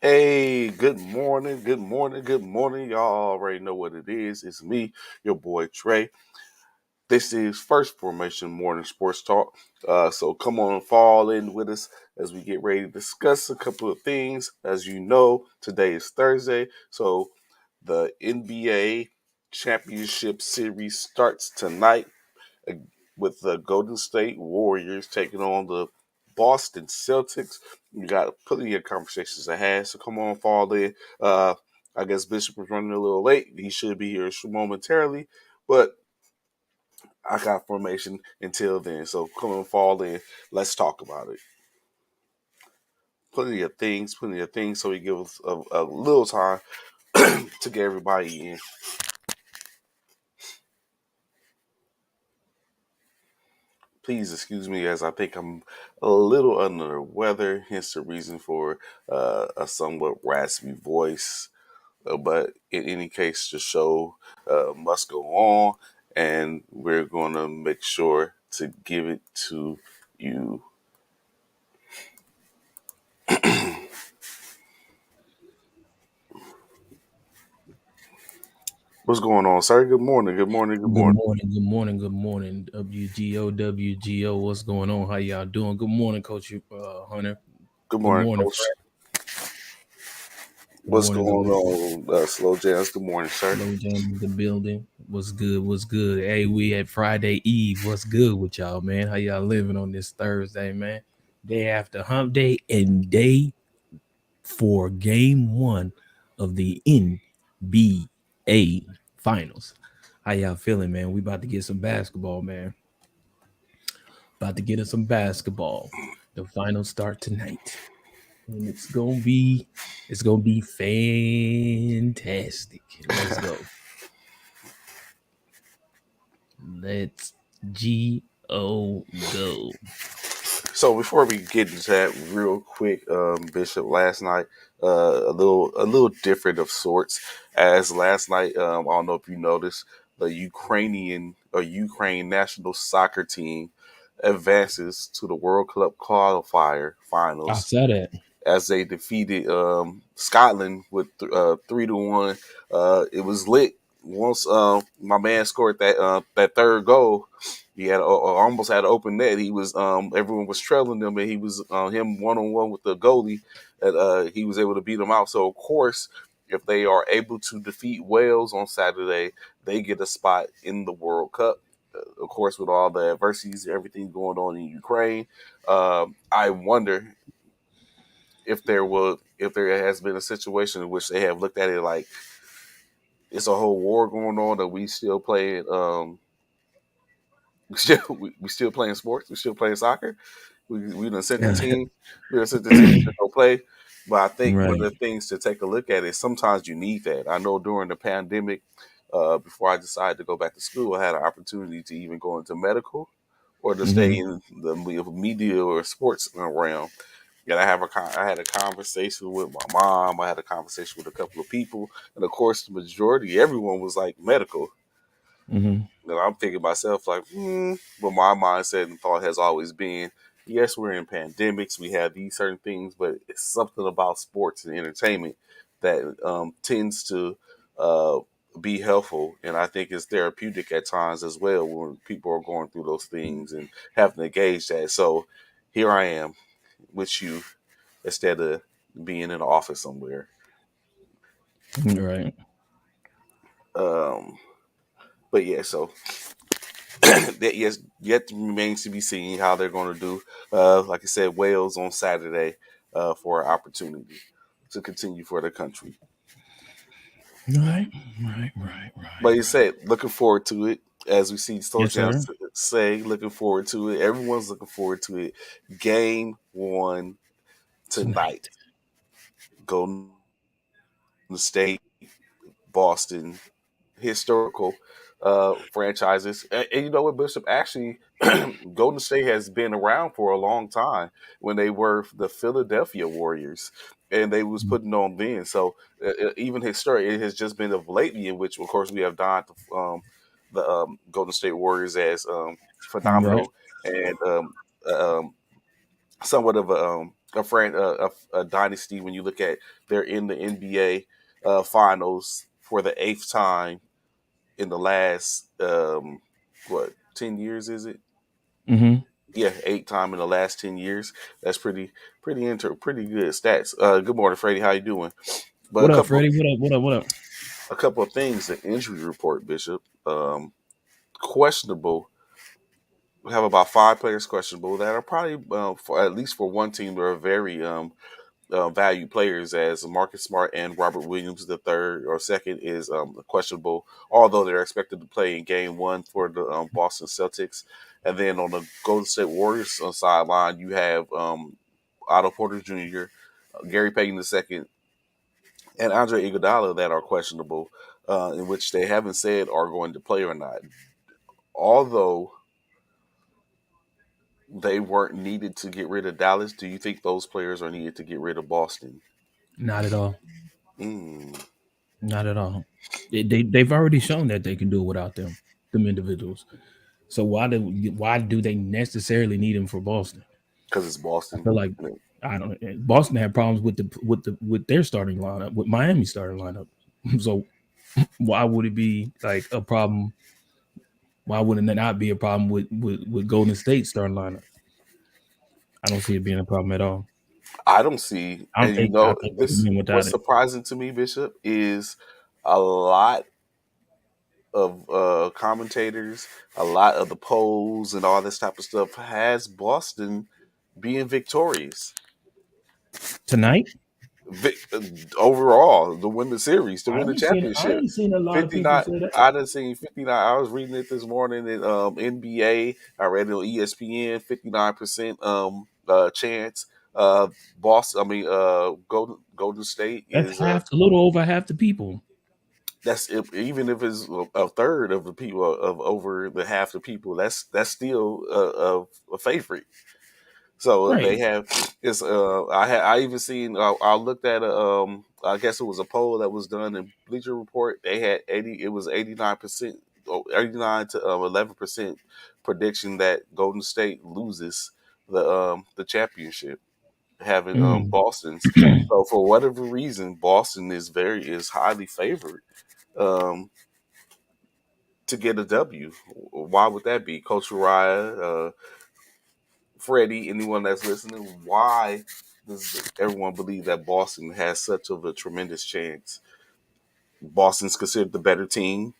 Hey, good morning, good morning, good morning. Y'all already know what it is. It's me, your boy Trey. This is First Formation Morning Sports Talk. So come on and fall in with us as we get ready to discuss a couple of things. As you know, today is Thursday, so the NBA Championship Series starts tonight uh, with the Golden State Warriors taking on the Boston Celtics. We got plenty of conversations ahead, so come on, fall in. I guess Bishop was running a little late. He should be here momentarily, but I got formation until then. So come on, fall in. Let's talk about it. Plenty of things. So we give us a little time to get everybody in. Please excuse me as I think I'm a little under the weather, hence the reason for a somewhat raspy voice. But in any case, the show must go on, and we're going to make sure to give it to you. What's going on, sir? Good morning. Good morning. Good Good morning. morning, good morning, good morning. WGO, what's going on? How y'all doing? Good morning, Coach Hunter. Good Good morning, morning, Coach. Fred. Good What's morning, good going morning. on, Slow Jazz? Good morning, sir. Slow Jam in the building. What's good? What's good? Hey, we at Friday Eve. What's good with y'all, man? How y'all living on this Thursday, man? Day after hump day and day for game one of the NBA finals. How y'all feeling, man? We about to get some basketball, man. About to get us some basketball. The finals start tonight, and it's gonna be fantastic. Let's go. Let's go. So before we get into that, real quick, Bishop, last night, a little different of sorts. As last night, I don't know if you noticed, the Ukraine national soccer team advances to the World Cup qualifier I finals saw that. as they defeated Scotland with 3-1. It was lit once my man scored that third goal. He had almost had an open net. He was everyone was trailing him, and he was him 1-on-1 with the goalie. And he was able to beat him out. So of course, if they are able to defeat Wales on Saturday, they get a spot in the World Cup. Of course, with all the adversities, everything going on in Ukraine, I wonder if there has been a situation in which they have looked at it like it's a whole war going on that we still playing we still playing sports, we still playing soccer. We done sent the team, we done sent the team to go play. But I think one Right. of the things to take a look at is sometimes you need that. I know during the pandemic, before I decided to go back to school, I had an opportunity to even go into medical or to stay Hmm. in the media or sports realm. Yeah, I had a conversation with my mom. I had a conversation with a couple of people, and of course, the majority, everyone was like medical. Hmm. And I'm thinking to myself like, but my mindset and thought has always been, yes, we're in pandemics, we have these certain things, but it's something about sports and entertainment that tends to uh, be helpful, and I think it's therapeutic at times as well when people are going through those things and having to gauge that. So here I am with you instead of being in an office somewhere. Right. Um, but yeah, so that yes, yet remains to be seen how they're going to do. Like I said, Wales on Saturday for an opportunity to continue for the country. Right. Right. But you said looking forward to it, as we see Yes, Solskjaer sir. say, looking forward to it. Everyone's looking forward to it. Game one Tonight. tonight. Golden State, Boston, historical franchises. And you know what, Bishop? Actually, Golden State has been around for a long time when they were the Philadelphia Warriors, and they was putting on then. So even historic, it has just been of lately in which, of course, we have donned the Golden State Warriors as Right. phenomenal and somewhat of a a dynasty when you look at they're in the NBA finals for the eighth time in the last what 10 years is it? Mm-hmm. Yeah, eight time in the last 10 years. That's pretty good stats. Good morning, Freddie. How you doing? But What up, Freddie? What up? What up? What up? a couple of things. The injury report, Bishop. Questionable. We have about five players questionable that are probably for at least for one team. They're very valued players as Marcus Smart and Robert Williams. The third or second is questionable, although they're expected to play in Game One for the Boston Celtics. And then on the Golden State Warriors sideline, you have Otto Porter Jr., Gary Payton II, and Andre Iguodala that are questionable, in which they haven't said are going to play or not. Although they weren't needed to get rid of Dallas, do you think those players are needed to get rid of Boston? Not at all. Mm, Not at all. They've already shown that they can do it without them individuals. So why do they necessarily need him for Boston? because it's I Boston. feel like I don't. Boston had problems with their starting lineup, with Miami's starting lineup. So why would it be like a problem? Why wouldn't it not be a problem with Golden State starting lineup? I don't see it being a problem at all. I don't see, I and think I think they can this win what's without it. surprising to me, Bishop, is a lot of commentators, a lot of the polls, and all this type of stuff has Boston being victorious. Tonight, Vic, overall to win the series, to win the I championship. ain't seen a lot of people 59. say that. I done seen 59. I was reading it this morning in NBA. I read it on ESPN. 59% chance. Boston. I mean, Golden State That's is half, a little over half the people. that's if, even if it's a third of the people of over the half the people. That's still a favorite. So they Right. have it's I even seen I looked at a I guess it was a poll that was done in Bleacher Report. They had 80 it was 89%, 89 to 11% prediction that Golden State loses the championship, having Mm. Boston's. So for whatever reason, Boston is highly favored um to get a W. Why would that be? Coach Uriah, Freddie, anyone that's listening, why does everyone believe that Boston has such of a tremendous chance? Boston's considered the better team.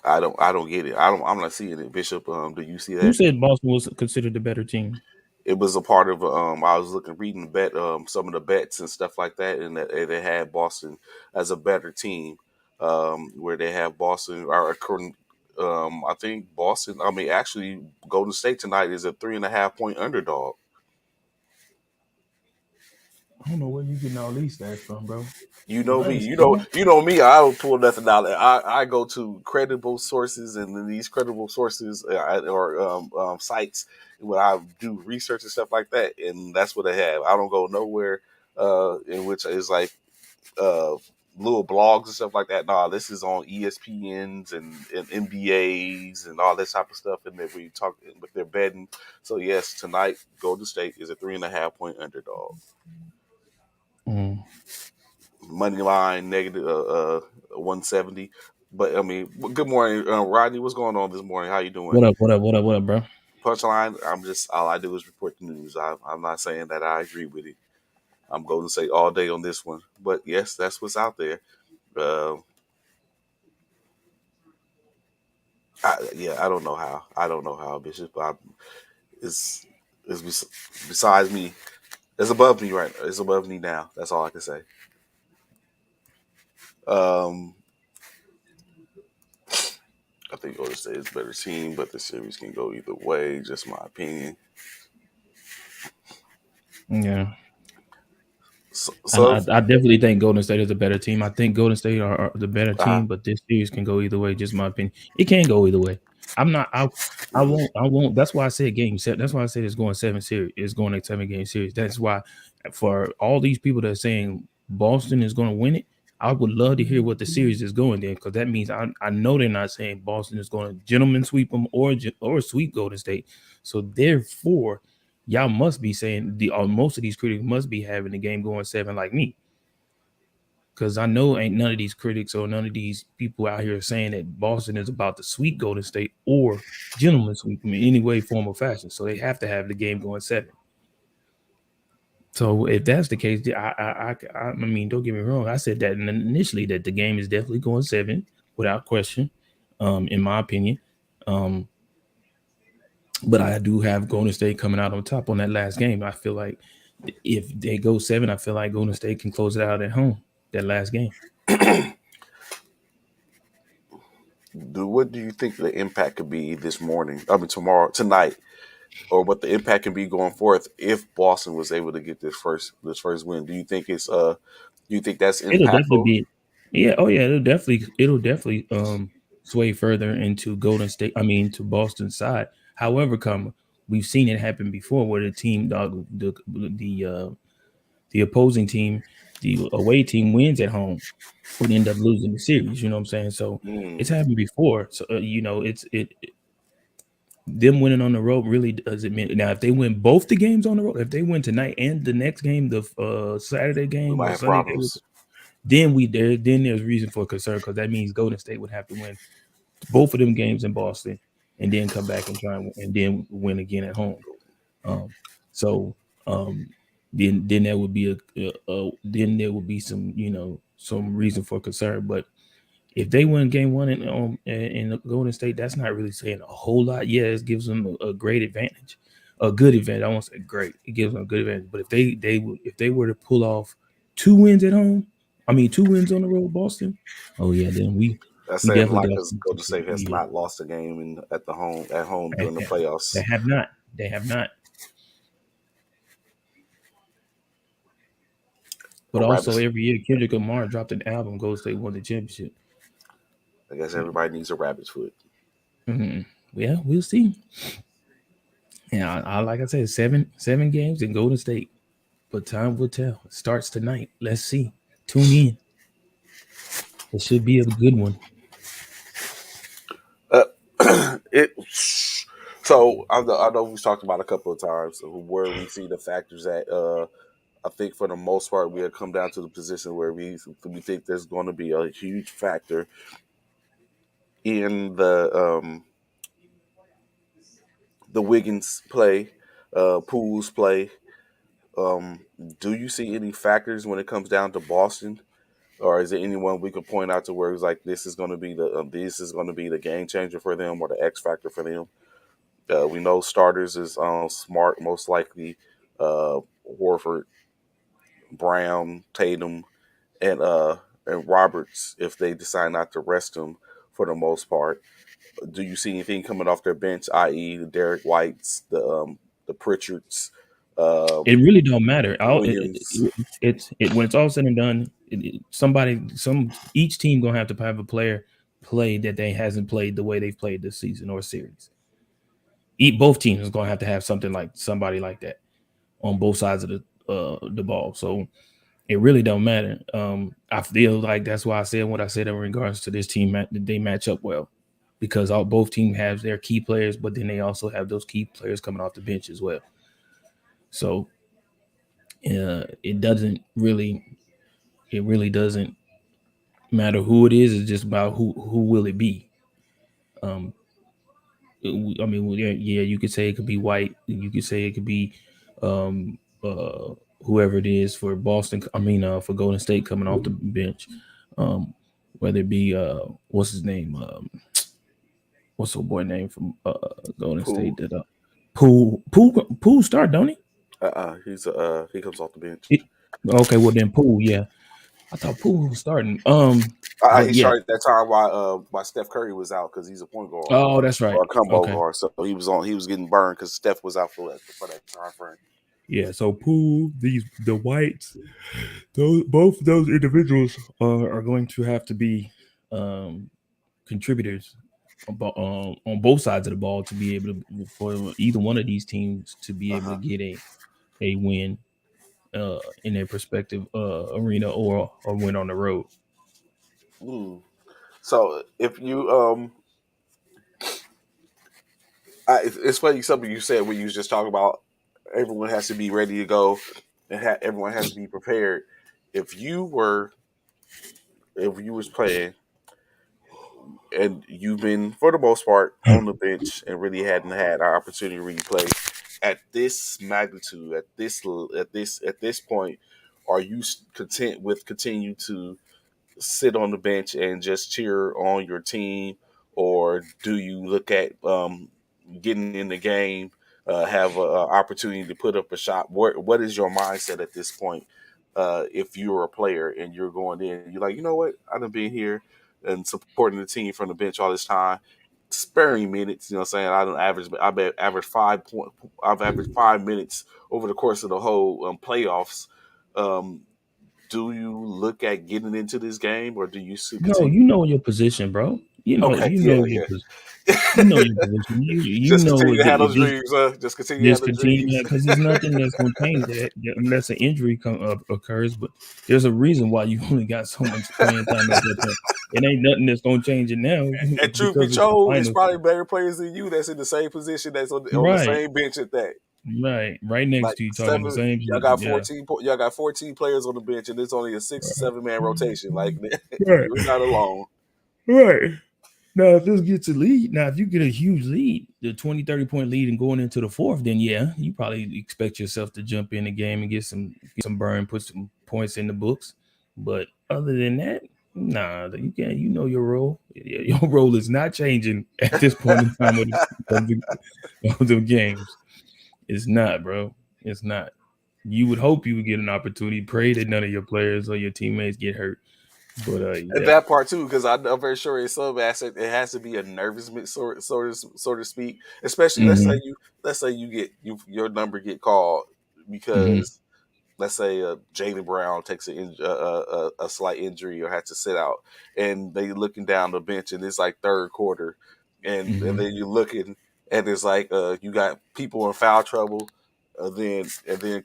I don't get it. I'm not seeing it. Bishop, do you see Who that? said Boston was considered the better team? It was a part of I was reading the bet some of the bets and stuff like that, and that they had Boston as a better team, where they have Boston or according I think Boston, I mean actually Golden State tonight is a 3.5 point underdog. I don't know where you getting all these stats from, bro. You know me. Nothing small. You know me. I don't pull nothing out. I go to credible sources, and then these credible sources or sites when I do research and stuff like that, and that's what I have. I don't go nowhere in which is like uh, little blogs and stuff like that. Nah, this is on ESPNs and NBAs and all this type of stuff. And then we talk, but they're betting. So yes, tonight Golden State is a 3.5 point underdog. Mm. Money line negative 170. But I mean, good morning, Rodney. What's going on this morning? How you doing? What up? What up? What up? What up, bro? Punchline. I'm just all I do is report the news. I'm not saying that I agree with it. I'm going to say all day on this one. But yes, that's what's out there. Uh, yeah, I don't know how. I don't know how, Bishop. It's besides me. It's above me right now. It's above me now. That's all I can say. Um, I think Golden State is a better team, but the series can go either way. Just my opinion. Yeah. So, And so I definitely think Golden State is a better team. I think Golden State are the better uh, team, but this series can go either way. Just my opinion. It can go either way. I'm not. I mm, won't. I won't. That's why I said game seven. That's why I said it's going seven series. It's going a 7 game series. That's why for all these people that are saying Boston is going to win it, I would love to hear what the series is going there because that means I know they're not saying Boston is going to gentleman sweep them or sweep Golden State. So therefore, y'all must be saying most of these critics must be having the game going 7 like me. Because I know ain't none of these critics or none of these people out here saying that Boston is about to sweep Golden State or gentlemen sweep them in any way, form, or fashion. So they have to have the game going 7. So if that's the case, I mean, don't get me wrong. I said that initially that the game is definitely going 7 without question, in my opinion. Um, but I do have Golden State coming out on top on that last game. I feel like if they go 7, I feel like Golden State can close it out at home that last game. What do you think the impact could be this morning? I mean, tomorrow, tonight, or what the impact can be going forth if Boston was able to get this first win? Do you think do you think that's It'll definitely impactful? be, yeah, oh yeah, it'll definitely sway further into Golden State. I mean, to Boston's side. However, come we've seen it happen before, where the team, the opposing team, the away team wins at home, would end up losing the series. You know what I'm saying? So it's Mm, happened before. So them winning on the road really doesn't mean now if they win both the games on the road, if they win tonight and the next game, the Saturday we game might or have Sunday game, problems. then there's reason for concern because that means Golden State would have to win both of them games in Boston and then come back and try and then win again at home. Um, so um, then there would be then there would be some some reason for concern. But if they win game one in Golden State, that's not really saying a whole lot. Yeah, it gives them a great advantage, a good advantage. I won't say great. It gives them a good advantage. But if they were to pull off 2 wins at home, I mean 2 wins on the road, Boston. Oh yeah, then That's we saying a definitely lot got because some. Golden State has Yeah, not lost a game at home during the they playoffs. have not. They have not. But Or also rabbits. every year Kendrick Lamar dropped an album, Golden State won the championship. I guess everybody needs a rabbit's foot. Mhm. Yeah, we'll see. Yeah, I like I said, seven games in Golden State. But time will tell. It starts tonight. Let's see. Tune in. It should be a good one. Uh, it. So I know we've talked about a couple of times where we see the factors that I think for the most part we'll come down to the position where we think there's going to be a huge factor in the Wiggins play, Pools play. Um, do you see any factors when it comes down to Boston, or is there anyone we could point out to where it's like this is going to be the game changer for them or the X factor for them? We know starters is Smart, most likely, Horford, Brown, Tatum, and Roberts if they decide not to rest them for the most part. Do you see anything coming off their bench, i.e., the Derek Whites, the Pritchards, It um, really don't matter. Williams? When it's all said and done, each team gonna have to have a player play that they hasn't played the way they've played this season or series. Both teams is gonna have to have something like somebody like that on both sides of the ball. So it really don't matter. I feel like that's why I said what I said in regards to this team. They match up well because both teams have their key players, but then they also have those key players coming off the bench as well. So it really doesn't matter who it is. It's just about who will it be. Um, I mean, well, yeah, you could say it could be White. You could say it could be um, whoever it is for Boston. I mean, for Golden State coming off the bench. Um, whether it be what's his name? What's the boy name from Golden State? Poole, That Poole start, don't he? he comes off the bench. It- okay, well then Poole, yeah. I thought Poole was starting. He But yeah. started that time while Steph Curry was out because he's a point guard Oh, that's right. or a combo Okay. guard, so he was getting burned because Steph was out for that time frame. Yeah. So Poole, the Whites, those both those individuals are going to have to be um, contributors on both sides of the ball to be able to for either one of these teams to be Uh able to huh. get a win in their respective arena or win on the road. Mm. So if you it's funny something you said when you was just talking about. Everyone has to be ready to go, and everyone has to be prepared. If you were, if you was playing, and you've been for the most part on the bench and really hadn't had an opportunity to really play at this magnitude, at this point, are you content with continue to sit on the bench and just cheer on your team, or do you look at getting in the game, have an opportunity to put up a shot? What is your mindset at this point? If you're a player and you're going in, you're like, you know what, I've been here and supporting the team from the bench all this time, sparing minutes. You know what I'm saying? I bet average 5 point. I've averaged 5 minutes over the course of the whole playoffs. Um, do you look at getting into this game, or do you No, continue? you know your position, bro. Okay, yeah, You know yeah. your position. You Just know continue to have if those this dreams. Just continue to have just those continue dreams. that because there's nothing that's going to change that unless an injury occurs. But there's a reason why you only got so much playing time at that point. It ain't nothing that's going to change it now And truth be because it's the told, it's finals. probably better players than you that's in the same position, that's on the Right, same bench at that. right next Like to you, talking the seven, same y'all shit. got Yeah, 14. Y'all got 14 players on the bench, and it's only a 6 7 man rotation. Like right, you're not alone. right. Now, if this gets a lead, now if you get a huge lead, the 20, 30 point lead and going into the fourth, then yeah, you probably expect yourself to jump in the game and get some burn, put some points in the books. But other than that, nah, you can't. You know your role. Your role is not changing at this point in time of the games. It's not, bro. It's not. You would hope you would get an opportunity. Pray that none of your players or your teammates get hurt. But And yeah. that part too, because I'm very sure in some aspect it has to be a nervousness, sort of speak. Especially Mm-hmm. let's say your number get called Mm-hmm. because let's say Jalen Brown takes a slight injury or has to sit out, and they looking down the bench and it's like third quarter, and Mm-hmm. then you're looking and it's like you got people in foul trouble, and then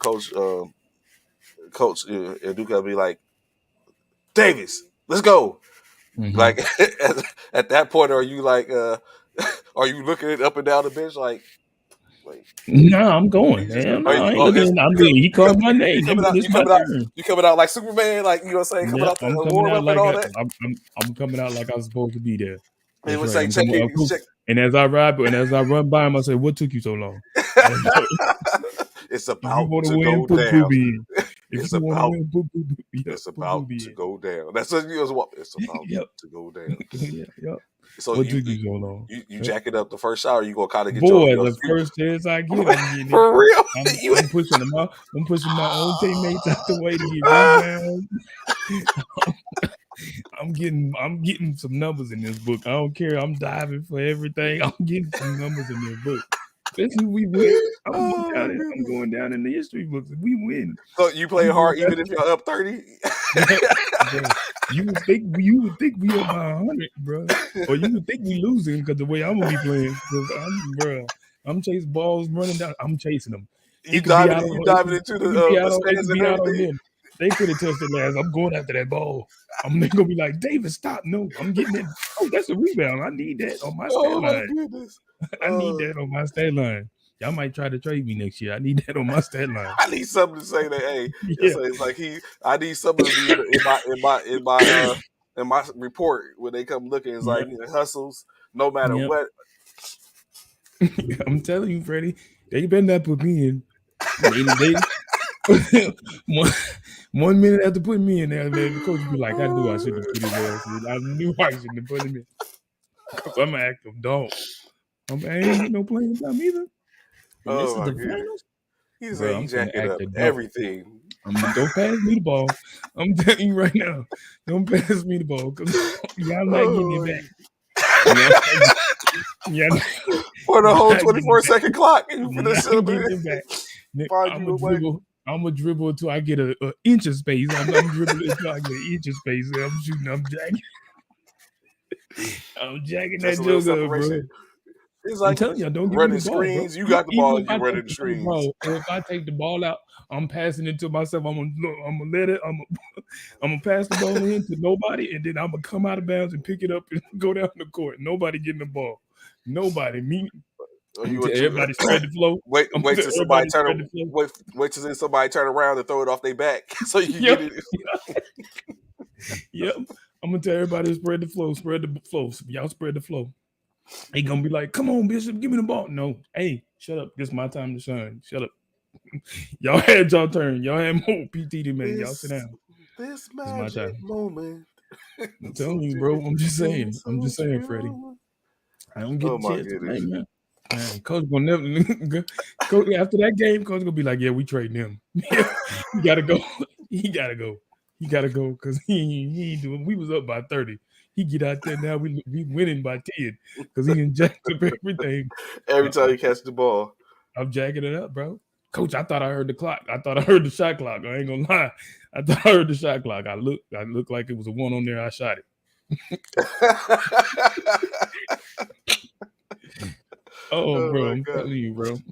coach Duca be like, Davis, let's go. Mm-hmm. Like at that point, are you like are you looking up and down the bench like Nah, I'm going. you just Hell are no, you I ain't oh looking. I'm looking. He you, called my you name. That coming means out it's my turn. you coming out like Superman, like you know what I'm saying, coming Yep, out the I'm coming warm out up and like all that. I'm coming out like I was supposed to be there. And it That's would right. say I'm coming. check in check. And as I run by him, I say, "What took you so long?" It's If you about want to to win, go put down. Booby in. If It's you want to about win, put Booby. Yep, it's put about Booby to in. go down. That's what you was what it's about Yep, to go down. yep. So What took you so long? you Yep. jack it up the first shot, or you gonna kind of get Boy, your the first chance I get, I'm getting it. for real. You I'm pushing my own teammates out the way to get rebounds. I'm getting some numbers in this book. I don't care. I'm diving for everything. I'm getting some numbers in this book. Especially if we win. oh my I'm goodness. going down in the history books. If we win, So you play I'm going hard down. even if you're up 30? Yep, bro. You would think we up by 100, bro. Or you would think we losing because the way I'm gonna be playing. Because I'm chasing balls running down. I'm chasing them. It could be out on. You diving into It could be the out on. It stands could and be out on everything. them. They could have touched it last. I'm going after that ball. I'm then gonna be like, David, stop! No, I'm getting that. Oh, that's a rebound. I need that on my stat Oh my line. goodness. I need Uh, that on my stat line. Y'all might try to trade me next year. I need that on my stat line. I need something to say that hey, Yeah. it's like I need something to be in my report when they come looking. It's like Yep. you know, hustles no matter Yep. what. I'm telling you, Freddie, they better not put me in. They one, 1 minute after putting me in there, man, the coach would be like, I knew I Oh, shouldn't have put his ass in. I knew I shouldn't have put him in. Because I'm an active dog. I ain't getting no playing time either. And this oh is my the goodness. finals. He said Bro, he I'm finna jacking act up a dog. everything. Don't pass me the ball. I'm telling you right now. Don't pass me the ball. Because y'all not getting it Oh, back. Y'all not, y'all, for the you're whole not getting it 24-second back. clock, and you You're finna not sit up getting and it back. find I'm you a a way. dribble. I'm a dribble until I get a inch of space. I'm dribbling until I get an inch of space. I'm shooting. I'm jacking Just that a little joke up, separation. bro. It's I'm like telling y'all, don't give me the running ball, bro. screens. You got the Even ball. if You I take running the the screens. ball, or if I take the ball out, I'm passing it to myself. I'm gonna let it. I'm gonna pass the ball in to nobody, and then I'm gonna come out of bounds and pick it up and go down the court. Nobody getting the ball. Nobody. Me. Or I'm you gonna tell what you everybody spread the flow. wait I'm wait gonna till tell somebody everybody turn spread the flow. wait till somebody turn around and throw it off their back so you can get Yep, it. yep. I'm gonna tell everybody to spread the flow, spread the flow. Y'all spread the flow. He gonna be like, "Come on, Bishop, give me the ball." No, hey, shut up. This is my time to shine. Shut up. Y'all had y'all turn. Y'all had more PT than me. Y'all sit This down. this This is my magic time. moment. I'm So telling you, bro. true. I'm just saying. I'm So just saying, Freddie. true. I don't get Oh a my chance to play, goodness. man. Man, coach gonna never. Coach, after that game, coach gonna be like, "Yeah, we trading him. Yeah, he gotta go. He gotta go. He gotta go because he ain't doing. We was up by 30. He get out there now. We winning by 10 because he done jacked up everything. Every time Uh-uh. you catch the ball. I'm jacking it up, bro. Coach, I thought I heard the clock. I thought I heard the shot clock. I ain't gonna lie. I thought I heard the shot clock. I looked like it was a one on there. I shot it. Oh, Oh bro, my I'm god. telling you, bro.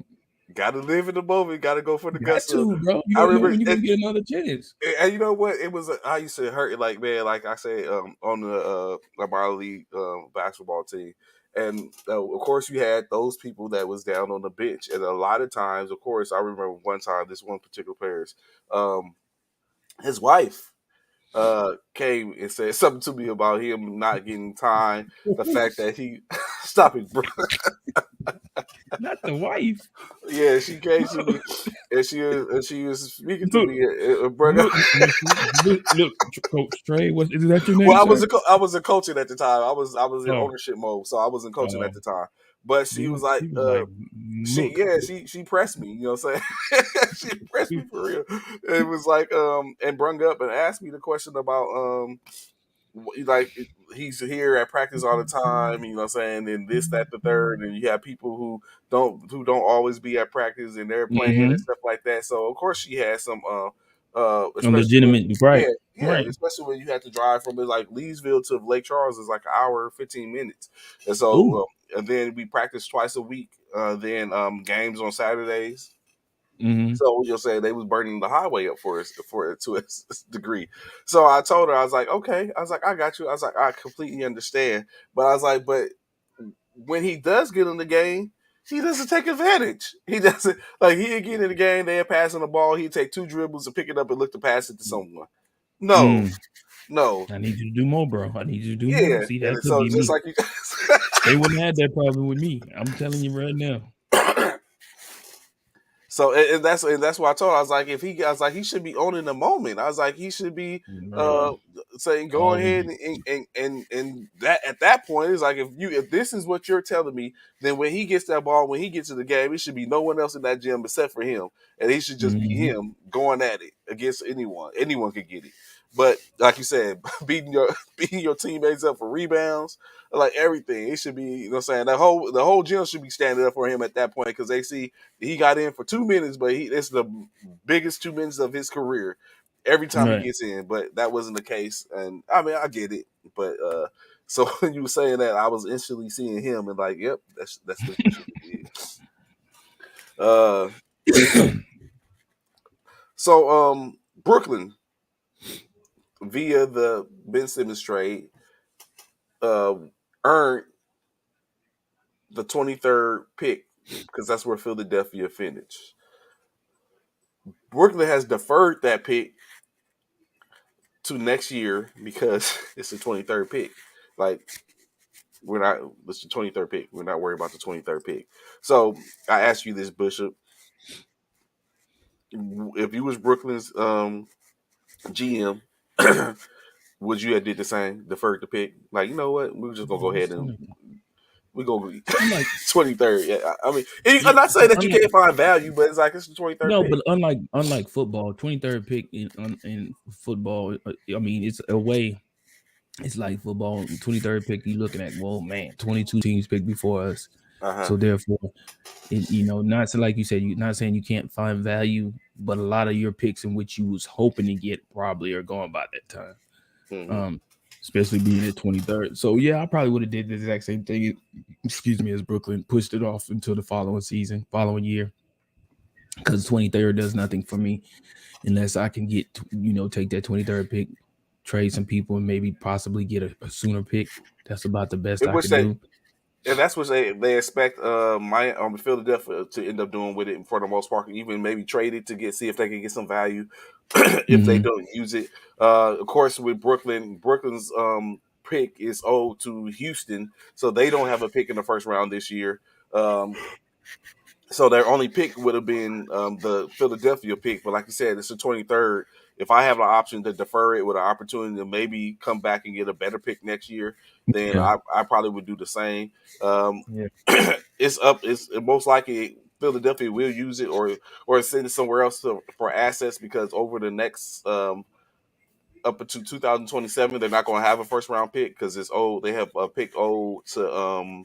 Gotta live in the moment. Gotta go for the Got gusto. to, bro. You I don't know remember, when you're gonna get another chance. and you know what? It was I used to hurt like man, like I said on the minor league basketball team, and of course you had those people that was down on the bench, and a lot of times, of course, I remember one time this one particular player's um, his wife came and said something to me about him not getting time, the fact that he stop it, bro. Not the wife. Yeah, she came to me and she was speaking to Look, me, bro. look, mister. Look, Coach Trey. Is that your Well, name, sir? I wasn't coaching at the time. I was in Oh, ownership mode, so I wasn't coaching at oh. the time. But she was like, He was like, she look. yeah, she pressed me. You know what I'm saying? She pressed me for real. It was like and brung up and asked me the question about like he's here at practice all the time, you know what I'm saying, and this, that, the third, and you have people who don't always be at practice and they're playing and Mm-hmm. stuff like that. So of course she has some A especially when legitimate, right, yeah, right. especially when you have to drive from like Leesville to Lake Charles is like an hour 15 minutes. And so Oh, and then we practice twice a week, then games on Saturdays. mm-hmm. So you'll say they was burning the highway up for us for to a degree. So I told her, I was like, okay, I was like, I got you. I was like, I completely understand, but I was like, but when he does get in the game, he doesn't take advantage. He doesn't like he'd get in the game, they're passing the ball, he'd take two dribbles and pick it up and look to pass it to someone. No, Mm. no, I need you to do more, bro. I need you to do more. yeah, See, that and could so be just me. like you. They wouldn't have that problem with me. I'm telling you right now. So and that's why I told her, I was like, I was like, he should be owning the moment. I was like, he should be Bro, uh saying, go ahead calling. and that at that point it's like if this is what you're telling me, then when he gets that ball, when he gets to the game, it should be no one else in that gym except for him, and he should just be Mm-hmm. him going at it against anyone. Anyone could get it, but like you said, beating your beating your teammates up for rebounds, like everything, it should be. You know what I'm saying, the whole gym should be standing up for him at that point because they see he got in for 2 minutes, but it's the biggest 2 minutes of his career every time he Right. gets in. But that wasn't the case, and I mean I get it. But so when you were saying that, I was instantly seeing him and like, yep, that's what you should have did. Uh, so Brooklyn via the Ben Simmons trade uh, earned the 23rd pick because that's where Philadelphia finished. Brooklyn has deferred that pick to next year because it's the 23rd pick. Like we're not it's the 23rd pick. We're not worried about the 23rd pick. So I ask you this, Bishop, if you was Brooklyn's GM, would you have did the same, deferred the pick? Like, you know what? We're just gonna go ahead and we're gonna be unlike 23rd. Yeah, I mean, yeah, I'm not saying that you unlike can't find value, but it's like it's the 23rd no, pick. but unlike football, 23rd pick in football. I mean, it's a way. It's like football. 23rd pick. You looking at, well, man, 22 teams picked before us. Uh huh. So therefore, not so like you said, you're not saying you can't find value, but a lot of your picks in which you was hoping to get probably are gone by that time. Mm-hmm. Um, especially being at 23rd. So yeah, I probably would have did the exact same thing. Excuse me, as Brooklyn pushed it off until the following year, because 23rd does nothing for me unless I can get take that 23rd pick, trade some people, and maybe possibly get a sooner pick. That's about the best And I what's could that? do. And that's what they expect my Philadelphia to end up doing with it for the most part, even maybe trade it to get see if they can get some value if they Hmm. don't use it. Of course, with Brooklyn's pick is owed to Houston, so they don't have a pick in the first round this year. Um, so their only pick would have been the Philadelphia pick, but like you said, it's the 23rd. If I have an option to defer it with an opportunity to maybe come back and get a better pick next year, then Yeah, I probably would do the same. Um, yeah, it's up. It's most likely Philadelphia will use it or send it somewhere else for assets because over the next up until 2027, they're not going to have a first round pick because it's old. They have a pick owed to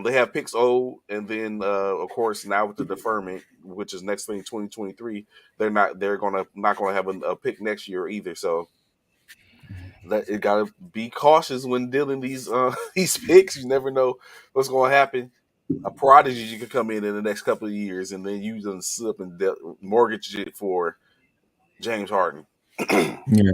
they have picks owed, and then of course now with the deferment, which is next thing 2023, they're gonna not gonna have a pick next year either. So that it gotta be cautious when dealing these these picks. You never know what's gonna happen. A prodigy could come in the next couple of years, and then you done slip and mortgage it for James Harden. yeah.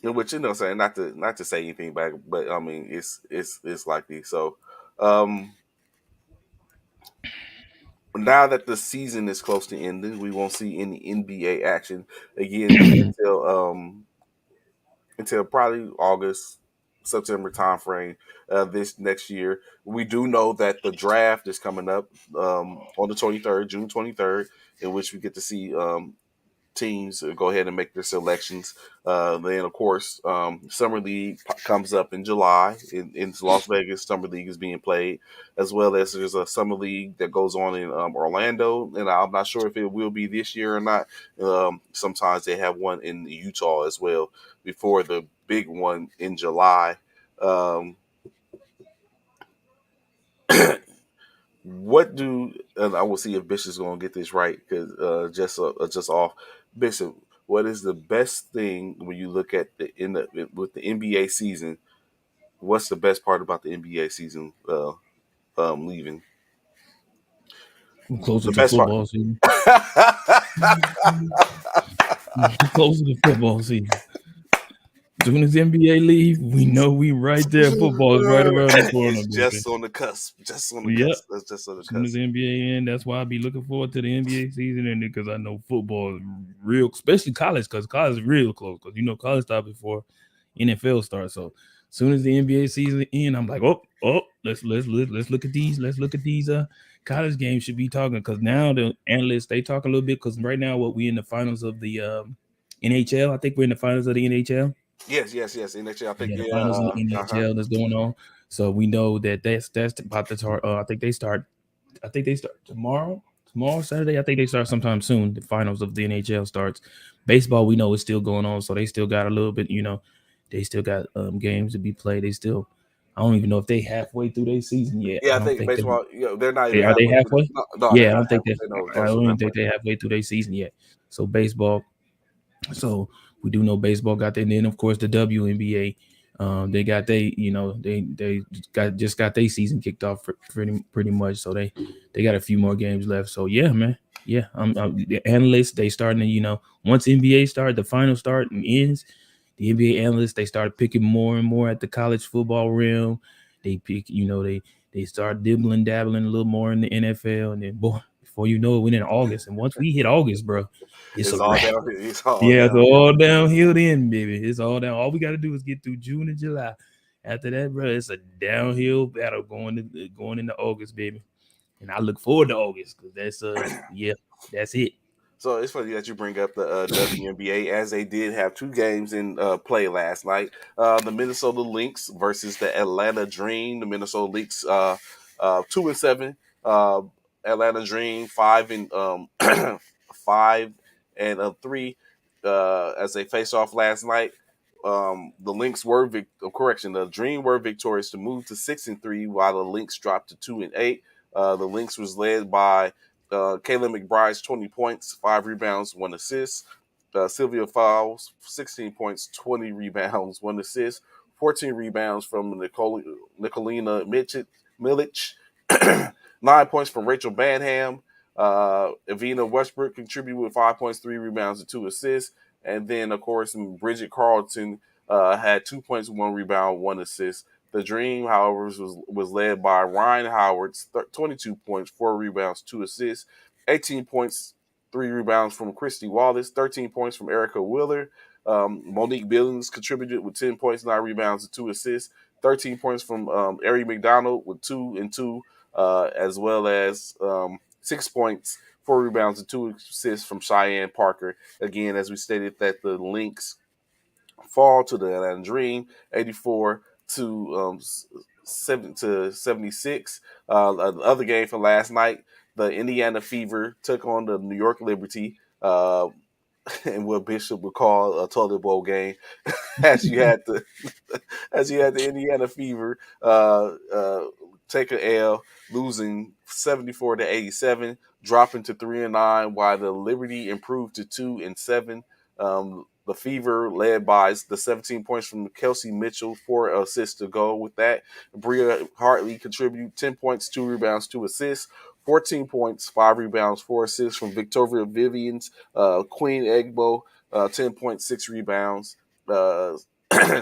In which saying not to say anything back, but I mean it's likely. So um now that the season is close to ending, we won't see any NBA action again until probably August, September timeframe this next year. We do know that the draft is coming up on the 23rd, June 23rd, in which we get to see teams go ahead and make their selections. Then, of course, Summer League comes up in July in Las Vegas. Summer League is being played, as well as there's a Summer League that goes on in Orlando, and I'm not sure if it will be this year or not. Sometimes they have one in Utah as well before the big one in July. Um, what do and I will see if Bishop's going to get this right because just off Bishop. What is the best thing when you look at with the NBA season? What's the best part about the NBA season leaving? Closer The to best part. football season. Closer to football season. Soon as the NBA leave, we know we right there. Football is right around the corner, It's baby. just on the cusp. Just on the Yep. cusp. That's just on the Soon as cusp. the NBA end, that's why I be looking forward to the NBA season, and because I know football is real, especially college, because college is real close. Because college starts before NFL starts. So soon as the NBA season end, I'm like, let's look at these. Let's look at these. College games should be talking because now the analysts they talk a little bit because right now what we in the finals of the NHL. I think we're in the finals of the NHL. Yes. And actually, I think Yeah, the yeah. finals of the Uh-huh. NHL that's going on. So we know that that's about to start. I think they start. I think they start tomorrow. Tomorrow, Saturday. I think they start sometime soon. The finals of the NHL starts. Baseball, we know is still going on, so they still got a little bit. They still got games to be played. They still. I don't even know if they halfway through their season yet. I Yeah, I don't think think they. baseball. They're not even Are they halfway through. halfway? No, they're Yeah, I not don't think halfway. they. They know I close to don't even halfway. think they're halfway through their season yet. So baseball, so we do know baseball got that. And then of course the WNBA, they got they got their season kicked off pretty much. So they got a few more games left. So yeah, man, yeah. The analysts they starting to once NBA start the final start and ends, the NBA analysts they started picking more and more at the college football realm. They pick they start dibbling dabbling a little more in the NFL, and then boy, before you know it, we're in August, and once we hit August, bro, it's It's a all wrap. down. It's all Yeah, it's downhill. all downhill then, baby. It's all down. All we got to do is get through June and July. After that, bro, it's a downhill battle going into August, baby. And I look forward to August because yeah, that's it. So it's funny that you bring up the WNBA as they did have two games in play last night. The Minnesota Lynx versus the Atlanta Dream. The Minnesota Lynx 2-7. Uh, Atlanta Dream 5-3 as they faced off last night. The Lynx were correction. The Dream were victorious to move to 6-3, while the Lynx dropped to 2-8. The Lynx was led by Kayla McBride's 20 points, 5 rebounds, 1 assist. Sylvia Fowles, 16 points, 20 rebounds, 1 assist. 14 rebounds from Nicolina Milic. 9 points from Rachel Banham. Evina Westbrook contributed with 5 points, 3 rebounds, and 2 assists. And then, of course, Bridget Carlton had 2 points, 1 rebound, 1 assist. The Dream, however, was led by Ryan Howard, 22 points, 4 rebounds, 2 assists, 18 points, 3 rebounds from Christy Wallace, 13 points from Erica Wheeler. Monique Billings contributed with 10 points, 9 rebounds, and 2 assists. 13 points from Ari McDonald with 2 and 2, as well as 6 points, 4 rebounds, and 2 assists from Cheyenne Parker. Again, as we stated, that the Lynx fall to the Atlanta Dream, 84 to 76. The other game from last night, the Indiana Fever took on the New York Liberty. And what Bishop would call a toilet bowl game, as you had the as you had the Indiana Fever take an L, losing 74-87, dropping to 3-9, while the Liberty improved to 2-7. The Fever led by the 17 points from Kelsey Mitchell, 4 assists to go with that. Bria Hartley contributed 10 points, 2 rebounds, 2 assists. 14 points, 5 rebounds, 4 assists from Victoria Vivians. Queen Egbo, 10 points, 6 rebounds.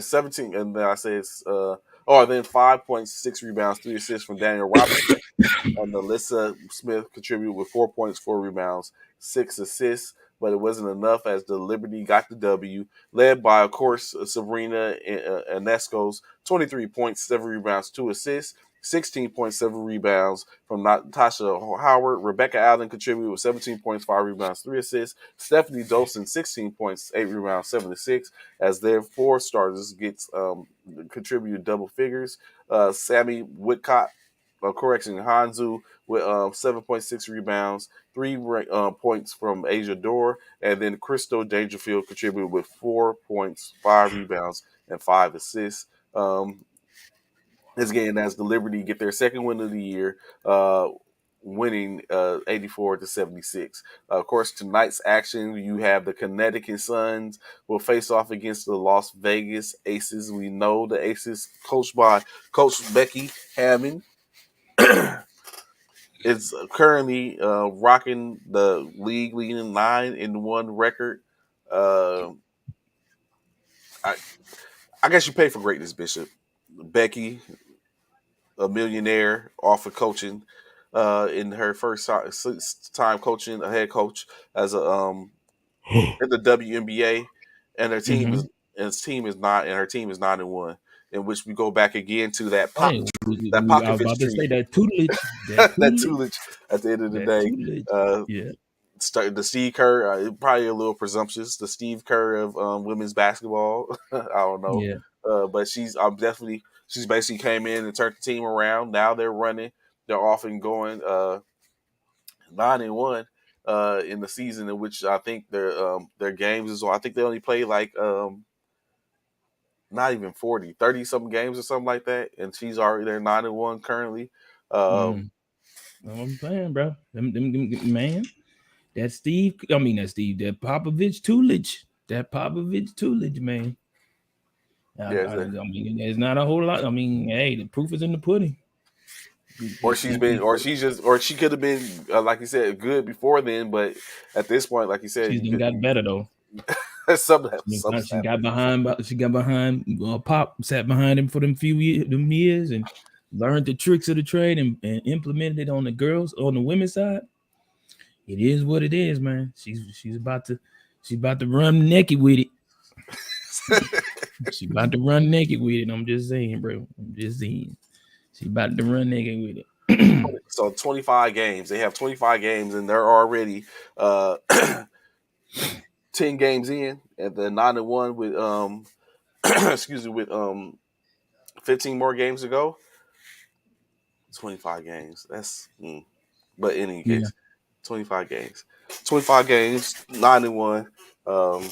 17, and then I say it's, then 5 points, 6 rebounds, 3 assists from Daniel Robinson. And Alyssa Smith contributed with 4 points, 4 rebounds, 6 assists, but it wasn't enough as the Liberty got the W, led by, of course, Sabrina Anesco's 23 points, 7 rebounds, 2 assists. 16 points, 7 rebounds from Natasha Howard. Rebecca Allen contributed with 17 points, 5 rebounds, 3 assists. Stephanie Dolson, 16 points, 8 rebounds, 7 assists. As their 4 starters gets contributed double figures. Sammy Whitcott, Hanzu with 7.6 rebounds, 3 points from Asia Dore, and then Crystal Dangerfield contributed with 4 points, 5 rebounds, and 5 assists. This game as the Liberty get their second win of the year, winning 84-76. Of course, tonight's action, you have the Connecticut Suns will face off against the Las Vegas Aces. We know the Aces, coached by Coach Becky Hammond, is currently rocking the league leading 9-1 record. Uh, I, I guess you pay for greatness, Bishop. Becky, a millionaire off of coaching in her first time coaching a head coach as a in the WNBA, and her team Mm-hmm. is and his team is not and her team is 9-1. In which we go back again to Hey, that I was Popovich about to tree, say that tutelage, that tutelage at the end of the that day. tutelage. Uh, Yeah, the Steve Kerr, probably a little presumptuous. The Steve Kerr of women's basketball. I don't know, yeah, but she's basically came in and turned the team around. Now they're running. They're off and going 9-1 in the season, in which I think their games is. I think they only play like not even 40, 30 something games or something like that, and she's already there 9-1 currently. Um, mm. I'm saying, bro. Man, that Steve. I mean, that Steve. That Popovich tutelage. That Popovich tutelage, man. yeah, I mean, there's not a whole lot. I mean, hey, the proof is in the pudding. or she could have been like you said good before then, but at this point, like you said, She's been got better though. something's She got happened. behind. She got behind. Pop sat behind him for them years, and learned the tricks of the trade and implemented it on the girls on the women's side. It is what it is, man. She's about to run naked with it. She about to run naked with it. I'm just saying, bro. I'm just saying. She about to run naked with it. So 25 games. They have 25 games, and they're already uh, 10 games in, and they're 9-1 with excuse me, with 15 more games to go. 25 games. But in any Yeah, case, 25 games. 25 games, 9-1. Um,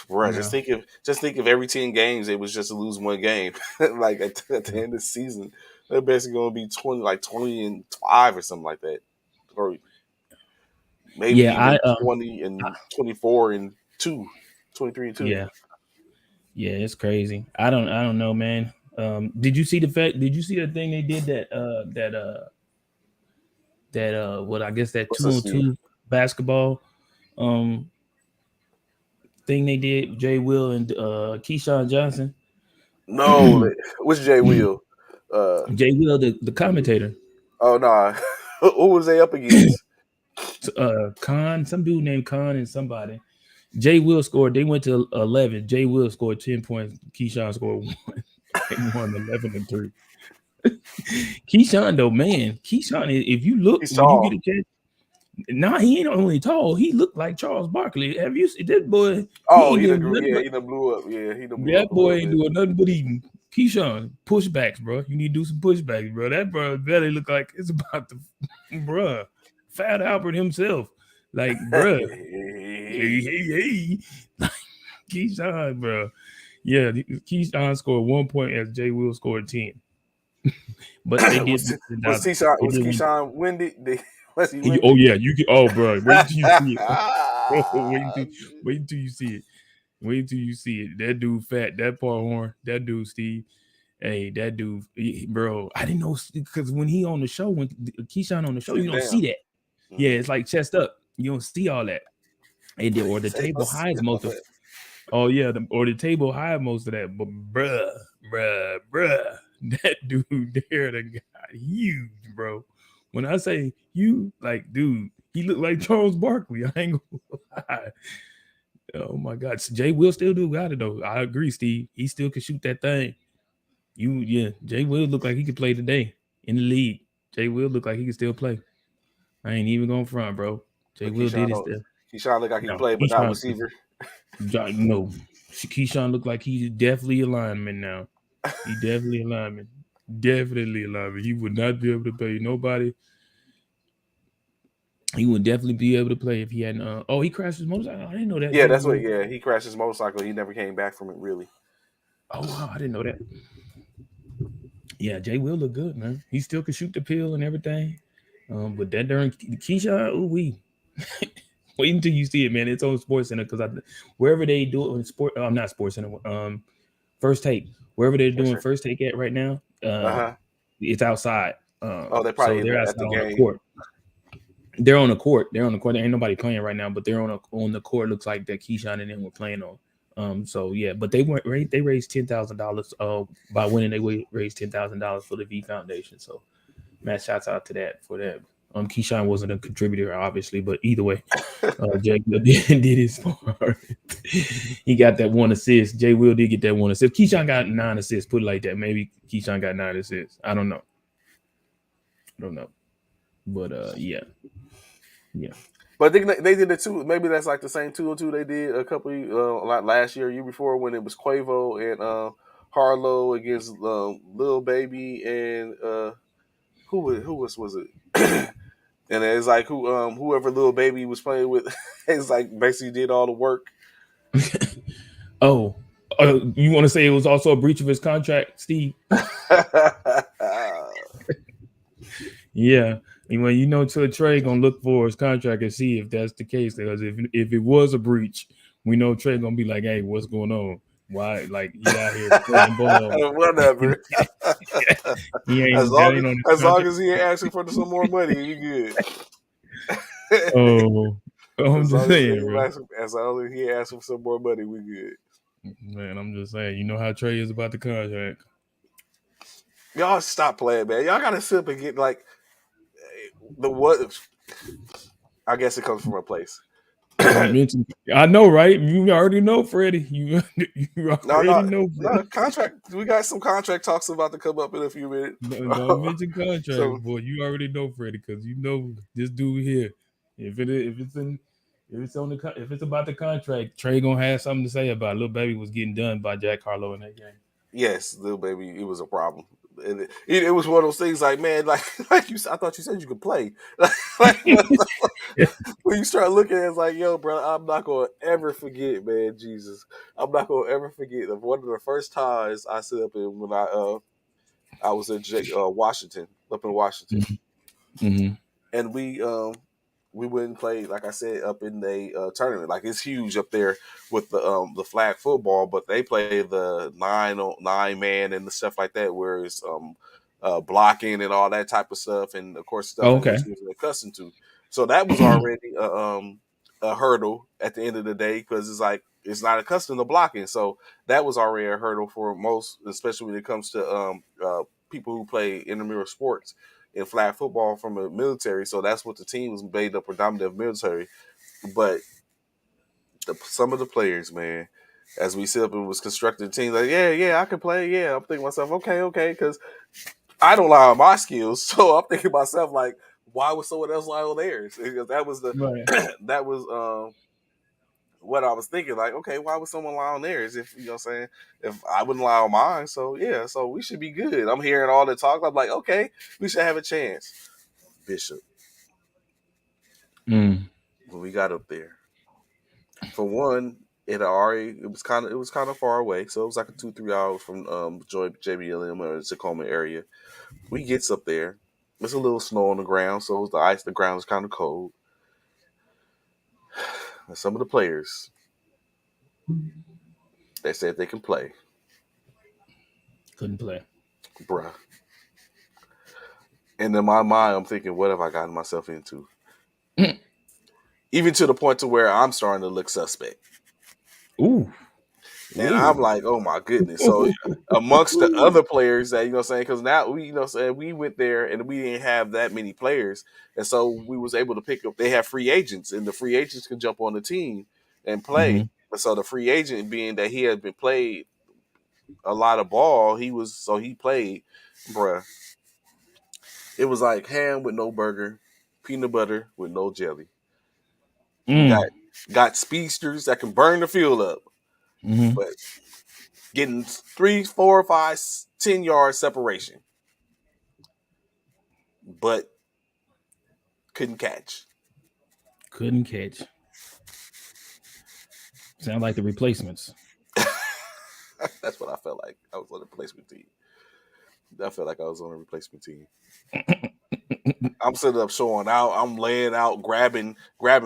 Bruh, yeah, just think if every 10 games it was just to lose one game. Like at the end of the season, they're basically gonna be 20, like 20-5 or something like that. Or maybe yeah. even 20 and 24 and 2, 23 and 2. Yeah, yeah. It's crazy. I don't know, man. Did you see the fact? Did you see the thing they did what I guess that What's two this on here? two basketball um thing they did, Jay Will and Keyshawn Johnson. No, which Jay Will? Uh, Jay Will, the commentator, oh no, nah. Who was they up against? Khan, some dude named Khan and somebody. Jay Will scored. They went to 11. Jay Will scored 10 points. Keyshawn scored one. They won 11-3. Keyshawn though, man, Keyshawn. If you look He's when you get tall. a chance, nah, he ain't only tall. He looked like Charles Barkley. Have you seen that boy? He Oh, ain't he done doing grew. nothing Yeah, but he done blew up. Yeah, he done blew that up a boy little ain't bit. doing nothing but eating. Keyshawn, pushbacks, bro. You need to do some pushbacks, bro. That bro belly look like it's about to, bruh. Fat Albert himself, like, bruh. Hey. Like, Keyshawn, bro. Yeah, Keyshawn scored 1 point as Jay Will scored 10. But they did was win was $10,000. Keyshawn They was did win. Keyshawn windy? Was he Oh windy? yeah, you can. Oh, bro, wait until you see it. wait until you see it. Wait until you see it. That dude fat. That Paul Horn. That dude Steve. Hey, that dude, bro. I didn't know because when he on the show, when Keyshawn on the show, you Sit don't see down. that. Yeah, it's like chest up. You don't see all that. And or the Say, table don't see hides all most of. that. Oh yeah, or the table hide most of that. But bruh, that dude there, the got huge, bro. When I say you, like, dude, he looked like Charles Barkley. I ain't gonna lie. Oh my God, Jay Will still do got it though. I agree, Steve. He still can shoot that thing. Jay Will look like he could play today in the league. Jay Will look like he can still play. I ain't even going front, bro. Jay But Will did Keyshawn his don't. stuff. Keyshawn look like he No, played, but not Keyshawn, receiver. no, Keyshawn look like he's definitely a lineman now. He definitely a lineman. Definitely a lineman. He would not be able to play nobody. He would definitely be able to play if he hadn't. Oh, he crashed his motorcycle. I didn't know that. Yeah, Jay that's what. Will. Yeah, he crashed his motorcycle. He never came back from it. Really. Oh wow, I didn't know that. Yeah, Jay Will look good, man. He still can shoot the pill and everything. But that during Keyshawn, ooh wee. Wait until you see it, man. It's on Sports Center because wherever they do it on sport, I'm not Sports Center. First Take, wherever they're Yes, doing sir. First Take at right now, Uh huh. it's outside. Oh, they So probably they're at the outside on the game. court. They're on the court. They're on the court. There ain't nobody playing right now, but they're on the court. Looks like that Keyshawn and them were playing on. So yeah, but they weren't. They raised $10,000. By winning, they raised $10,000 for the V Foundation. So, man, shouts out to that for that. Keyshawn wasn't a contributor, obviously, but either way, Jay Will did his part. He got that one assist. Jay Will did get that one assist. Keyshawn got 9 assists. Put it like that. Maybe Keyshawn got 9 assists. I don't know. But yeah. But they did it too. Maybe that's like the same 2-2 they did a couple like last year before when it was Quavo and Harlow against Lil Baby and who was it? And it's like whoever Lil Baby was playing with, it's like basically did all the work. Oh, you want to say it was also a breach of his contract, Steve? Yeah. Well, you know, Trey gonna look for his contract and see if that's the case. Because if it was a breach, we know Trey gonna be like, "Hey, what's going on? Why, like, he out here playing ball? Whatever. He as ain't that long ain't as on his as long contract." as he ain't asking for some more money, we good. Oh, I'm as just long as he saying, ain't bro. as long as he ain't asking for some more money, we good. Man, I'm just saying. You know how Trey is about the contract. Y'all stop playing, man. Y'all gotta sit up and get like the what. I guess it comes from a place. I know, right? You already know, Freddie. You No, already no, know, no Freddie. contract. We got some contract talks about to come up in a few minutes. Don't mention contracts, So boy. You already know, Freddie, because you know this dude here. If it's about the contract, Trey gonna have something to say about it. Little Baby was getting done by Jack Harlow in that game. yes, little baby, it was a problem. And it was one of those things like, man, like like you. I thought you said you could play. like when you start looking at it, it's like, yo, bro, I'm not gonna ever forget, man. Jesus, I'm not gonna ever forget of one of the first times I sit up in when I was in Washington, up in Washington, Mm-hmm. and we went and played, like I said, up in the tournament. Like it's huge up there with the flag football, but they play the 9 man and the stuff like that, where it's blocking and all that type of stuff, and of course stuff Oh, in okay. which he was accustomed to. So that was already a hurdle at the end of the day because it's like is not accustomed to blocking. So that was already a hurdle for most, especially when it comes to people who play intramural sports in flag football from the military. So that's what the team was made up predominantly of military. But some of the players, man, as we sit up and was constructing the team, like, yeah, I can play. Yeah, I'm thinking to myself, okay, because I don't lie on my skills. So I'm thinking to myself, like, why would someone else lie on theirs? Because that was the Right. that was what I was thinking. Like, okay, why would someone lie on theirs if you know what I'm saying? If I wouldn't lie on mine, so yeah, so we should be good. I'm hearing all the talk. I'm like, okay, we should have a chance. Bishop, Mm. when we got up there, for one, it was kind of far away, so it was like a 2 3 hours from JBLM or the Tacoma area. We gets up there. There's a little snow on the ground, so the ground is kind of cold. And some of the players, they said they can play, Couldn't play. bruh. And in my mind, I'm thinking, what have I gotten myself into? Even to the point to where I'm starting to look suspect. Ooh. And I'm Ooh. like, oh my goodness. So amongst the other players that, you know what I'm saying, because now we, you know what I'm saying, we went there and we didn't have that many players. And so we was able to pick up, they have free agents, and the free agents can jump on the team and Mm-hmm. play. And so the free agent, being that he had been played a lot of ball, he played, bruh. It was like ham with no burger, peanut butter with no jelly. Mm. Got speedsters that can burn the field up, Mm-hmm. but getting 3, 4, 5, 10 yards separation, but couldn't catch. Couldn't catch. Sound like the replacements. That's what I felt like. I was on a replacement team. I felt like I was on a replacement team. I'm sitting up showing out. I'm laying out, grabbing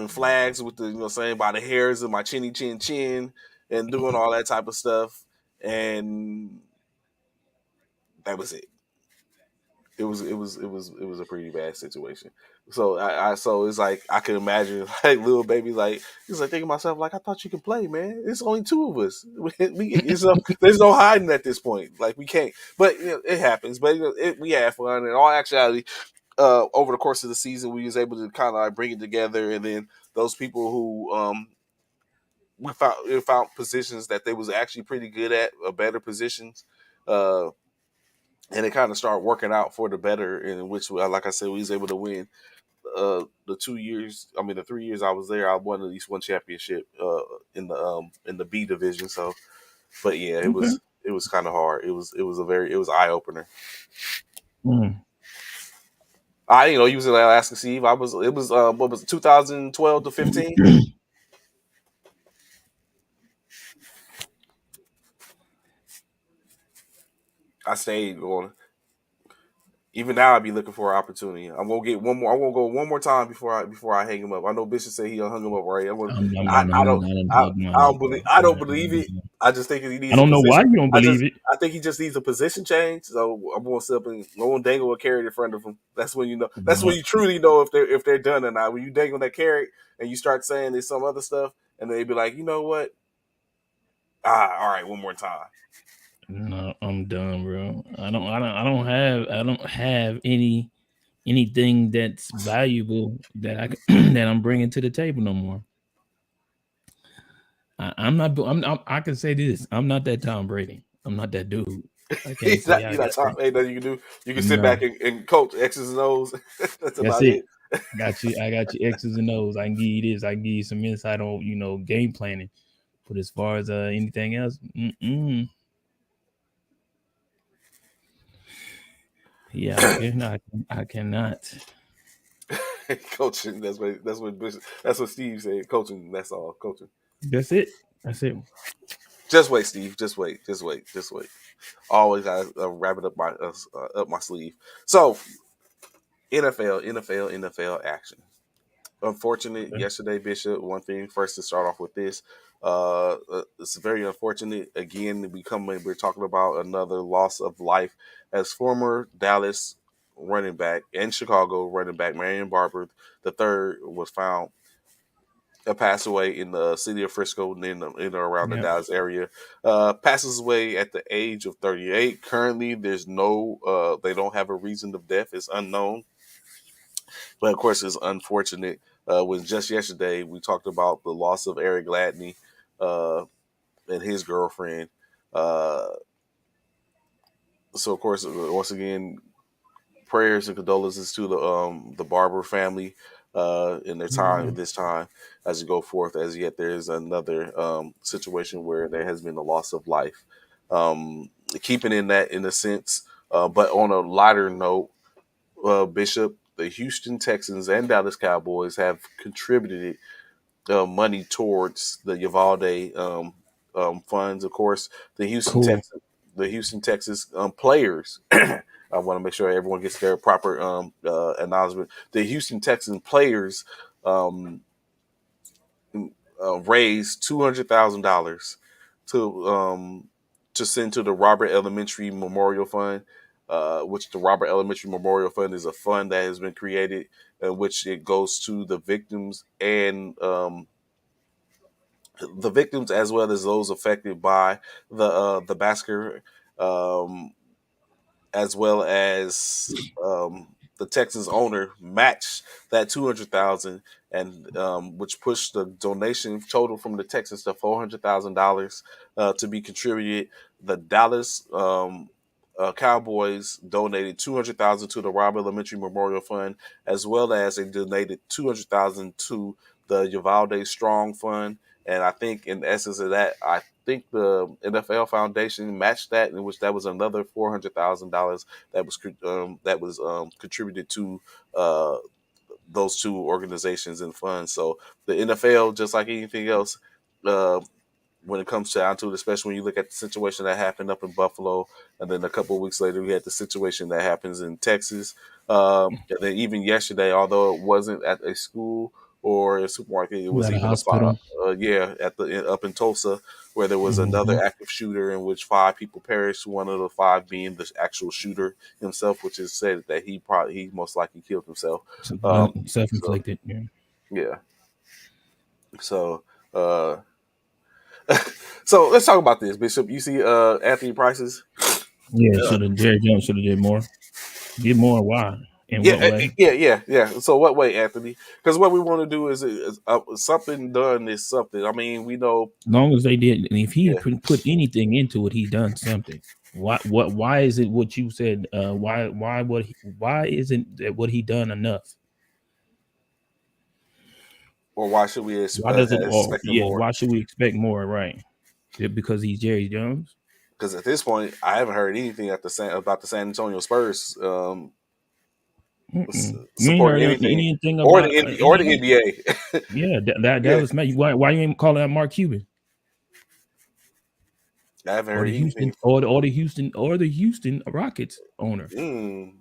flags with the, you know what I'm saying, by the hairs of my chinny chin chin and doing all that type of stuff. And that was it. It was a pretty bad situation. So so it's like I can imagine like little baby like he's like thinking to myself like I thought you could play, man. It's only two of us. There's no hiding at this point. Like we can't. But you know, it happens. But you know, we had fun. In all actuality, over the course of the season, we was able to kind of like bring it together, and then those people who we found positions that they was actually pretty good at, better positions. Uh, and it kind of started working out for the better. In which, like I said, we was able to win the 2 years. I mean, the 3 years I was there, I won at least one championship in the B division. So, but yeah, Okay. it was kind of hard. It was eye opener. Mm. I you know he was in Alaska Steve. I was it was what was it, 2012 to 15. I stayed on. Even now, I'd be looking for an opportunity. I'm gonna get one more. I'm gonna go one more time before I hang him up. I know Bishop said he hung him up right. I don't believe it. I just think he I needs a don't know why position. you don't believe it. I think he just needs a position change. So I'm gonna sit up and go and dangle a carrot in front of him. That's when you know. That's when No. you truly know if they're done or not. When you dangle that carrot and you start saying there's some other stuff, and they be like, you know what? All right, one more time. No, I'm done, bro. I don't have anything that's valuable that I can, that I'm bringing to the table no more. I'm not. I can say this. I'm not that Tom Brady. I'm not that dude. I can't say I You're got not talking. Ain't nothing you can do. You can sit no. back and coach X's and O's. That's That's about it. it. Got you. I got you X's and O's. I can give you this. I can give you some insight on game planning. But as far as anything else, yeah, I cannot. I cannot. Coaching. That's what Steve said. Coaching. That's all. Coaching. That's it. That's it. Just wait, Steve. Just wait. Just wait. Just wait. Always got to wrap it up my sleeve. So NFL action. Unfortunate Okay. yesterday, Bishop. One thing first to start off with this. It's very unfortunate. Again, we're talking about another loss of life as former Dallas running back and Chicago running back Marion Barber the third was found passed away in the city of Frisco and in or around the Yeah. Dallas area. Passes away at the age of 38. Currently, there's no, they don't have a reason of death. It's unknown. But of course, it's unfortunate. When just yesterday we talked about the loss of Eric Gladney uh, and his girlfriend. Uh, so of course, once again, prayers and condolences to the Barber family in their time Yeah. at this time as you go forth. As yet, there is another situation where there has been a loss of life. Um, Keeping in that in a sense, but on a lighter note, Bishop, the Houston Texans and Dallas Cowboys have contributed money towards the Uvalde funds. Of course, the Houston Cool. Texans, the Houston Texas players. I want to make sure everyone gets their proper acknowledgement. The Houston Texans players um, raised $200,000 to to send to the Robert Elementary Memorial Fund, which the Robert Elementary Memorial Fund is a fund that has been created, in which it goes to the victims as well as those affected by the massacre, um, as well as the Texans owner matched that 200,000, and which pushed the donation total from the Texans to $400,000 to be contributed. The Dallas Cowboys donated 200,000 to the Robb Elementary Memorial Fund, as well as they donated 200,000 to the Uvalde Strong Fund. And I think, in essence of that, I think the NFL Foundation matched that, in which that was another $400,000 that was contributed to uh, those two organizations and funds. So the NFL, just like anything else, uh, when it comes down to it, especially when you look at the situation that happened up in Buffalo, and then a couple of weeks later we had the situation that happens in Texas, and then even yesterday, although it wasn't at a school or a supermarket, it was At a even hospital. at the up in Tulsa, where there was Hmm. another active shooter in which 5 people perished. One of the 5 being the actual shooter himself, which is said that he most likely killed himself. So Self-inflicted. Yeah. yeah, so. Uh, so let's talk about this, Bishop. You see, Anthony Price's. Yeah. Uh, Should have Jerry Jones should have did more. Did more. Why? In yeah, what way? yeah. So what way, Anthony? Because what we want to do is something done is something. I mean, we know. As long as they did, and if he Yeah. put anything into it, he done something. Why? What? Why is it what you said? Why? Why? Why isn't that what he done enough? Or why should we Why does it? Oh, expect yeah. more? Why should we expect more? Right? Because he's Jerry Jones. Because at this point, I haven't heard anything about the San Antonio Spurs Mm-mm. You ain't supporting heard anything, anything or about or any the of it. NBA. Yeah, that Yeah, Dallas man. Why you ain't calling out Mark Cuban I haven't or heard the anything. Houston or the Houston Rockets owner, Mm.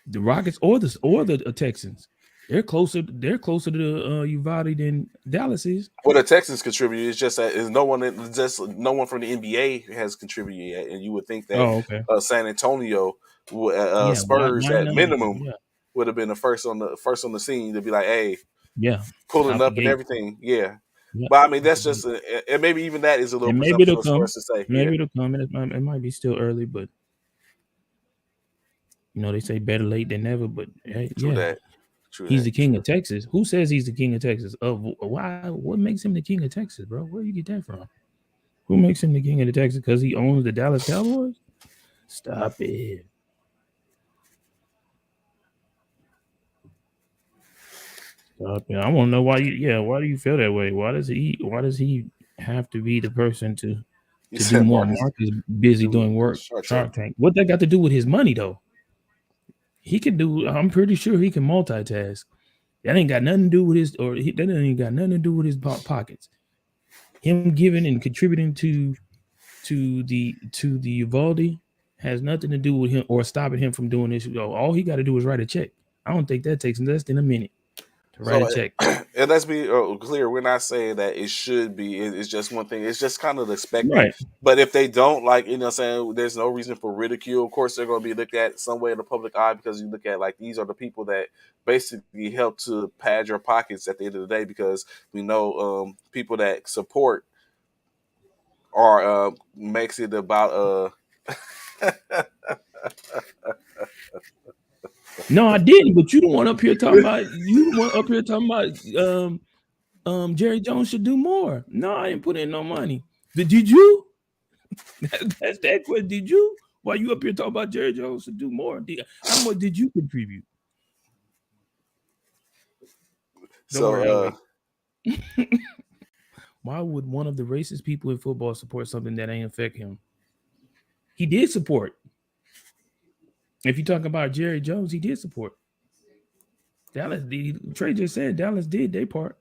the Rockets or the Texans. They're closer to Uvalde than Dallas is. Well, the Texans contributed. It's just that is no one from the NBA has contributed yet, and you would think that Oh, okay. San Antonio Yeah. Spurs Why at none of them? minimum Yeah. would have been the first on the scene to be like, hey, Yeah. pulling Out the up and gate. everything. Yeah, Yeah. but I mean Out that's the gate. just and maybe even that is a little And maybe it'll presumptuous for come. us to say. Yeah, Maybe it'll come. And it might be still early, but they say better late than never. But hey, true yeah, that, true he's that, the king true. of Texas. Who says he's the king of Texas? Why? What makes him the king of Texas, bro? Where you get that from? Who makes him the king of the Texas? Because he owns the Dallas Cowboys? Stop it. Stop it. I want to know why you. Yeah, why do you feel that way? Why does he? Why does he have to be the person You to do said more? Marcus Mark is busy do doing work. Shark Tank. Shark Tank. What that got to do with his money though? He can do. I'm pretty sure he can multitask. That ain't got nothing to do with his, that ain't got nothing to do with his pockets. Him giving and contributing to the Uvalde has nothing to do with him or stopping him from doing this. All he got to do is write a check. I don't think that takes less than a minute. to write a So, check. and let's be clear, we're not saying that it should be. It's just one thing. It's just kind of expected. Right. But if they don't, like, saying there's no reason for ridicule. Of course, they're going to be looked at some way in the public eye because you look at like these are the people that basically help to pad your pockets at the end of the day because we know people that support are makes it about No, I didn't. But you the one up here talking about Jerry Jones should do more. No, I didn't put in no money. Did you? That's that question. Did you? Why you up here talking about Jerry Jones should do more? How much did you contribute? Don't so worry, I'll wait. Why would one of the racist people in football support something that ain't affect him? He did support. If you talk about Jerry Jones, he did support. Dallas did. Trey just said Dallas did their part.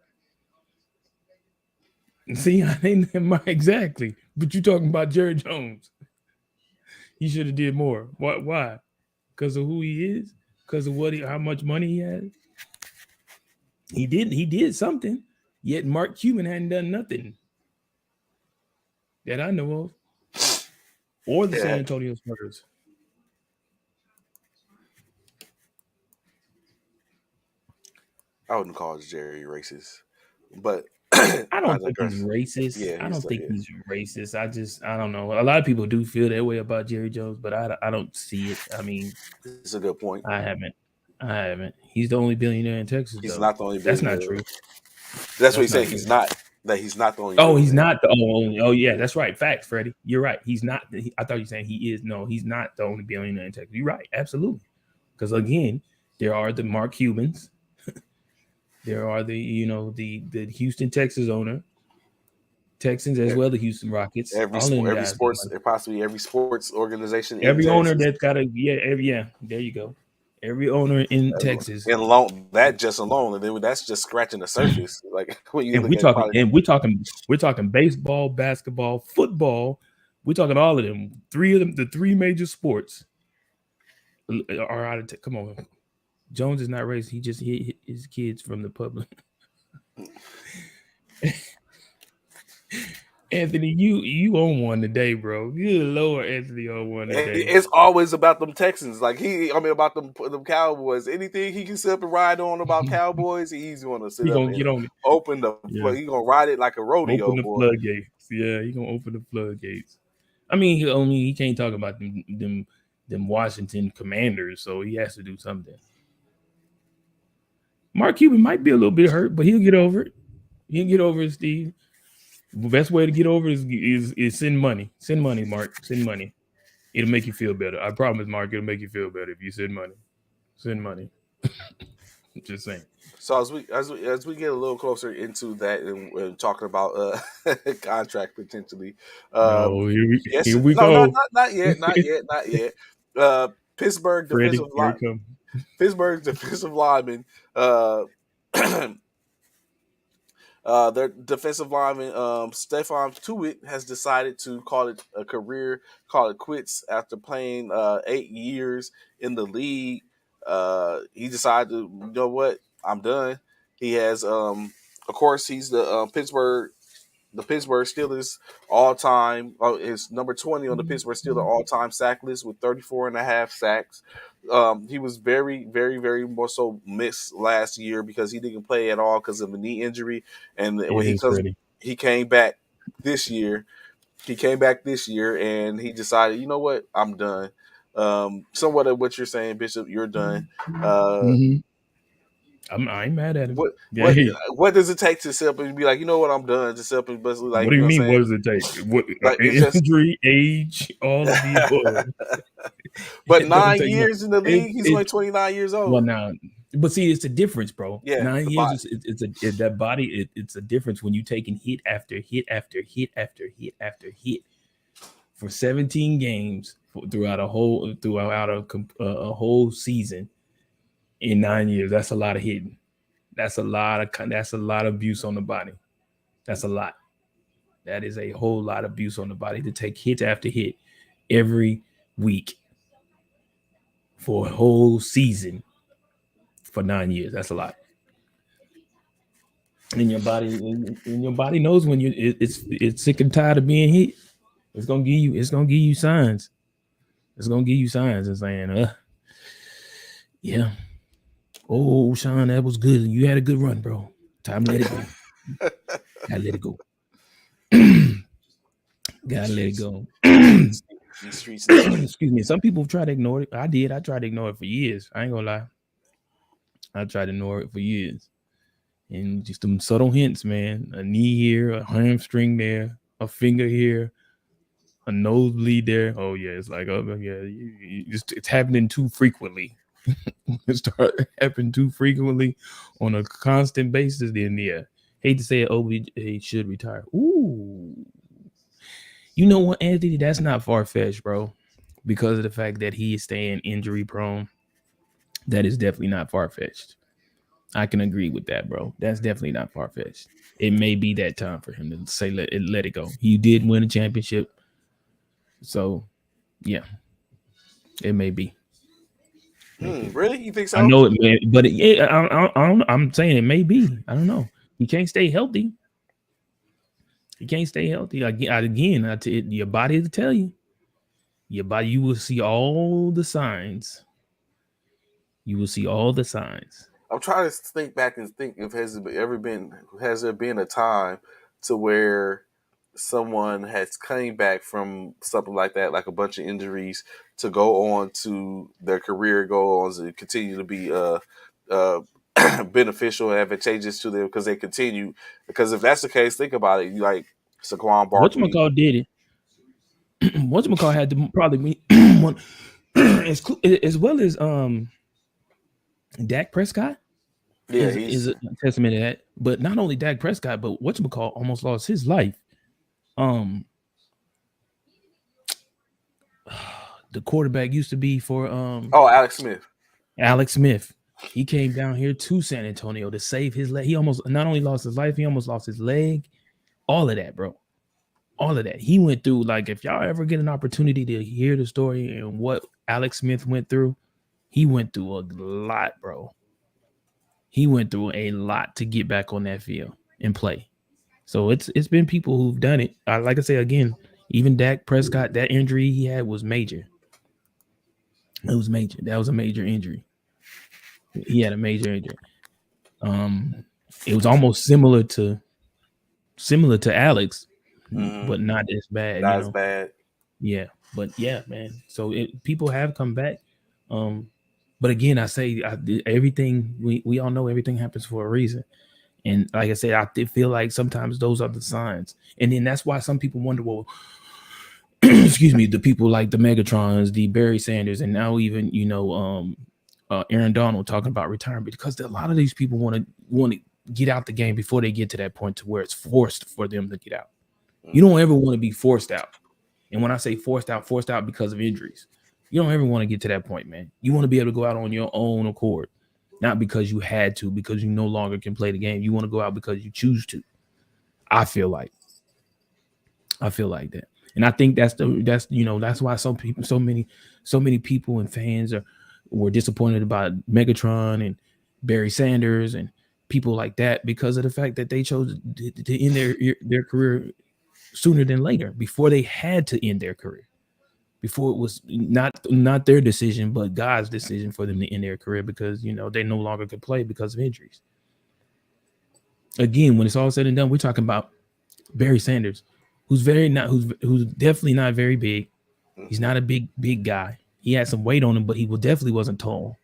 See, I ain't exactly. But you talking about Jerry Jones? He should have did more. What? Why? Because of who he is? Because of how much money he has? He did. He did something. Yet Mark Cuban hadn't done nothing that I know of, or the San yeah, Antonio Spurs. I wouldn't call Jerry racist, but I I don't think he's digress. racist. Yeah, I he's don't think yeah, he's racist. I don't know. A lot of people do feel that way about Jerry Jones, but I don't see it. I mean, it's a good point. I haven't. I haven't. He's the only billionaire in Texas, He's though. not the only That's not billionaire. true. That's what he That's said. not He's true. not that. He's not the only Oh, he's billionaire. not the only. Oh, yeah, that's right. Facts, Freddie. You're right. He's not. I thought you were saying he is. No, he's not the only billionaire in Texas. You're right. Absolutely. Because again, there are the Mark Cubans. There are the Houston Texas owner, Texans as E- well, the Houston Rockets. All of them every guys make sports, money. possibly every sports organization in Every owner Texas, that's got a yeah. There you go. Every owner in Texas, and alone that just alone, and then that's just scratching the surface. Like when you and look at probably we're talking baseball, basketball, football. We're talking all of them. Three of them, the three major sports are out of. Come on, Jones is not racist. He just hit his kids from the public. Anthony, you own one today, bro. Good Lord, Anthony own one today. it's always about them Texans. Like about them Cowboys. Anything he can sit up and ride on about Cowboys, he's going to sit He up gonna and get on it. open the. Yeah, He gonna ride it like a rodeo, open the boy. floodgates. Yeah, he gonna open the floodgates. I mean, he can't talk about them Washington Commanders, so he has to do something. Mark Cuban might be a little bit hurt, but he'll get over it. He'll get over it, Steve. The best way to get over it is send money. Send money, Mark. Send money. It'll make you feel better. I promise, Mark. It'll make you feel better if you send money. Send money. Just saying. So as we get a little closer into that and talking about contract potentially, um, No, yes, here we no, no, go. not yet, not yet, not yet. Uh, Pittsburgh defensive Freddie, here line, it comes. Pittsburgh defensive lineman, their defensive lineman Stephon Tuitt has decided to call it a career, call it quits after playing 8 years in the league. He decided to, you know what, I'm done. He has, of course, he's the Pittsburgh Steelers all time is number 20 on the Pittsburgh Steelers all time sack list with 34 and a half sacks. He was very, very, very more so missed last year because he didn't play at all because of a knee injury. And when It is Freddie. he came back this year. He came back this year and he decided, you know what, I'm done. Somewhat of what you're saying, Bishop, you're done. Uh, Mm-hmm. I ain't mad at him. what Yeah, what hey, what does it take to sit up and be like, you know what, I'm done? To sit up and basically what like, do you you know what mean? I'm What does it take? What saying? Like it's just injury, age, all of the above? but It don't nine take no. years in the league, he's only It 29 years well old. now, but see, it's a difference, bro. Yeah, the 9 years body. is that body. It's a difference when you taking hit after hit after hit after hit after hit for 17 games throughout a whole season in 9 years. That's a lot of hitting. That's a lot of abuse on the body. That's a lot. That is a whole lot of abuse on the body to take hit after hit every week for a whole season for 9 years. That's a lot. And your body knows when it's sick and tired of being hit. It's gonna give you signs. It's gonna give you signs and saying, yeah, oh Sean, that was good. You had a good run, bro. Time to let it go. Gotta let it go. Gotta let it go. These streets need you. Excuse me. Some people try to ignore it. I did. I tried to ignore it for years. I ain't gonna lie. I tried to ignore it for years. And just some subtle hints, man. A knee here, a hamstring there, a finger here, a nosebleed there. Oh yeah, it's like, oh yeah, it's happening too frequently. It start happening too frequently on a constant basis. Then yeah, hate to say it, OBJ should retire. Ooh, you know what, Anthony? That's not far fetched, bro. Because of the fact that he is staying injury prone, that is definitely not far fetched. I can agree with that, bro. That's definitely not far fetched. It may be that time for him to say let it go. He did win a championship, so yeah, it may be. Maybe. Really? You think I so? know it, man, but yeah, I'm saying it may be. I don't know. He can't stay healthy. He can't stay healthy. Your body will tell you. Your body, you will see all the signs. You will see all the signs. I'm trying to think back and think if has there been a time to where someone has came back from something like that, like a bunch of injuries, to go on to their career, go on to continue to be uh beneficial and advantageous to them because they continue. Because if that's the case, think about it. You like Saquon Barkley. Whatchamacall did it. Whatchamacall had to probably be one as well as Dak Prescott Yeah, is he's a testament to that. But not only Dak Prescott, but whatchamacall almost lost his life. Um, the quarterback used to be for Alex Smith. Alex Smith. He came down here to San Antonio to save his leg. He almost not only lost his life, he almost lost his leg. All of that, bro. All of that. He went through, like, if y'all ever get an opportunity to hear the story and what Alex Smith went through, he went through a lot, bro. He went through a lot to get back on that field and play. So it's been people who've done it. Like I say again, even Dak Prescott, that injury he had was major. It was major. That was a major injury. He had a major injury. Um, it was almost similar to Alex, Mm-hmm. but not as bad, Not as bad. Yeah, but yeah, man. So people have come back. Um, but again, I say everything we all know everything happens for a reason. And like I said, I did feel like sometimes those are the signs. And then that's why some people wonder, well, excuse me, the people like the Megatrons, the Barry Sanders, and now even Aaron Donald talking about retirement because a lot of these people want to get out the game before they get to that point to where it's forced for them to get out. You don't ever want to be forced out. And when I say forced out because of injuries. You don't ever want to get to that point, man. You want to be able to go out on your own accord, not because you had to, because you no longer can play the game. You want to go out because you choose to. I feel like that. And I think that's why so many people and fans were disappointed about Megatron and Barry Sanders and people like that because of the fact that they chose to end their career sooner than later, before they had to end their career, before it was not their decision but God's decision for them to end their career because they no longer could play because of injuries. Again, when it's all said and done, we're talking about Barry Sanders, who's definitely not very big. He's not a big guy. He had some weight on him, but he definitely wasn't tall.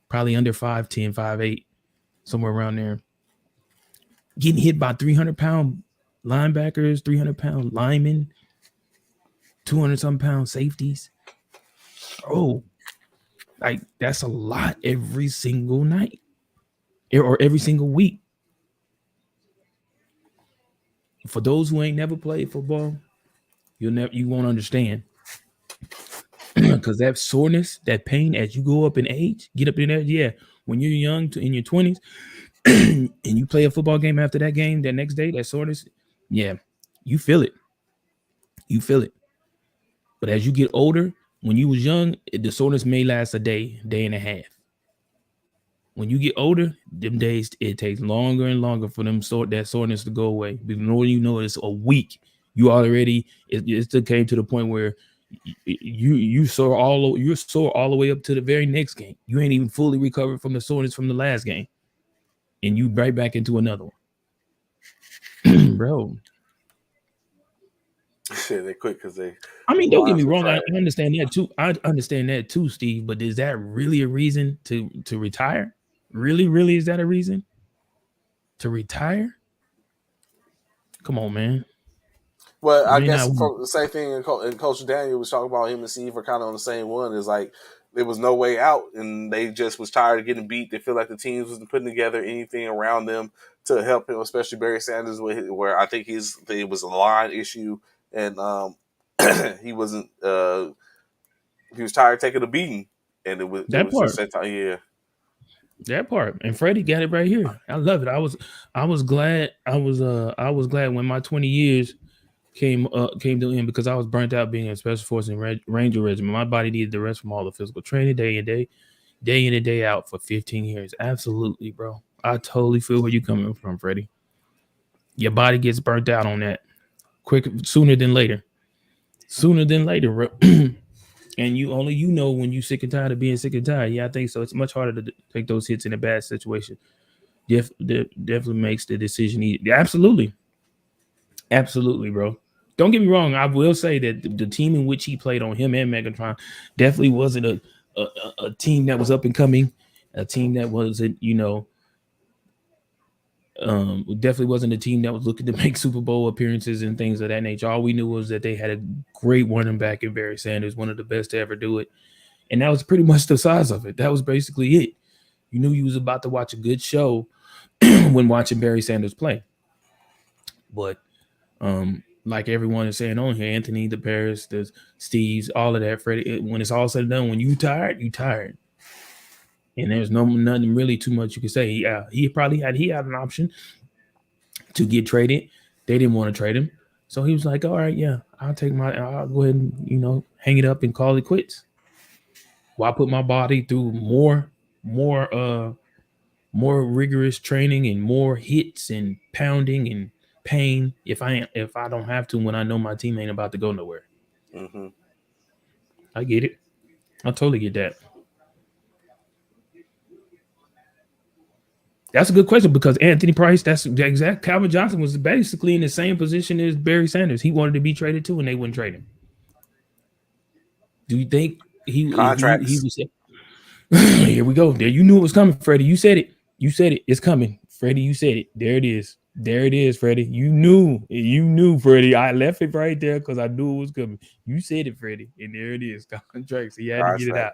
Probably under 5'10", 5'8", somewhere around there. Getting hit by 300-pound linebackers, 300-pound linemen, 200-some-pound safeties. Oh, like that's a lot every single night or every single week. For those who ain't never played football, you won't understand. Because that soreness, that pain as you go up in age, get up in age, yeah. When you're young, in your 20s, and you play a football game after that game, that next day, that soreness, yeah, you feel it. You feel it. But as you get older, when you was young, the soreness may last a day and a half. When you get older, them days it takes longer and longer for them that soreness to go away. The more you know, it's a week. You already it still came to the point where you're sore all the way up to the very next game. You ain't even fully recovered from the soreness from the last game, and you right back into another one, bro. Shit, they quit because they I mean, don't get me lines were wrong. trash. I understand that too. I understand that too, Steve. But is that really a reason to retire? Really, really, is that a reason to retire? Come on, man. Well, You I may guess not win. from the same thing, and Coach Daniel was talking about him and Steve are kind of on the same one. Is like there was no way out, and they just was tired of getting beat. They feel like the teams wasn't putting together anything around them to help him, especially Barry Sanders, where I think it was a line issue, and he wasn't. He was tired of taking a beating, and it That was just part. that time. Yeah, That part. And Freddie got it right here. I love it. I was glad. I was glad when my 20 years came to end because I was burnt out being a special forces and ranger regiment. My body needed the rest from all the physical training day in and day out for 15 years. Absolutely, bro. I totally feel where you coming from, Freddie. Your body gets burnt out on that quick sooner than later. Sooner than later, bro. And you know when you sick and tired of being sick and tired. Yeah, I think so. It's much harder to take those hits in a bad situation. Definitely makes the decision easy. Yeah, absolutely, absolutely, bro. Don't get me wrong. I will say that the team in which he played on, him and Megatron, definitely wasn't a team that was up and coming. A team that wasn't, definitely wasn't a team that was looking to make Super Bowl appearances and things of that nature. All we knew was that they had a great running back in Barry Sanders, one of the best to ever do it, and that was pretty much the size of it. That was basically it. You knew you was about to watch a good show when watching Barry Sanders play. But like everyone is saying on here, Anthony, the Paris, the Steves, all of that, Freddie, when it's all said and done, when you tired, you tired. And there's nothing really too much you can say. Yeah, he had an option to get traded. They didn't want to trade him. So he was like, all right, yeah, I'll go ahead and, hang it up and call it quits. Well, I put my body through more, more rigorous training and more hits and pounding and pain if I don't have to when I know my team ain't about to go nowhere. hmm I get it. I totally get that. That's a good question because Anthony Price, that's the exact Calvin Johnson was basically in the same position as Barry Sanders. He wanted to be traded too, and they wouldn't trade him. Do you think he contracts. was here we go. There you knew it was coming, Freddie. You said it. You said it. It's coming. Freddie, you said it. There it is. There it is, Freddie. You knew. You knew, Freddie. I left it right there because I knew it was coming. You said it, Freddie. And there it is. Contracts. He had to get it out.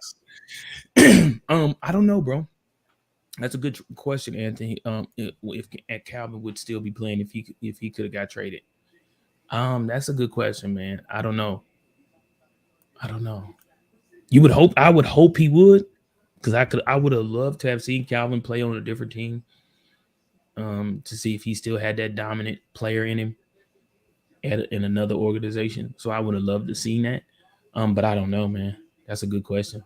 Contracts. I don't know, bro. That's a good question, Anthony. If Calvin would still be playing if he could have got traded. That's a good question, man. I don't know. I don't know. You would hope. I would hope he would, because I would have loved to have seen Calvin play on a different team, to see if he still had that dominant player in him in another organization. So I would have loved to seen that. But I don't know, man. That's a good question.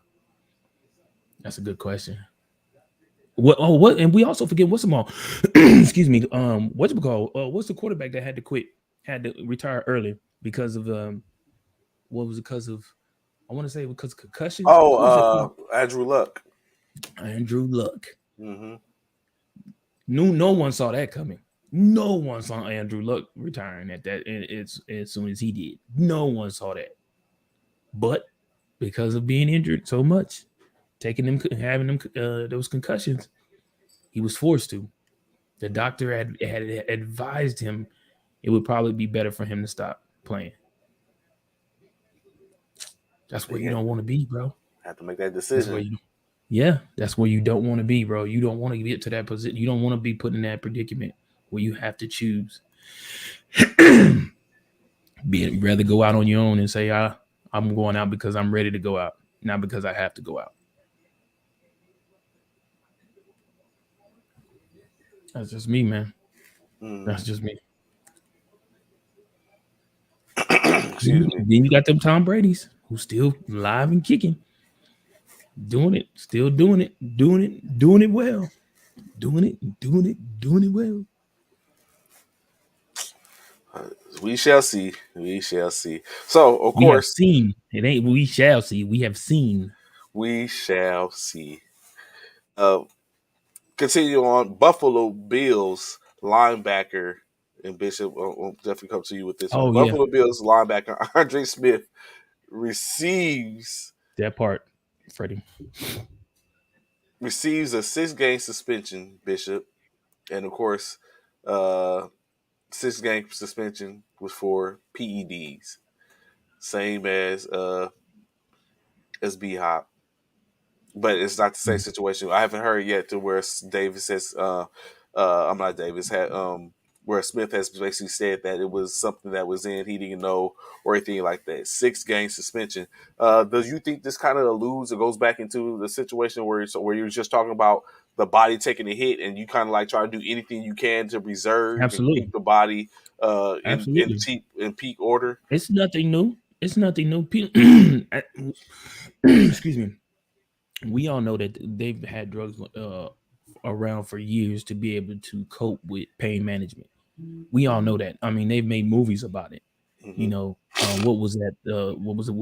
That's a good question. What? Oh, what? And we also forget what's the all. Excuse me. What's it called? What's the quarterback that had to quit, had to retire early because of what was it? Because of, I want to say because of concussions. Who was it? Andrew Luck. Andrew Luck. hmm No one saw that coming. No one saw Andrew Luck retiring at that. It's as soon as he did. No one saw that. But because of being injured so much, taking them, having them those concussions, he was forced to. The doctor had advised him it would probably be better for him to stop playing. That's where He you don't want to be, bro. had to make that That's where decision. you. Yeah, that's where you don't want to be, bro. You don't want to get to that position. You don't want to be put in that predicament where you have to choose. Rather go out on your own and say, I'm going out because I'm ready to go out, not because I have to go out. That's just me, man. Mm. That's just me. Excuse me. Then you got them Tom Brady's who's still live and kicking. doing it, still doing it, doing it well, doing it well. We shall see. We shall see. So, of We have course, seen it ain't we shall see. We have seen. we shall see. Uh, Continue on. Buffalo Bills linebacker and Bishop. Will definitely come to you with this one. Oh yeah, Buffalo Bills linebacker Andre Smith receives that part, Freddie. receives a 6 game suspension. Bishop, and of course, uh, 6 game suspension was for PEDs, same as B Hop, but it's not the same situation. I haven't heard yet to where Davis has I'm not Davis had where Smith has basically said that it was something that was in he didn't know or anything like that. 6 game suspension. Does you think this kind of alludes or goes back into the situation where you're just talking about the body taking a hit and you kind of like try to do anything you can to preserve and Absolutely, keep the body absolutely. in peak order? It's nothing new. It's nothing new. Excuse me. We all know that they've had drugs around for years to be able to cope with pain management. We all know that. I mean, they've made movies about it. You Hmm. know, what was that? What was it?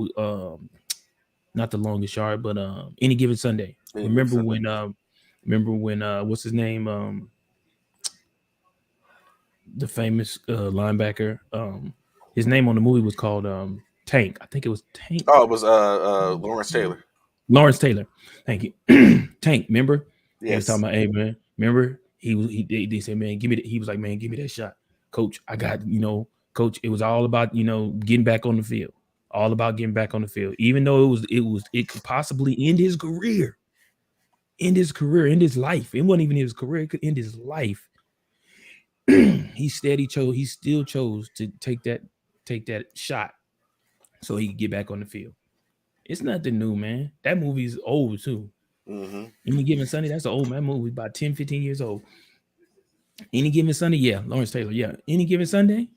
Not the longest yard, but any given Sunday. Any given Remember Sunday. when? Remember when? What's his name? The famous linebacker. His name on the movie was called Tank. I think it was Tank. Oh, it was Lawrence Taylor. Lawrence Taylor. Thank you. Tank, remember? They was talking Yes. about, hey man, remember? They said, man, give me he was like, man, give me that shot. Coach, I got, coach, it was all about, getting back on the field. All about getting back on the field. Even though it could possibly end his life. It wasn't even his career, it could end his life. He still chose to take that shot so he could get back on the field. It's nothing new, man. That movie's old too. Hmm. Any given Sunday, that's an old man movie, about 10, 15 years old. Any given Sunday, yeah, Lawrence Taylor, yeah. Any given Sunday.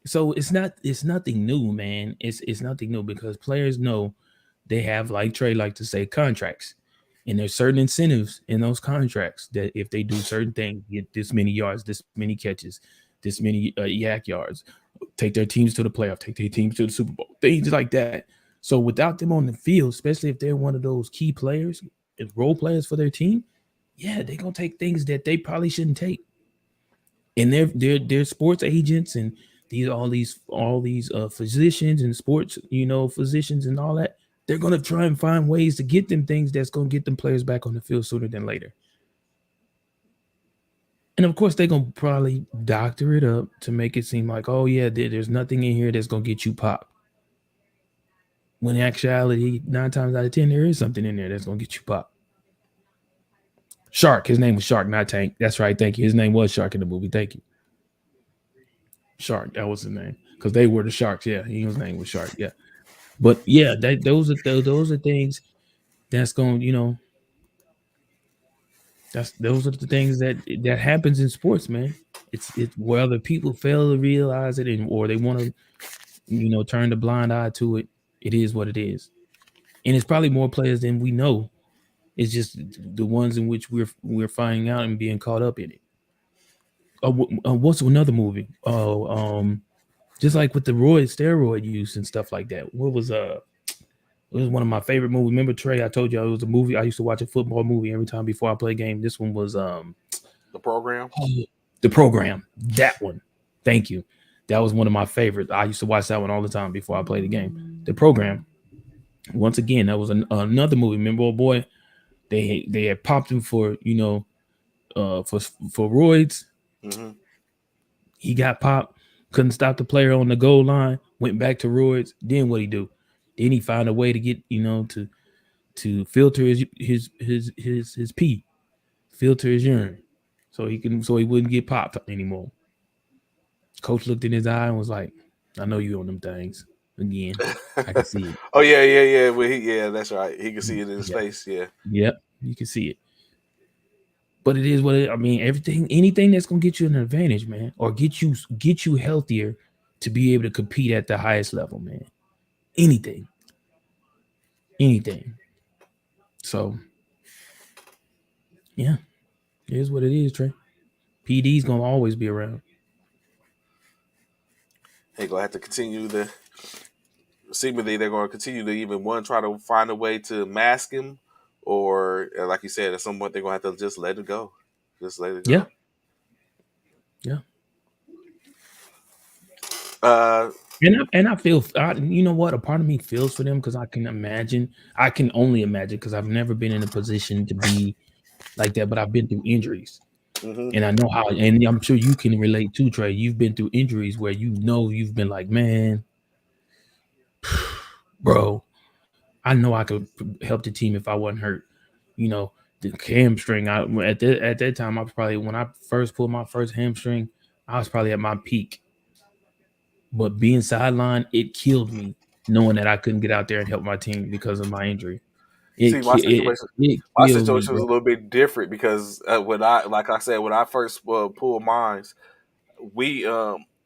So it's nothing new, man. It's nothing new because players know they have, like Trey like to say, contracts. And there's certain incentives in those contracts that if they do certain things, get this many yards, this many catches, this many yak yards, take their teams to the playoff, take their teams to the Super Bowl, things like that. So without them on the field, especially if they're one of those key players, role players for their team, yeah, they're gonna take things that they probably shouldn't take. And they're sports agents and all these physicians and sports, physicians and all that. They're gonna try and find ways to get them things that's gonna get them players back on the field sooner than later. And of course, they're gonna probably doctor it up to make it seem like, oh yeah, there's nothing in here that's gonna get you popped. When in actuality, 9 times out of 10, there is something in there that's gonna get you popped. Shark, his name was Shark, not Tank. That's right, thank you. His name was Shark in the movie. Thank you. Shark, that was his name. Because they were the sharks, yeah. His name was Shark, yeah. But yeah, those are things that's going, those are the things that happens in sports, man. It's whether people fail to realize it or they want to, turn the blind eye to it. It is what it is, and it's probably more players than we know. It's just the ones in which we're finding out and being caught up in it. What's another movie? Just like with the steroid use and stuff like that. It was one of my favorite movies. Remember Trey? I told you it was a movie. I used to watch a football movie every time before I play a game. This one was The program. The Program. That one. Thank you. That was one of my favorites. I used to watch that one all the time before I played the game. The Program. Once again, that was another movie. Remember, old boy? They had popped him for for roids. Hmm. He got popped. Couldn't stop the player on the goal line. Went back to roids. Then what he do? Then he found a way to get to filter his pee, filter his urine, so he wouldn't get popped anymore. Coach looked in his eye and was like, "I know you on them things again. I can see it. Oh yeah, yeah, yeah. Well, yeah, that's right. He can see it in his Yeah, face. Yeah. yep, you can see it." But it is what I mean. Anything that's gonna get you an advantage, man, or get you healthier to be able to compete at the highest level, man. Anything, anything. So yeah, it is what it is, Trey. PD's gonna always be around. They're gonna have to continue to seemingly they're gonna continue to even one try to find a way to mask him, or like you said, at some point they're gonna have to just let it go, just let it Yeah, go. yeah. Uh, And I feel, you know what? A part of me feels for them because I can imagine. I can only imagine because I've never been in a position to be like that, but I've been through injuries, hmm and I know how. And I'm sure you can relate too, Trey. You've been through injuries where you know you've been like, man, bro, I know I could help the team if I wasn't hurt. You know, the hamstring. At that time, I was probably when I first pulled my first hamstring, I was probably at my peak. But being sidelined, it killed me knowing that I couldn't get out there and help my team because of my injury. See, It my killed me, situation was bro. a little bit different because when I, like I said, when I first pulled mine, we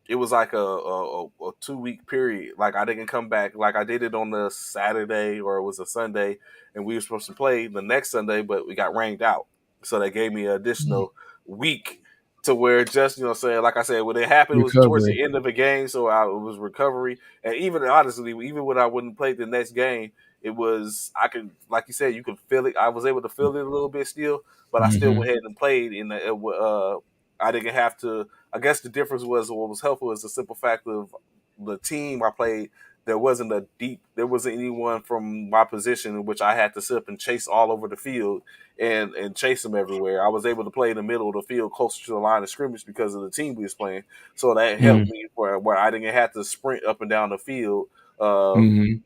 it was like a 2 week period. Like I didn't come back. Like I did it on the Saturday or it was a Sunday, and we were supposed to play the next Sunday, but we got rained out, so they gave me an additional week to where just what I'm saying, like I said, when it happened, it was towards Recovery. the end of the game, so it was recovery, and even honestly, even when I wouldn't play the next game. It was I could, like you said, you could feel it. I was able to feel it a little bit still, but I still Hmm. went ahead and played. I didn't have to. I guess the difference was what was helpful is the simple fact of the team I played. There wasn't anyone from my position in which I had to sit up and chase all over the field and chase them everywhere. I was able to play in the middle of the field, closer to the line of scrimmage because of the team we was playing. So that helped Hmm. me where I didn't have to sprint up and down the field. Uh, Hmm.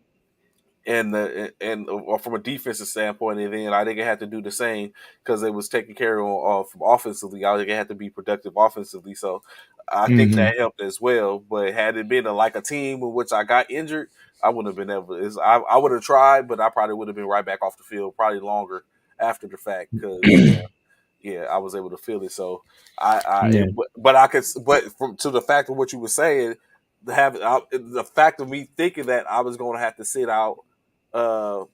and or from a defensive standpoint, and then I didn't have to do the same because it was taken care of from offensively. I didn't have to be productive offensively, so I think Hmm. that helped as well. But had it been like a team in which I got injured, I wouldn't have been able. I would have tried, but I probably would have been right back off the field, probably longer after the fact because yeah, I was able to feel it. So Yeah. but I could, but from to the fact of what you were saying, the fact of me thinking that I was going to have to sit out uh,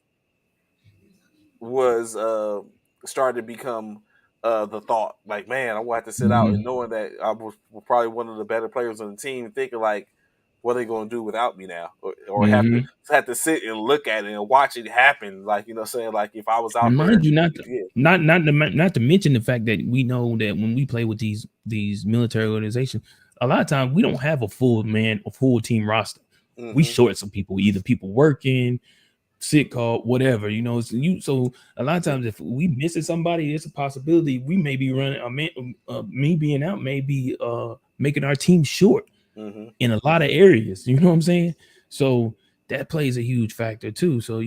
was starting to become the thought. Like, man, I will have to sit out, and Hmm. knowing that I was probably one of the better players on the team, thinking like, what are they going to do without me now, or Hmm. have to sit and look at it and watch it happen. Like saying like if I was And out there, mind you, yeah, not to mention the fact that we know that when we play with these military organizations, a lot of times we don't have a full team roster. We hmm short some people, either people working, sick call, whatever. So a lot of yeah, times if we missing somebody, it's a possibility we may be running. Me being out may be making our team short hmm in a lot of areas. You know what I'm saying? So that plays a huge factor too. So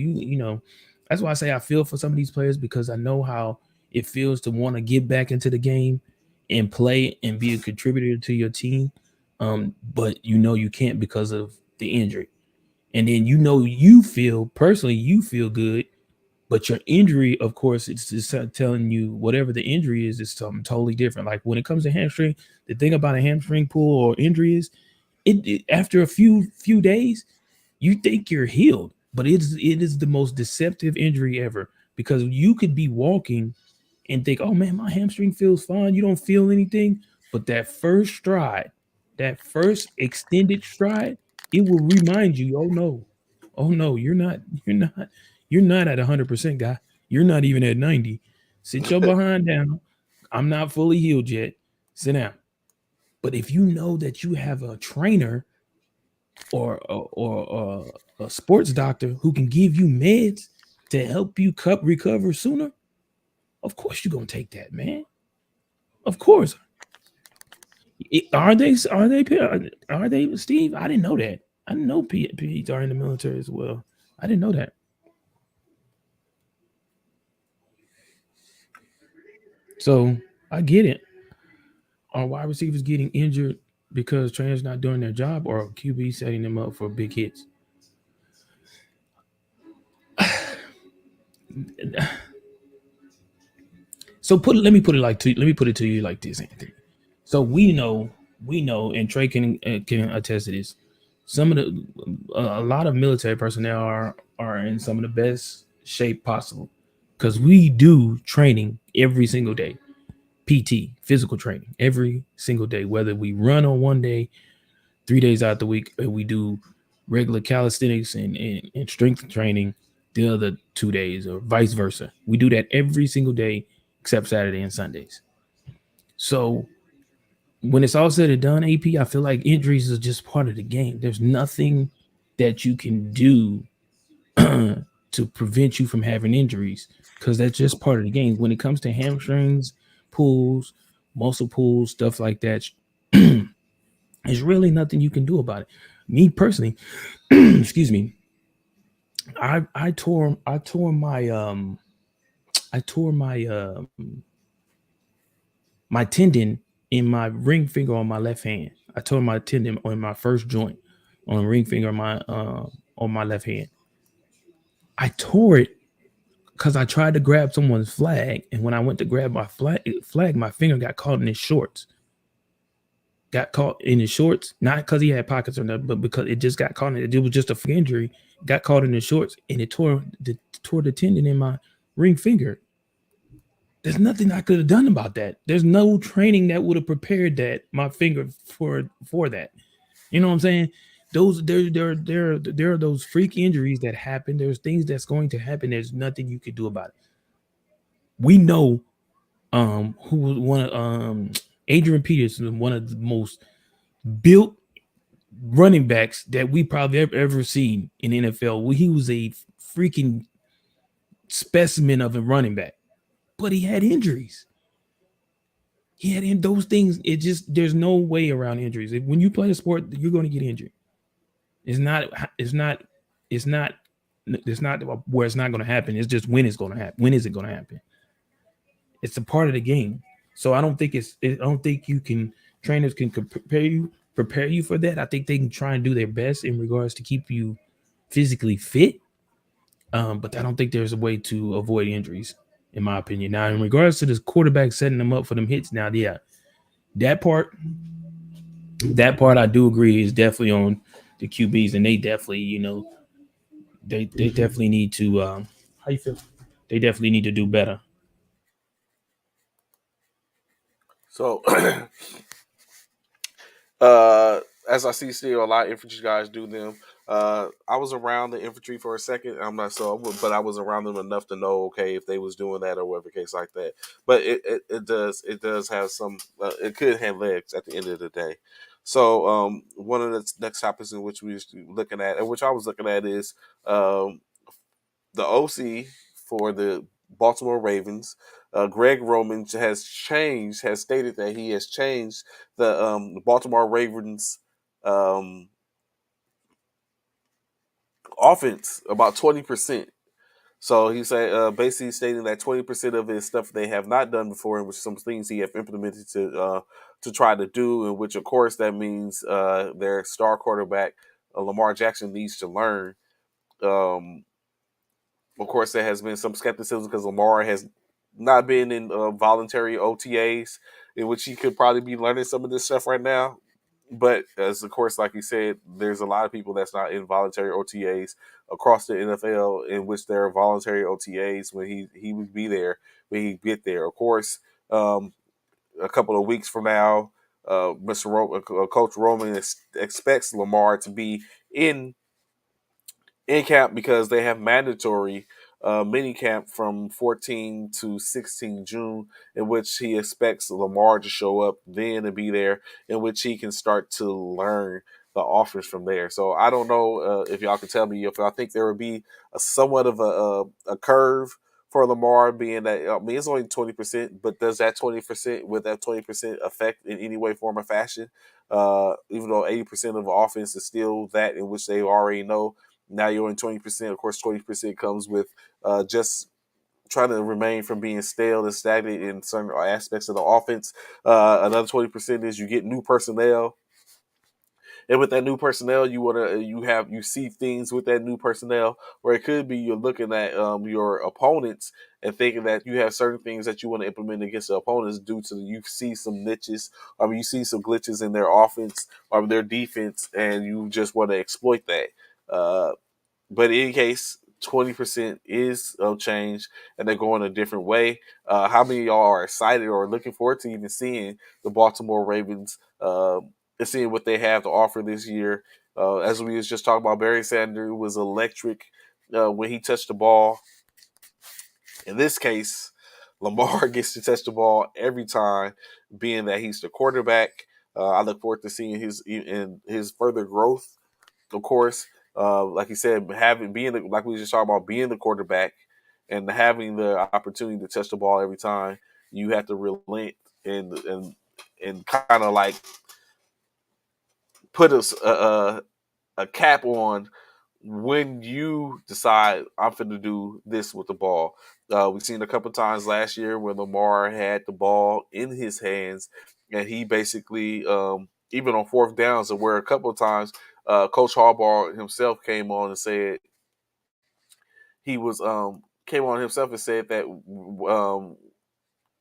that's why I say I feel for some of these players because I know how it feels to want to get back into the game and play and be a contributor to your team. But you can't because of the injury. And then you feel good, but your injury, of course, it's telling you whatever the injury is something totally different. Like when it comes to hamstring, the thing about a hamstring pull or injury is after a few days, you think you're healed, but it is the most deceptive injury ever because you could be walking and think, oh man, my hamstring feels fine. You don't feel anything, but that first extended stride, it will remind you, oh no, you're not at 100%, guy. You're not even at 90. Sit your behind down. I'm not fully healed yet. Sit down. But if you know that you have a trainer or a sports doctor who can give you meds to help you recover sooner, of course you're gonna take that, man. Of course. Are they Steve? I didn't know that. I didn't know PEs are in the military as well. I didn't know that. So I get it. Are wide receivers getting injured because trainers not doing their job or QB setting them up for big hits? So let me put it to you like this, Anthony. So we know, and Trey can attest to this. Some of the a lot of military personnel are in some of the best shape possible. because we do training every single day. PT, physical training, every single day. Whether we run on one day, 3 days out the week, and we do regular calisthenics and strength training the other 2 days, or vice versa. We do that every single day except Saturday and Sundays. So when it's all said and done, AP, I feel like injuries is just part of the game. There's nothing that you can do to prevent you from having injuries because that's just part of the game. When it comes to hamstrings, pulls, muscle pulls, stuff like that, there's really nothing you can do about it. Me personally, excuse me, I tore my tendon in my ring finger on my left hand. I tore my tendon on my first joint on the ring finger on my left hand. I tore it because I tried to grab someone's flag, and when I went to grab my flag, my finger got caught in his shorts. Got caught in his shorts, not because he had pockets or nothing, but because it just got caught in it. It was just a injury. Got caught in his shorts, and it tore the tendon in my ring finger. There's nothing I could have done about that. There's no training that would have prepared that my finger for that. You know what I'm saying? Those there are those freak injuries that happen. There's things that's going to happen. There's nothing you can do about it. We know who was one of Adrian Peterson, one of the most built running backs that we probably ever seen in the NFL. He was a freaking specimen of a running back, but he had injuries. He had in those things. It just there's no way around injuries. When you play a sport, you're going to get injured. It's not. It's not. It's not. It's not where it's not going to happen. It's just when it's going to happen. When is it going to happen? It's a part of the game. So I don't think I don't think you can. Trainers can prepare you for that. I think they can try and do their best in regards to keep you physically fit. But I don't think there's a way to avoid injuries, in my opinion. Now, in regards to this quarterback setting them up for them hits, now, yeah, that part, that part I do agree is definitely on the QBs, and they definitely, they definitely need to. How you feel? They definitely need to do better. So Uh, as I see still a lot of infantry guys do them. I was around the infantry for a second. I'm not so, but I was around them enough to know, okay, if they was doing that or whatever case like that. But it does have some. It could have legs at the end of the day. So one of the next topics in which we was looking at, and which I was looking at, is um, the OC for the Baltimore Ravens. Greg Roman has stated that he has changed the Baltimore Ravens um, offense about 20%. So he said, basically stating that 20% of his stuff they have not done before, and which some things he have implemented to try to do, and which of course that means their star quarterback Lamar Jackson needs to learn. Um, Of course, there has been some skepticism because Lamar has not been in voluntary OTAs, in which he could probably be learning some of this stuff right now. But as of course, like you said, there's a lot of people that's not in voluntary OTAs across the NFL, in which there are voluntary OTAs when he would be there when he get there. Of course, um, a couple of weeks from now, Coach Roman expects Lamar to be in in camp because they have mandatory mini camp from 14 to 16 June, in which he expects Lamar to show up then and be there, in which he can start to learn the offense from there. So I don't know if y'all can tell me if I think there would be a somewhat of a curve for Lamar, being that I mean it's only 20%, but does that 20% with that 20% affect in any way, form, or fashion? Even though 80% of the offense is still that in which they already know, now you're in 20%. Of course, 20% comes with just trying to remain from being stale and stagnant in certain aspects of the offense. Another 20% is you get new personnel, and with that new personnel, you see things with that new personnel where it could be you're looking at your opponents and thinking that you have certain things that you want to implement against the opponents due to you see some niches, you see some glitches in their offense or their defense, and you just want to exploit that. But in any case, 20% is change, and they're going a different way. How many of y'all are excited or looking forward to even seeing the Baltimore Ravens and seeing what they have to offer this year? As we was just talking about, Barry Sanders was electric when he touched the ball. In this case, Lamar gets to touch the ball every time, being that he's the quarterback. I look forward to seeing his further growth. Of course, like you said, having being like we just talked about, being the quarterback and having the opportunity to touch the ball every time, you have to relent and kind of like put a cap on when you decide I'm going to do this with the ball. We've seen a couple times last year when Lamar had the ball in his hands, and he basically, even on fourth downs, where a couple of times Coach Harbaugh himself came on and said he was came on himself and said that,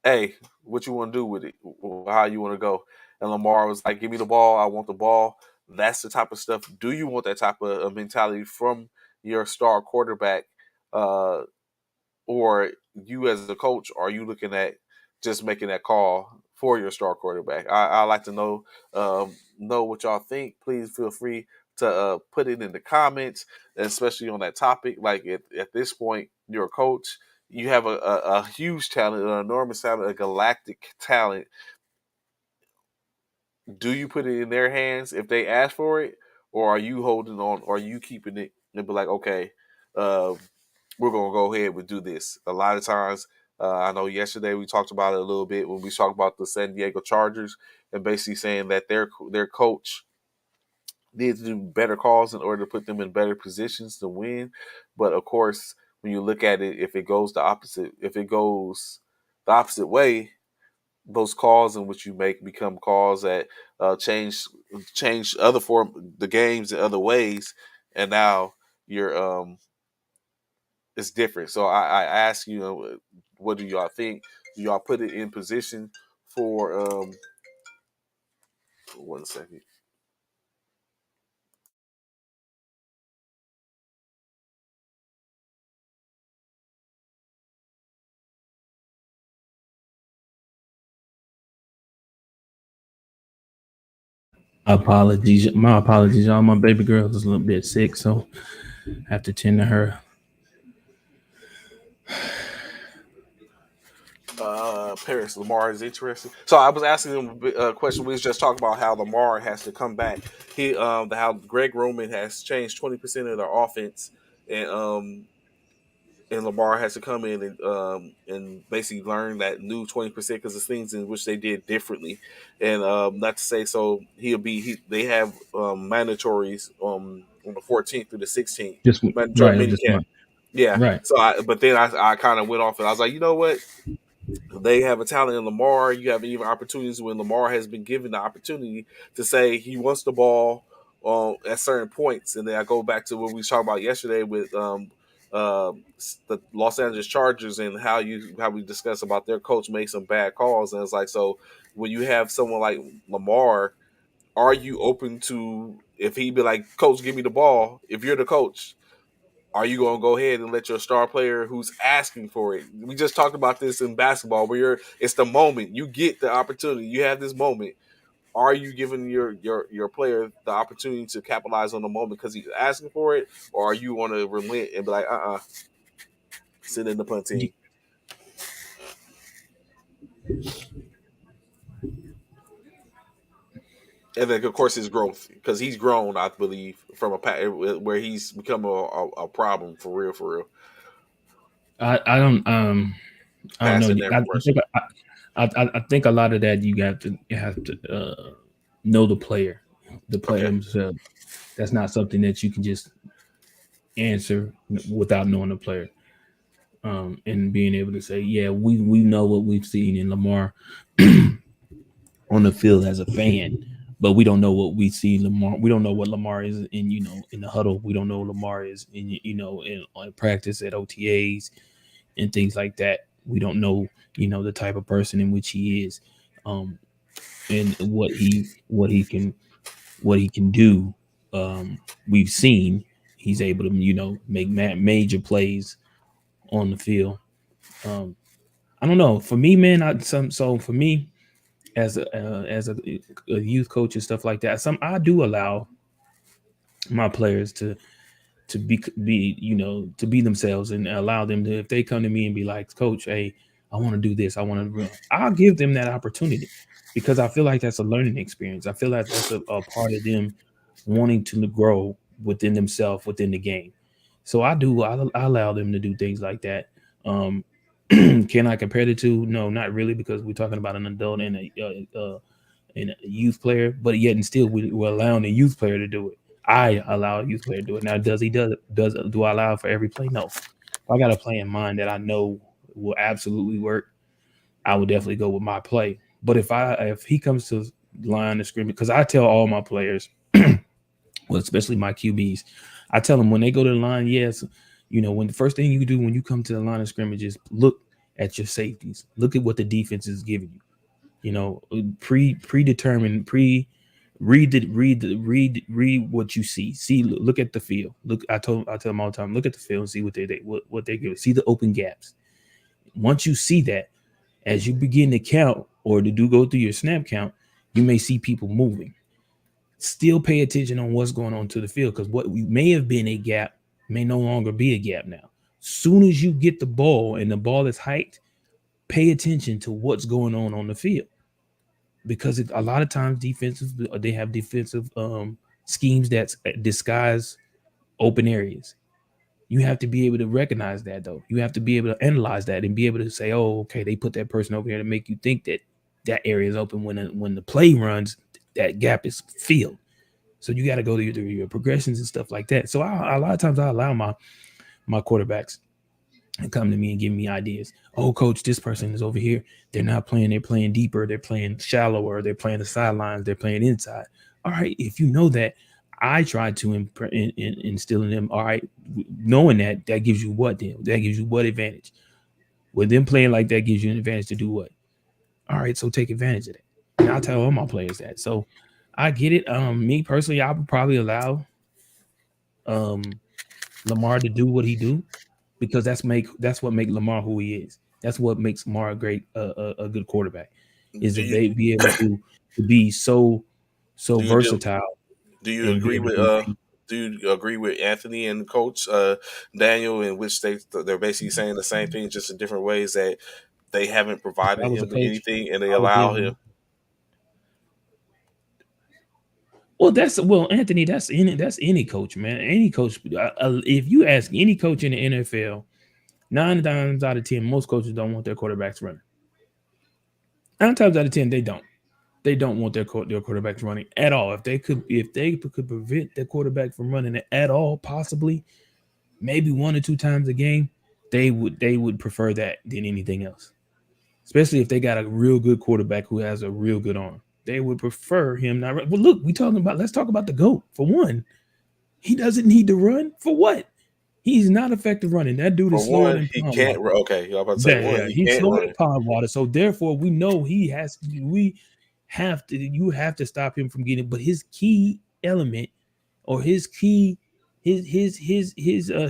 hey, what you want to do with it? How you want to go? And Lamar was like, give me the ball. I want the ball. That's the type of stuff. Do you want that type of mentality from your star quarterback? Uh, or you as a coach, are you looking at just making that call for your star quarterback? I like to know what y'all think. Please feel free to put it in the comments, especially on that topic. Like at this point, you're a coach. You have a huge talent, an enormous talent, a galactic talent. Do you put it in their hands if they ask for it, or are you holding on? Or are you keeping it and be like, okay, uh, we're gonna go ahead and do this? A lot of times, I know yesterday we talked about it a little bit when we talked about the San Diego Chargers and basically saying that their coach needs to do better calls in order to put them in better positions to win. But of course, when you look at it, if it goes the opposite way, those calls in which you make become calls that change other form the games in other ways, and now you're it's different. So I ask you, what do y'all think? Do y'all put it in position for 1 second? Apologies, my apologies, y'all. My baby girl is a little bit sick, so I have to tend to her. Paris Lamar is interesting. So I was asking him a question. We was just talking about how Lamar has to come back. How Greg Roman has changed 20% of their offense, and Lamar has to come in and basically learn that new 20% because it's things in which they did differently, and not to say so they have mandatories on the 14th through the 16th, Just mandatory right, mini just camp. Yeah. right. So but then I kind of went off and I was like, you know what? They have a talent in Lamar. You have even opportunities when Lamar has been given the opportunity to say he wants the ball at certain points. And then I go back to what we was talking about yesterday with uh, the Los Angeles Chargers and how we discussed about their coach made some bad calls. And it's like, so when you have someone like Lamar, are you open to, if he be like, coach, give me the ball? If you're the coach, are you going to go ahead and let your star player who's asking for it? We just talked about this in basketball where it's the moment. You get the opportunity. You have this moment. Are you giving your player the opportunity to capitalize on the moment because he's asking for it, or are you going to relent and be like, sit in the punt team? And then of course his growth, because he's grown, I believe, from where he's become a problem for real. I don't I don't know. Passing every person. I think a lot of that you have to know the player Okay. himself. That's not something that you can just answer without knowing the player. And being able to say, yeah, we know what we've seen in Lamar on the field as a fan, but we don't know what we see Lamar. We don't know what Lamar is in in the huddle. We don't know Lamar is in in practice at OTAs and things like that. We don't know the type of person in which he is, um, and what he can do. We've seen. He's able to, make major plays on the field. Um, I don't know. For me, man, so for me as a youth coach and stuff like that, I do allow my players to be to be themselves and allow them to, if they come to me and be like, coach, hey, I want to do this, I want to run, I'll give them that opportunity, because I feel like that's a learning experience. I feel like that's a part of them wanting to grow within themselves, within the game. So I allow them to do things like that. um can I compare the two? No, not really, because we're talking about an adult and a youth player, but yet and still we're allowing a youth player to do it. I allow a youth player to do it. Now, does do I allow it for every play? No. If I got a play in mind that I know will absolutely work, I would definitely go with my play. But if he comes to line of scrimmage, because I tell all my players, well, especially my QBs, I tell them when they go to the line, yes, when the first thing you do when you come to the line of scrimmage is look at your safeties, look at what the defense is giving you. Predetermined, read what you see. Look at the field. I tell them all the time, look at the field and see what they give. See the open gaps. Once you see that, as you begin to count or to do go through your snap count, you may see people moving. Still pay attention on what's going on to the field, because what may have been a gap may no longer be a gap now. Soon as you get the ball and the ball is hiked, pay attention to what's going on the field, because a lot of times they have defensive schemes that disguise open areas. You have to be able to recognize that, though. You have to be able to analyze that and be able to say, oh, okay, they put that person over here to make you think that that area is open. When the play runs, that gap is filled. So you got to go to your progressions and stuff like that. So a lot of times I allow my quarterbacks and come to me and give me ideas. Oh, coach, this person is over here. They're not playing. They're playing deeper. They're playing shallower. They're playing the sidelines. They're playing inside. All right. If you know that, I try to instill in them. All right, knowing that gives you what then? That gives you what advantage? With them playing like that gives you an advantage to do what? All right, so take advantage of that. And I tell all my players that. So I get it. Me personally, I would probably allow um Lamar to do what he do, because that's what make Lamar who he is. That's what makes Lamar a great a good quarterback, is Do that you they be able to be so do you do versatile do you and be agree able to with do things. Anthony and Coach Daniel, in which they're basically saying the same thing, just in different ways, that they haven't If I provided was a him with coach, anything and they I would allow give him? him. Anthony. That's any coach, man. Any coach. If you ask any coach in the NFL, 9 times out of 10, most coaches don't want their quarterbacks running. 9 times out of 10, they don't. They don't want their quarterbacks running at all. If they could prevent their quarterback from running it at all, possibly maybe 1 or 2 times a game, they would prefer that than anything else. Especially if they got a real good quarterback who has a real good arm. They would prefer him not run. Well, look, let's talk about the GOAT. For one, he doesn't need to run. For what? He's not effective running. That dude For is slower one, than he pond water. can't run. Okay, I was about to say, Yeah, one, yeah, he he's can't slower run. than pond water. So therefore, we know we have to you have to stop him from getting. But his key element, or his key his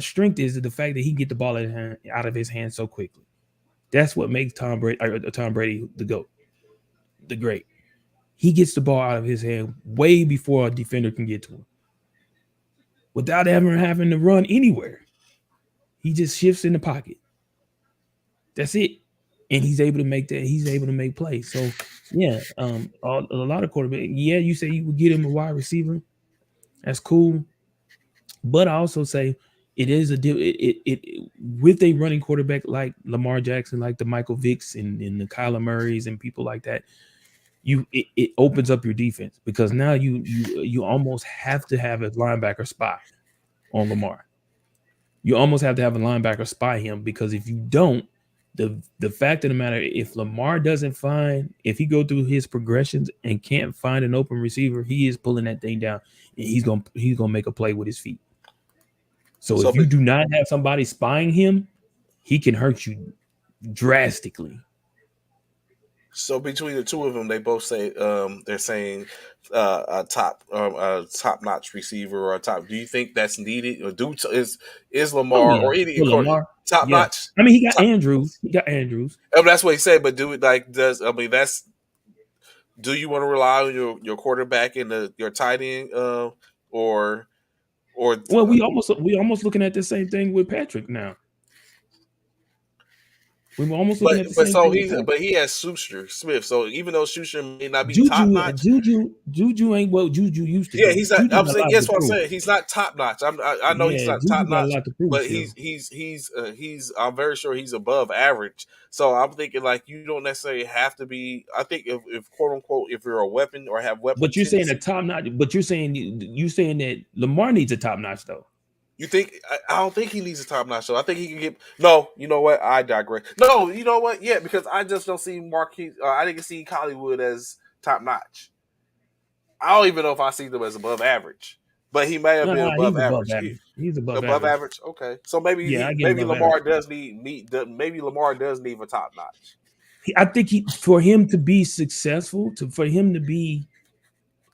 strength is the fact that he can get the ball out of his hand so quickly. That's what makes Tom Brady the GOAT, the great. He gets the ball out of his hand way before a defender can get to him, without ever having to run anywhere. He just shifts in the pocket. That's it. And he's able to make that. He's able to make plays. So yeah, a lot of quarterbacks. Yeah, you say you would get him a wide receiver. That's cool. But I also say it is with a running quarterback like Lamar Jackson, like the Michael Vicks and the Kyler Murrays and people like that. It opens up your defense, because now you almost have to have a linebacker spy on Lamar. You almost have to have a linebacker spy him, because if you don't, the fact of the matter, if Lamar doesn't find, if he go through his progressions and can't find an open receiver, he is pulling that thing down, and he's gonna make a play with his feet. So So, if you do not have somebody spying him, he can hurt you drastically. So between the two of them, they both say they're saying a top notch receiver or a top. Do you think that's needed or is Oh Lamar yeah, or any for Lamar. top Yeah, notch? I mean he got Top, Andrews. He got Andrews. that's what he said. But do it like does I mean that's do you want to rely on your quarterback and your tight end or or Well, we almost looking at the same thing with Patrick now. We were almost looking at the same thing with Patrick. but he has Schuster Smith. So even though Schuster may not be top Juju, notch, Juju ain't what Juju used to yeah, be. he's not. Juju I'm got a saying lot yes. to What I'm prove. saying, he's not top notch. I know he's Yeah, not top Juju got a notch, lot to prove but still. he's. I'm very sure he's above average. So I'm thinking like you don't necessarily have to be. I think if quote unquote if you're a weapon or have weapon But you're saying a tendency, top notch. But you saying that Lamar needs a top notch though. you think I don't think he needs a top notch. So I think he can get. No, you know what? I digress. No, you know what? Yeah, because I just don't see Marquise. I didn't see Hollywood as top notch. I don't even know if I see them as above average, but he may have No, been no, above he's above average. average. He's above Above average. average. Okay, so maybe Yeah, I give him maybe above average. Lamar does maybe Lamar does need a top notch. I think for him to be successful, for him to be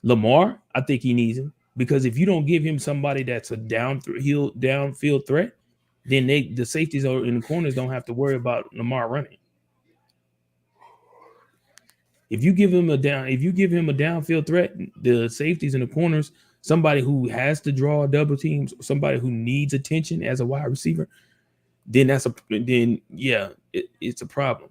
Lamar, I think he needs him because if you don't give him somebody that's a downfield threat, then the safeties are in the corners don't have to worry about Lamar running. If you give him a downfield threat, the safeties in the corners, somebody who has to draw double teams, somebody who needs attention as a wide receiver, then yeah, it's a problem.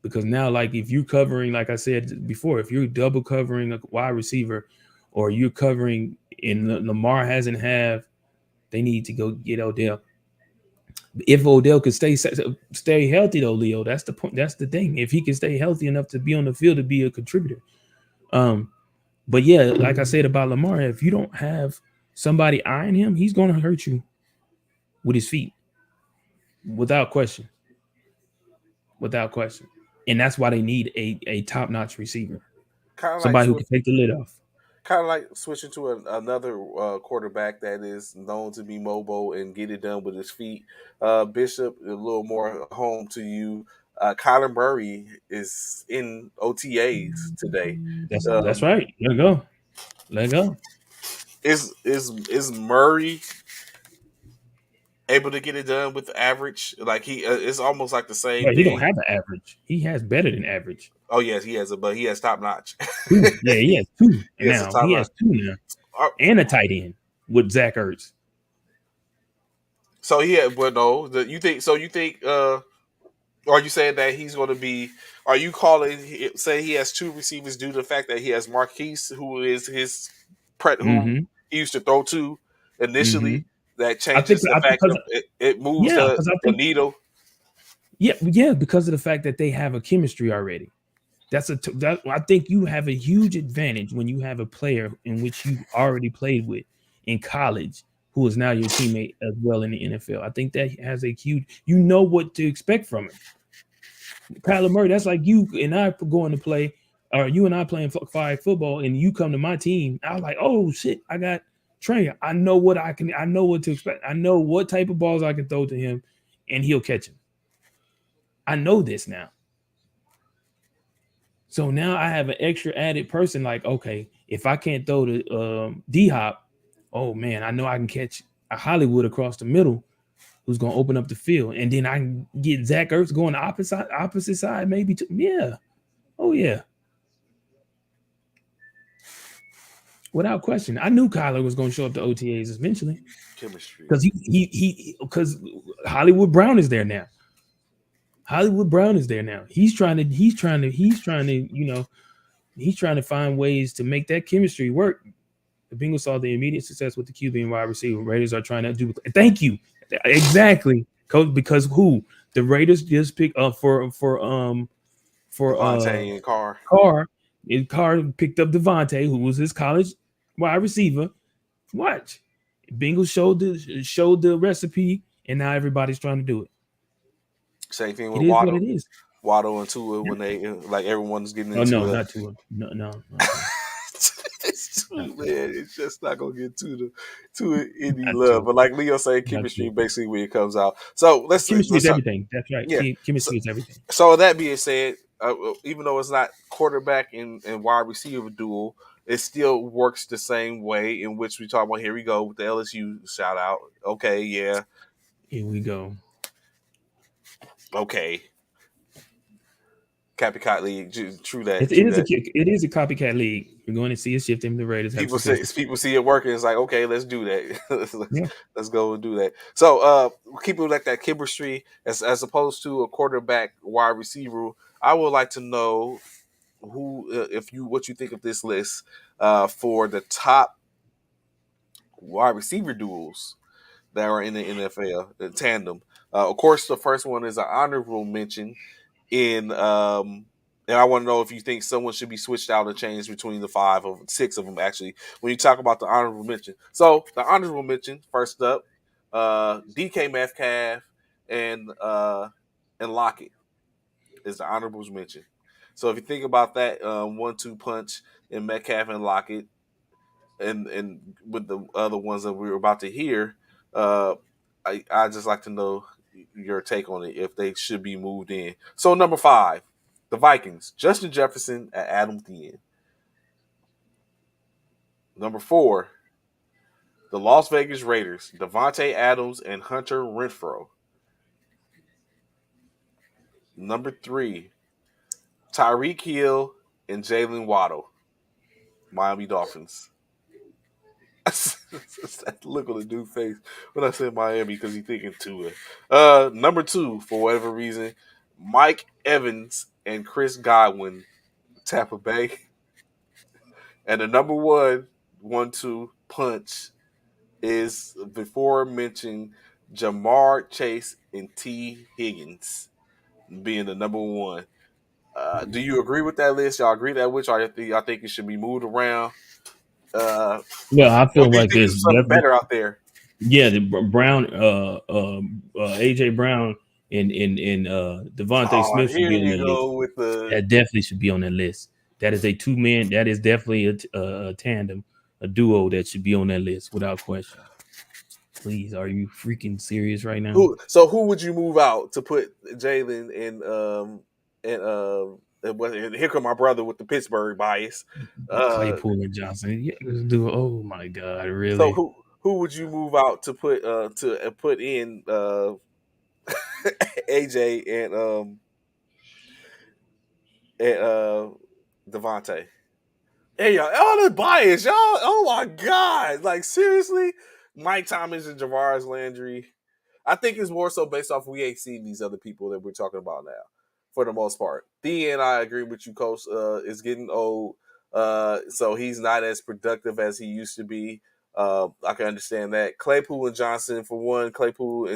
Because now, like if you're covering, like I said before, if you're double covering a wide receiver, or you're covering and Lamar hasn't have, they need to go get Odell. If Odell could stay healthy though, Leo, that's the point. That's the thing. If he can stay healthy enough to be on the field to be a contributor. Um, but yeah, like I said about Lamar, if you don't have somebody eyeing him, he's going to hurt you with his feet, without question, without question. And that's why they need a top notch receiver, Kind of like somebody who can take the lid off. switching to another quarterback that is known to be mobile and get it done with his feet. Bishop, a little more home to you. Kyler Murray is in OTAs today. That's Um, right. Let go. Let go. is Murray able to get it done with the average? Like it's almost like the same But he don't thing. have an average. He has better than average. Oh yes, he has but he has top notch. Two. Yeah, he has two. He And has a now top he notch. has two now. Uh, And a tight end with Zach Ertz. So he had, well, no, you think so? You think? Are you saying that he's going to be? Are you say he has two receivers due to the fact that he has Marquise, who is his who Mm-hmm. he used to throw to Mm-hmm. initially? That I think changes the I fact because of it moves yeah, because I the think needle. yeah, because of the fact that they have a chemistry already. I think you have a huge advantage when you have a player in which you already played with in college who is now your teammate as well in the NFL. I think that has a huge, you know what to expect from him. Kyler Murray, that's like you and I going to play, or you and I playing flag football, and you come to my team. I was like, oh shit, I got Trey. I know what to expect. I know what type of balls I can throw to him, and he'll catch him. I know this now. So now I have an extra added person. Like, okay, if I can't throw the D Hop, oh man, I know I can catch a Hollywood across the middle who's gonna open up the field, and then I can get Zach Ertz going the opposite side, maybe. Yeah, oh yeah, without question. I knew Kyler was gonna show up to OTAs eventually Chemistry. because because Hollywood Brown is there now. Hollywood Brown is there now. He's trying to find ways to make that chemistry work. The Bengals saw the immediate success with the QB and wide receiver. Raiders are trying to do. Thank you, exactly, coach. Because who the Raiders just picked up for Devontae and Carr. Carr. And Carr picked up Devontae, who was his college wide receiver. Watch, Bengals showed the recipe, and now everybody's trying to do it. Same thing It with is what Waddle. it is. Waddle and Tua when they like everyone's getting Oh no, into not to him. No, it's not too, to him. man. It's just not gonna get to it any Not love. to But like Leo said, Not chemistry to basically when it comes out. So Chemistry let's is talk. everything. That's right. Yeah. So, Chemistry is everything. so that being said, even though it's not quarterback and wide receiver duel, it still works the same way in which we talk about. Here we go with the LSU shout out. Okay, yeah, Here we go. okay. Cappy League, true that, It true is a that. it is a copycat league. We're going to see a shift in the Raiders have success. People see it working. It's like, okay, let's do that. Yeah. Let's go and do that. So, keep it like that chemistry as opposed to a quarterback wide receiver. I would like to know who, if you, what you think of this list for the top wide receiver duels that are in the NFL, the tandem. Of course, the first one is an honorable mention in and I want to know if you think someone should be switched out or changed between the five of six of them actually when you talk about the honorable mention. So the honorable mention first up, DK Metcalf and Lockett is the honorable mention. So if you think about that 1-2 punch in Metcalf and Lockett, and with the other ones that we were about to hear, uh, I just like to know your take on it if they should be moved in. So number 5, the Vikings, Justin Jefferson and Adam Thielen. Number 4, the Las Vegas Raiders, Devontae Adams and Hunter Renfro. Number 3, Tyreek Hill and Jalen Waddle, Miami Dolphins. That look on the dude's face when I said Miami because he's thinking Tua. Number 2, for whatever reason, Mike Evans and Chris Godwin, Tampa Bay. And the number 1-2 punch is before mentioned Jamar Chase and T. Higgins being the number 1. Do you agree with that list? Y'all agree that which y'all think it should be moved around? Uh, Well, I or feel do you like think there's there's something definitely better out there? yeah, the Brown, AJ Brown and Devontae Oh, Smith should here be on you that list. go with the That definitely should be on that list. That is a two man. That is definitely a tandem, a duo that should be on that list without question. Please, are you freaking serious right now? who. So who would you move out to put Jalen and here come my brother with the Pittsburgh bias. Uh, Claypool and Johnson. Yeah, this dude. Oh my God, so really? who would you move out to put in AJ and Devontae? Hey y'all, all the bias, y'all. Oh my god! Like seriously, Mike Thomas and Javarius Landry. I think it's more so based off we ain't seen these other people that we're talking about now, for the most part. The and I agree with you, Coach. Is getting old, so he's not as productive as he used to be. I can understand that. Claypool and Johnson, for one, uh, Claypool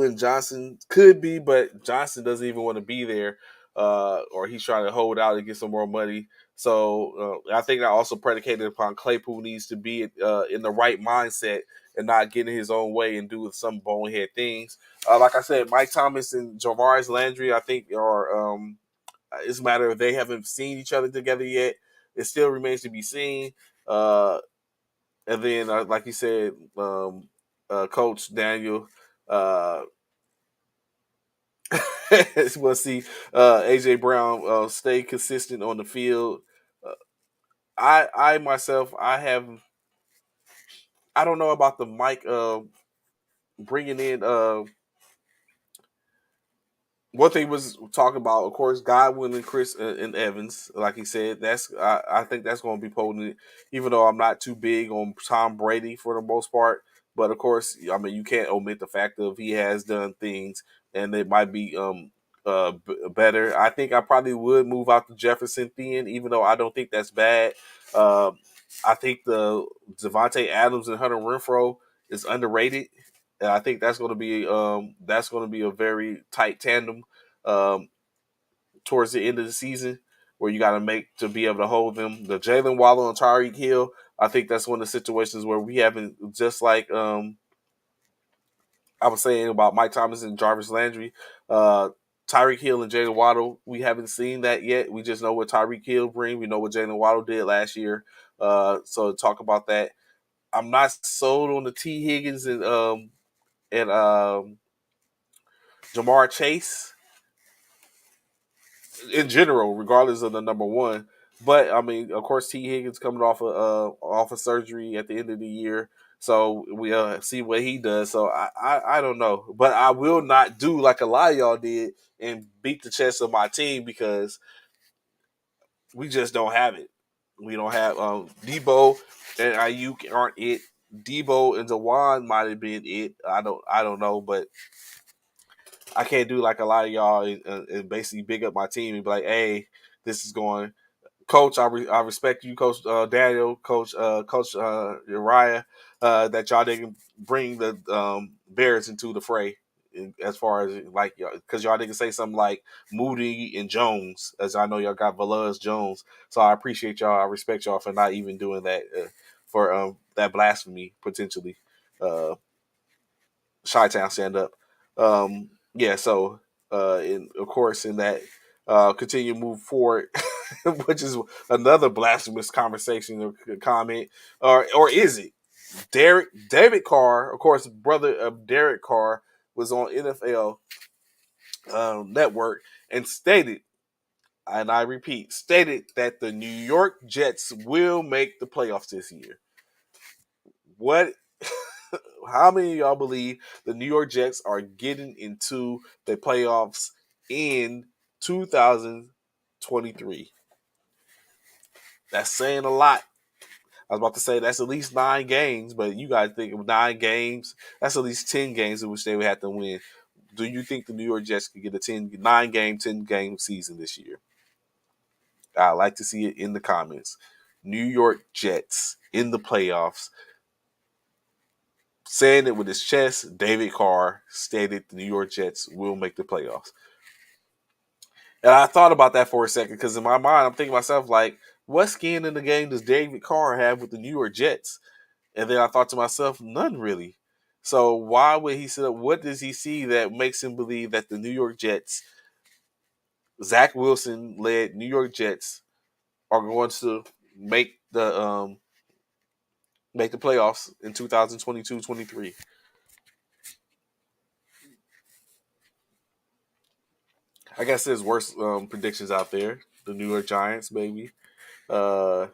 and Johnson could be, but Johnson doesn't even want to be there, or he's trying to hold out and get some more money. So I think that also predicated upon Claypool needs to be in the right mindset and not getting his own way and doing some bonehead things. Like I said, Mike Thomas and Javarius Landry, I think are. It's a matter of they haven't seen each other together yet. It still remains to be seen. And then, like you said, Coach Daniel. Uh, we'll see AJ Brown stay consistent on the field. Uh, I myself, I don't know about the Mike bringing in what they was talking about, of course, Godwin and Chris and Evans, like he said, I think that's going to be potent. Even though I'm not too big on Tom Brady for the most part, but of course, I mean you can't omit the fact of he has done things, and it might be better. I think I probably would move out the Jefferson thing, even though I don't think that's bad. Um, I think the Devontae Adams and Hunter Renfro is underrated. And I think that's going to be a very tight tandem um, towards the end of the season, where you got to make to be able to hold them. The Jalen Waddle and Tyreek Hill, I think that's one of the situations where we haven't, just like I was saying about Mike Thomas and Jarvis Landry, Tyreek Hill and Jalen Waddle, we haven't seen that yet. We just know what Tyreek Hill brings. We know what Jalen Waddle did last year. So talk about that. I'm not sold on the T Higgins and Jamar Chase in general, regardless of the number one. But I mean, of course, T Higgins coming off of surgery at the end of the year, so we see what he does. So I don't know, but I will not do like a lot of y'all did and beat the chest of my team because we just don't have it. We don't have Debo and Ayuk aren't it. Debo and Dewan might have been it. I don't know, but I can't do like a lot of y'all and basically big up my team and be like, hey, this is going. Coach, I respect you, Coach Daniel, Coach Uriah, that y'all didn't bring the Bears into the fray as far as like because y'all didn't say something like Moody and Jones, as I know y'all got Velez Jones. So I appreciate y'all. I respect y'all for not even doing that for that blasphemy potentially. Uh, Chi-Town stand up. Yeah, so and of course in that continue to move forward, which is another blasphemous conversation or comment, or is it? David Carr, of course, brother of Derek Carr, was on NFL Network and stated, and I repeat, stated that the New York Jets will make the playoffs this year. What how many of y'all believe the New York Jets are getting into the playoffs in 2023? That's saying a lot. I was about to say that's at least 9 games, but you got to think of 9 games. That's at least 10 games in which they would have to win. Do you think the New York Jets could get a 9 game, 10 game season this year? I'd like to see it in the comments. New York Jets in the playoffs. Saying it with his chest, David Carr stated the New York Jets will make the playoffs. And I thought about that for a second because in my mind, I'm thinking to myself, like, what skin in the game does David Carr have with the New York Jets? And then I thought to myself, none really. So why would he sit up? What does he see that makes him believe that the New York Jets, Zach Wilson led New York Jets, are going to make the playoffs in 2022-23? I guess there's worse predictions out there. The New York Giants, maybe, uh,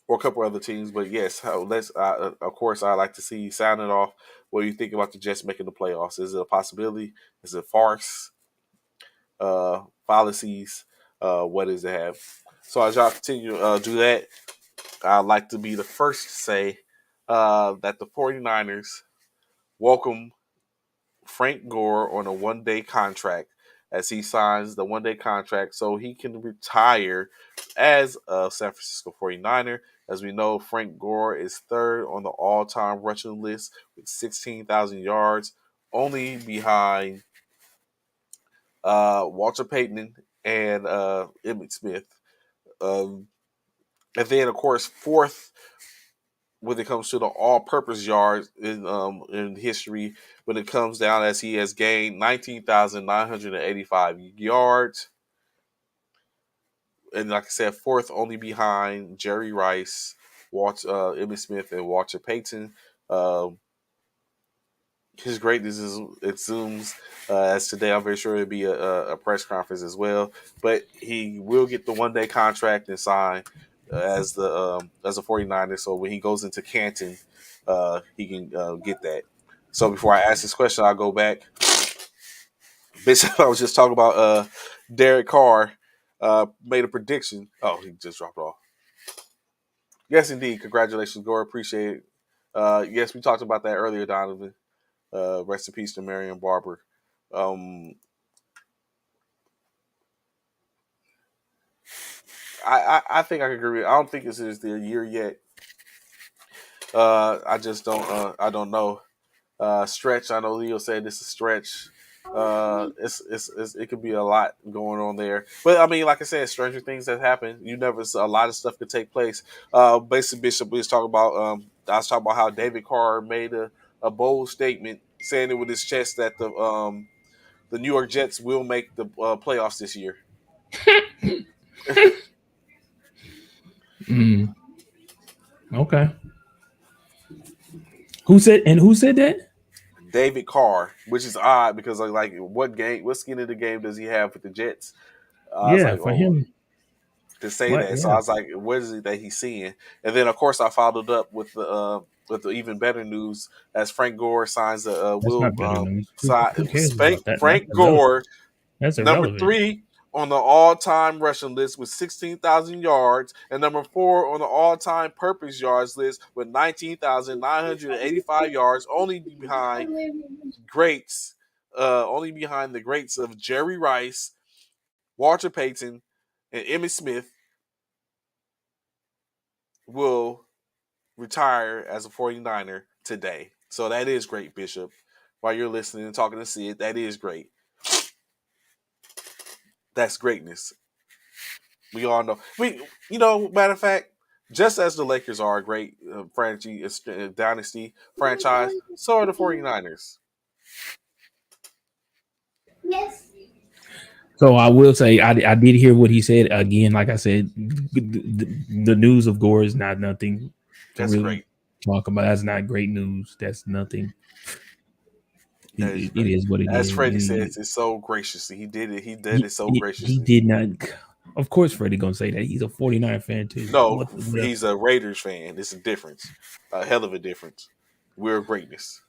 or a couple other teams. But yes, let's. Of course, I like to see sound it off. What do you think about the Jets making the playoffs? Is it a possibility? Is it a farce? Fallacies? What does it have? So as y'all continue to do that, I'd like to be the first to say that the 49ers welcome Frank Gore on a 1 day contract as he signs the 1 day contract so he can retire as a San Francisco 49er. As we know, Frank Gore is third on the all time rushing list with 16,000 yards, only behind Walter Payton and Emmitt Smith. Um, and then, of course, fourth when it comes to the all-purpose yards in history, when it comes down as he has gained 19,985 yards, and like I said, fourth only behind Jerry Rice, Emmitt Smith, and Walter Payton. Um, his greatness is it zooms as today. I'm very sure it'll be a press conference as well. But he will get the 1 day contract and sign as a 49er. So when he goes into Canton, he can get that. So before I ask this question, I'll go back. Bitch, I was just talking about Derek Carr made a prediction. Oh, he just dropped off. Yes, indeed. Congratulations, Gore. Appreciate it. Yes, we talked about that earlier, Donovan. Rest in peace to Marion Barber. Um, I think I can agree. I don't think this is the year yet. I just don't. I don't know. Stretch. I know Leo said this is stretch. It could be a lot going on there. But I mean, like I said, stranger things that happen. You never. A lot of stuff could take place. Basically, Bishop was talking about. I was talking about how David Carr made a bold statement, saying it with his chest that the New York Jets will make the playoffs this year. Mm, okay. Who said that? David Carr, which is odd because like what skin in the game does he have with the Jets? I was Yeah, like, for oh, him, to say what? that. So I Yeah, was like, what is it that he's seeing? And then of course I followed up with the even better news as Frank Gore signs a that's will not better news. Who cares Frank about that? That's Frank irrelevant. Gore That's number irrelevant. 3 on the all-time rushing list with 16,000 yards, and number 4 on the all-time purpose yards list with 19,985 yards, greats, only behind the greats of Jerry Rice, Walter Payton, and Emmitt Smith will retire as a 49er today. So that is great, Bishop. While you're listening and talking to Sid, that is great. That's greatness. We all know. Matter of fact, just as the Lakers are a great dynasty franchise, so are the 49ers. So I will say I did hear what he said again. Like I said, the news of Gore is not nothing to That's really great. talk about. That's not great news. That's nothing. It, That is it, it great. is what it As is. Freddie says, it's so graciously. He did it. He did He, it so he graciously. did not. Of course, Freddie gonna say that he's a 49 fan too. No, What else? he's a Raiders fan. It's a difference. A hell of a difference. We're greatness.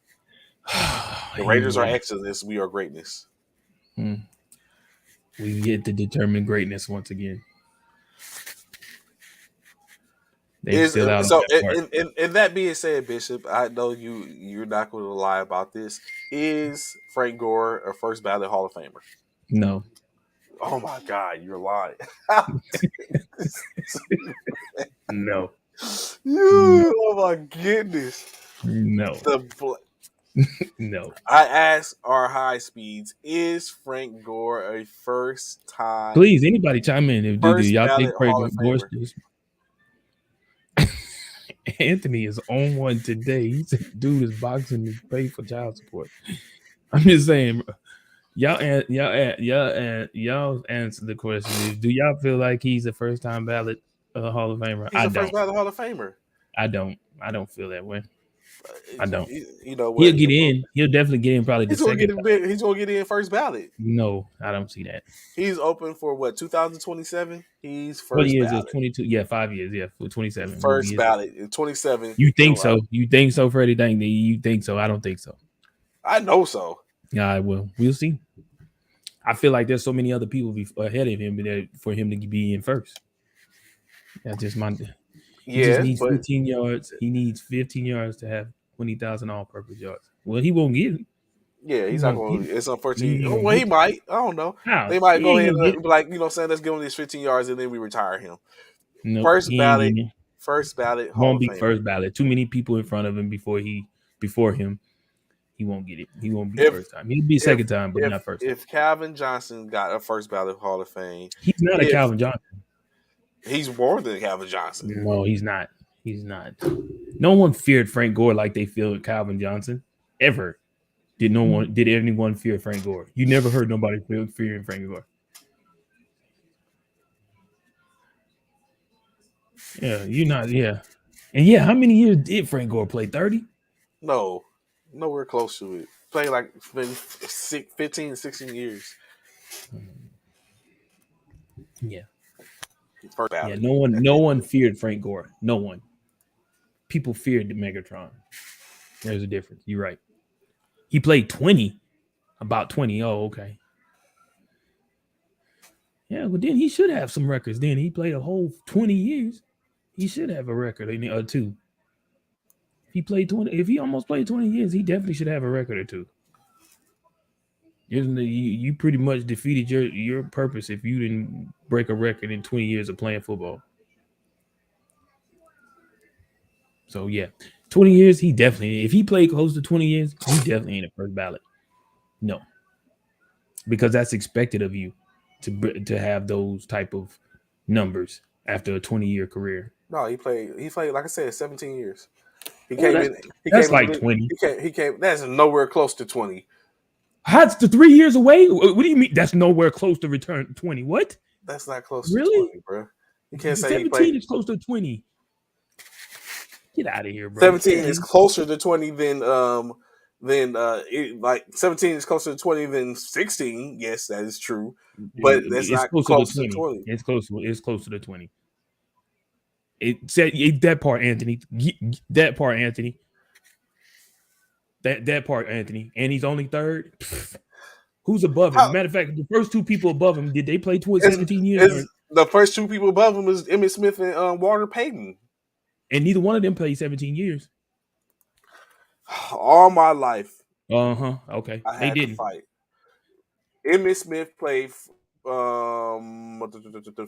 The Raiders are Anyway, excellence. We are greatness. hmm, we get to determine greatness once again. They Is still out on so that part. and that being said, Bishop, I know you're not going to lie about this. Is Frank Gore a first ballot Hall of Famer? No, Oh my God, you're lying. no, no, You, oh my goodness. no, The no. I asked our high speeds, is Frank Gore a Please, anybody chime in. If do first y'all ballot think Craig Hall of Gorst Famer? is Anthony is on one today? He said, "Dude is boxing to pay for child support." I'm just saying, bro. Y'all answer the question. Do y'all feel like he's a first time ballot Hall of Famer? He's I a first don't. ballot Hall of Famer. I don't. I don't feel that way. I don't. You know He'll what? get in. He'll definitely get in. Probably the He's gonna get second a time. bit. He's gonna get in first ballot. No, I don't see that. He's open for what 2027. He's What first year is it? ballot. 22. Yeah, 5 years. Yeah, for 27 will be First his. ballot in 27. You think so? You think so, Freddie? You think so? I don't think so. I know so. Yeah, well, we'll see. I feel like there's so many other people ahead of him for him to be in first. That's just my. He just Yes, needs but 15 yards. He needs 15 yards to have 20,000 all-purpose yards. Well, he won't get it. yeah, He he's not won't get going. it. It's He unfortunate. ain't Oh, gonna well, he get it. might. I don't know. How? They might He go ain't ahead gonna get and it. be like, saying let's give him these 15 yards and then we retire him. Nope, First he ain't ballot, getting it. first ballot Hall Won't of be Famer. first ballot. Too many people in front of him before him. He won't get it. He won't be If first time. He'll be if second time, but if not first time. if Calvin Johnson got a first ballot Hall of Fame, He's not a if Calvin Johnson. he's more than Calvin Johnson. No, he's not. He's not. No one feared Frank Gore like they feared Calvin Johnson ever. Did anyone fear Frank Gore? You never heard nobody fearing Frank Gore. Yeah, you're not. Yeah, and yeah, how many years did Frank Gore play? 30. No, nowhere close to it. Played like maybe 15, 16 years. Yeah, First yeah. ballot. No one feared Frank Gore. No one. People feared the Megatron. There's a difference. You're right. He played 20, about 20. Oh, okay. Yeah, but then he should have some records. Then he played a whole 20 years. He should have a record or two. If he almost played 20 years, he definitely should have a record or two. You pretty much defeated your purpose if you didn't break a record in 20 years of playing football. So yeah, 20 years, he definitely, if he played close to 20 years, he definitely ain't a first ballot. No, because that's expected of you to have those type of numbers after a 20-year career. No, he played. He played like I said, 17 years. He Well, came that's in. He that's came into like the. 20. He came. He came. That's nowhere close to 20. How's the 3 years away? What do you mean? That's nowhere close to return 20. What? That's not close to Really? 20, bro. You can't say he played. 17 is close to 20. Get out of here, bro. 17 is closer to 20 than then like 17 is closer to 20 than 16. Yes, that is true, but that's It's not closer to close to 20. 20. It's closer to 20. It said that part, Anthony. That part, Anthony. That part, Anthony. And he's only third. Pfft. Who's above him? How Matter of fact, the first two people above him, did they play towards is 17 years? is the first two people above him is Emmitt Smith and Walter Payton. And neither one of them played 17 years. All my life, Uh-huh. Okay. I They had to didn't. fight. Emmitt Smith played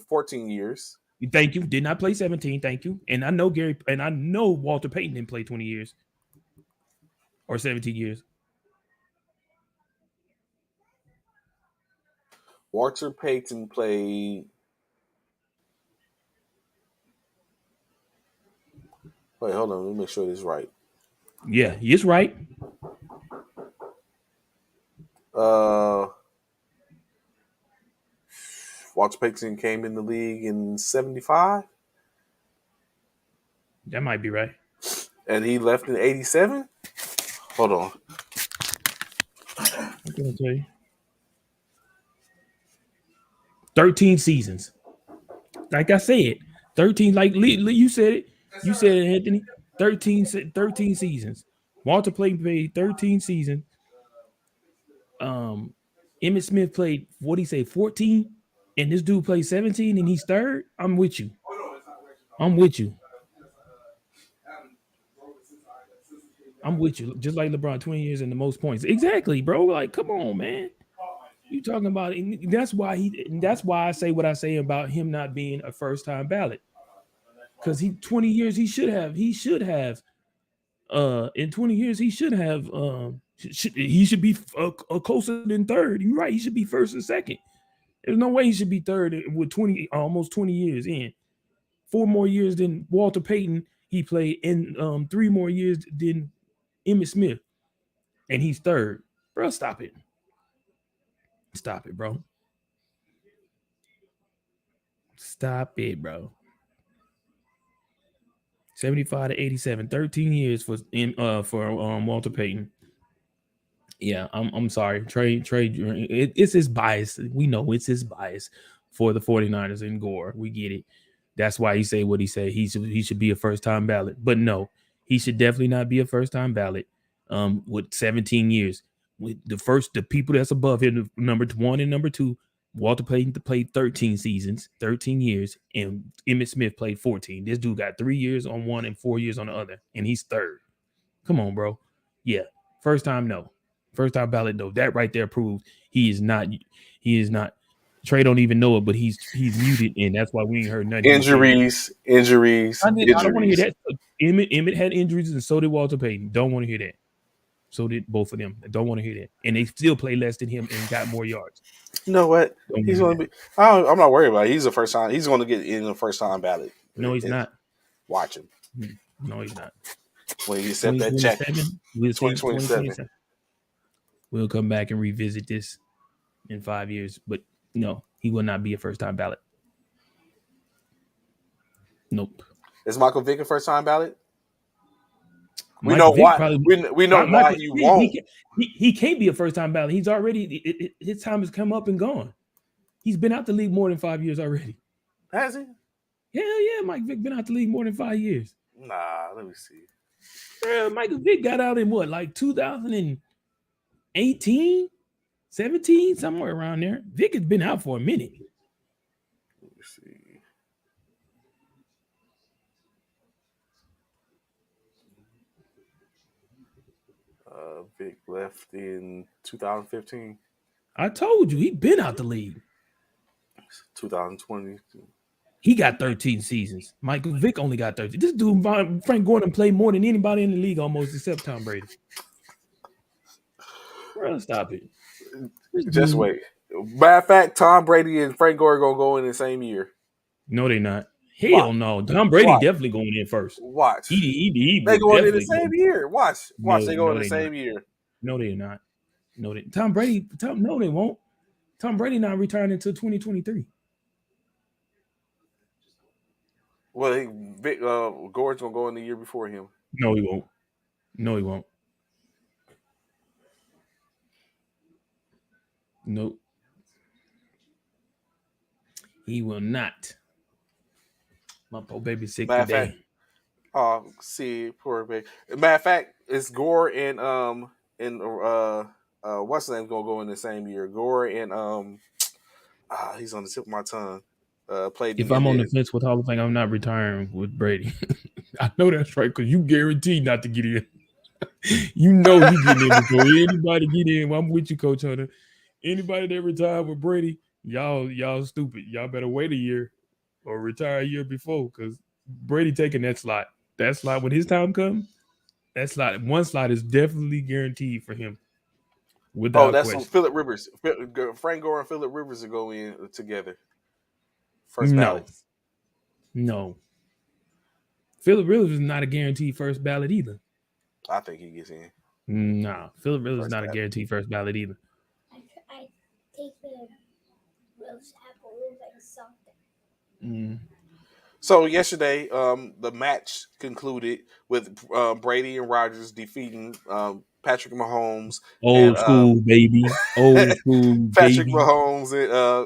14 years. Thank you. Did not play 17. Thank you. And I know Walter Payton didn't play 20 years or 17 years. Walter Payton played. Wait, hold on. Let me make sure this is right. Yeah, he's right. Uh, Walter Payton came in the league in '75, That might be right. and he left in '87. Hold on. I'm gonna tell you. 13 seasons. Like I said, 13, like you said it. You said it, Anthony. 13 seasons. Walter played 13 seasons. Um, Emmitt Smith played, what do you say, 14? And this dude played 17 and he's third. I'm with you. I'm with you. I'm with you. Just like LeBron, 20 years and the most points. Exactly, bro. Like, come on, man. You talking about it. That's why I say what I say about him not being a first time ballot. Because 20 years he should have in 20 years he should have he should be closer than third. You're right, he should be first and second. There's no way he should be third with 20 almost 20 years in. 4 more years than Walter Payton he played, in 3 more years than Emmitt Smith, and he's third. Bro, stop it. Stop it, bro. Stop it, bro. 75 to 87, 13 years for Walter Payton. Yeah, I'm sorry. It's his bias. We know it's his bias for the 49ers and Gore. We get it. That's why he say what he said. He should be a first time ballot. But no, he should definitely not be a first time ballot. With 17 years. With the people that's above him, number one and number two, Walter Payton played 13 seasons, 13 years, and Emmitt Smith played 14. This dude got 3 years on one and 4 years on the other, and he's third. Come on, bro. Yeah. First time, no. First time ballot, though. That right there proves he is not. He is not. Trey don't even know it, but he's muted, and that's why we ain't heard nothing he said. Injuries, injuries, I don't want to hear injuries. that. Emmett had injuries, and so did Walter Payton. Don't want to hear that. So did both of them. I don't want to hear that. And they still play less than him and got more yards. You know what? Don't want to He's hear going to that. be. I'm not worried about it. He's a first time. He's going to get in the first time ballot. No, he's not. Watch him No, he's not. when he accept that check. 2027, we'll see 2027. 2027. We'll come back and revisit this in 5 years. But no, he will not be a first time ballot. Nope. Is Michael Vick a first time ballot? We know Michael Vick why. probably. We know why Michael, he won't. he can't be a first time ballot. He's already his time has come up and gone. He's been out the league more than 5 years already. Has he? Hell yeah, Mike Vick been out the league more than 5 years. Nah, let me see. Michael Vick got out in what, like 2018, 17, somewhere around there. Vick has been out for a minute. Let me see. Vic left in 2015, I told you, he been out the league. 2020. He got 13 seasons. Michael Vick only got 13. This dude, Frank Gordon, played more than anybody in the league almost, except Tom Brady. Bro, stop it. Just wait. Matter of fact, Tom Brady and Frank Gore gonna go in the same year. No, they not. Hell no. Tom Brady definitely going in first. Watch. He they going in the definitely same year. Watch. No, They go in no, the they same not. year. No, they're not. No, Tom Brady. No, they won't. Tom Brady not retiring until 2023. Well, Gore's gonna go in the year before him. No, he won't. No, he won't. Nope, he will not. My poor baby sick Matter of fact, today. see, poor baby. Matter of fact, it's Gore and what's his name's gonna go in the same year. Gore and he's on the tip of my tongue. Played If and I'm on the then fence with Hall of Fame, I'm not retiring with Brady. I know that's right because you guaranteed not to get in. You know you getting in before anybody get in. Well, I'm with you, Coach Hunter. Anybody that retired with Brady, y'all stupid. Y'all better wait a year or retire a year before because Brady taking that slot. That slot when his time comes, that slot one slot is definitely guaranteed for him oh, without that's what question. Philip Rivers. Frank Gore and Philip Rivers are go in together. First No, ballots. no. Philip Rivers is not a guaranteed first ballot either. I think he gets in Nah, Philip Rivers is first not a ballot. guaranteed first ballot either. Mm. So yesterday, the match concluded with Brady and Rogers defeating Patrick Mahomes and Old school baby, old school Patrick baby. Mahomes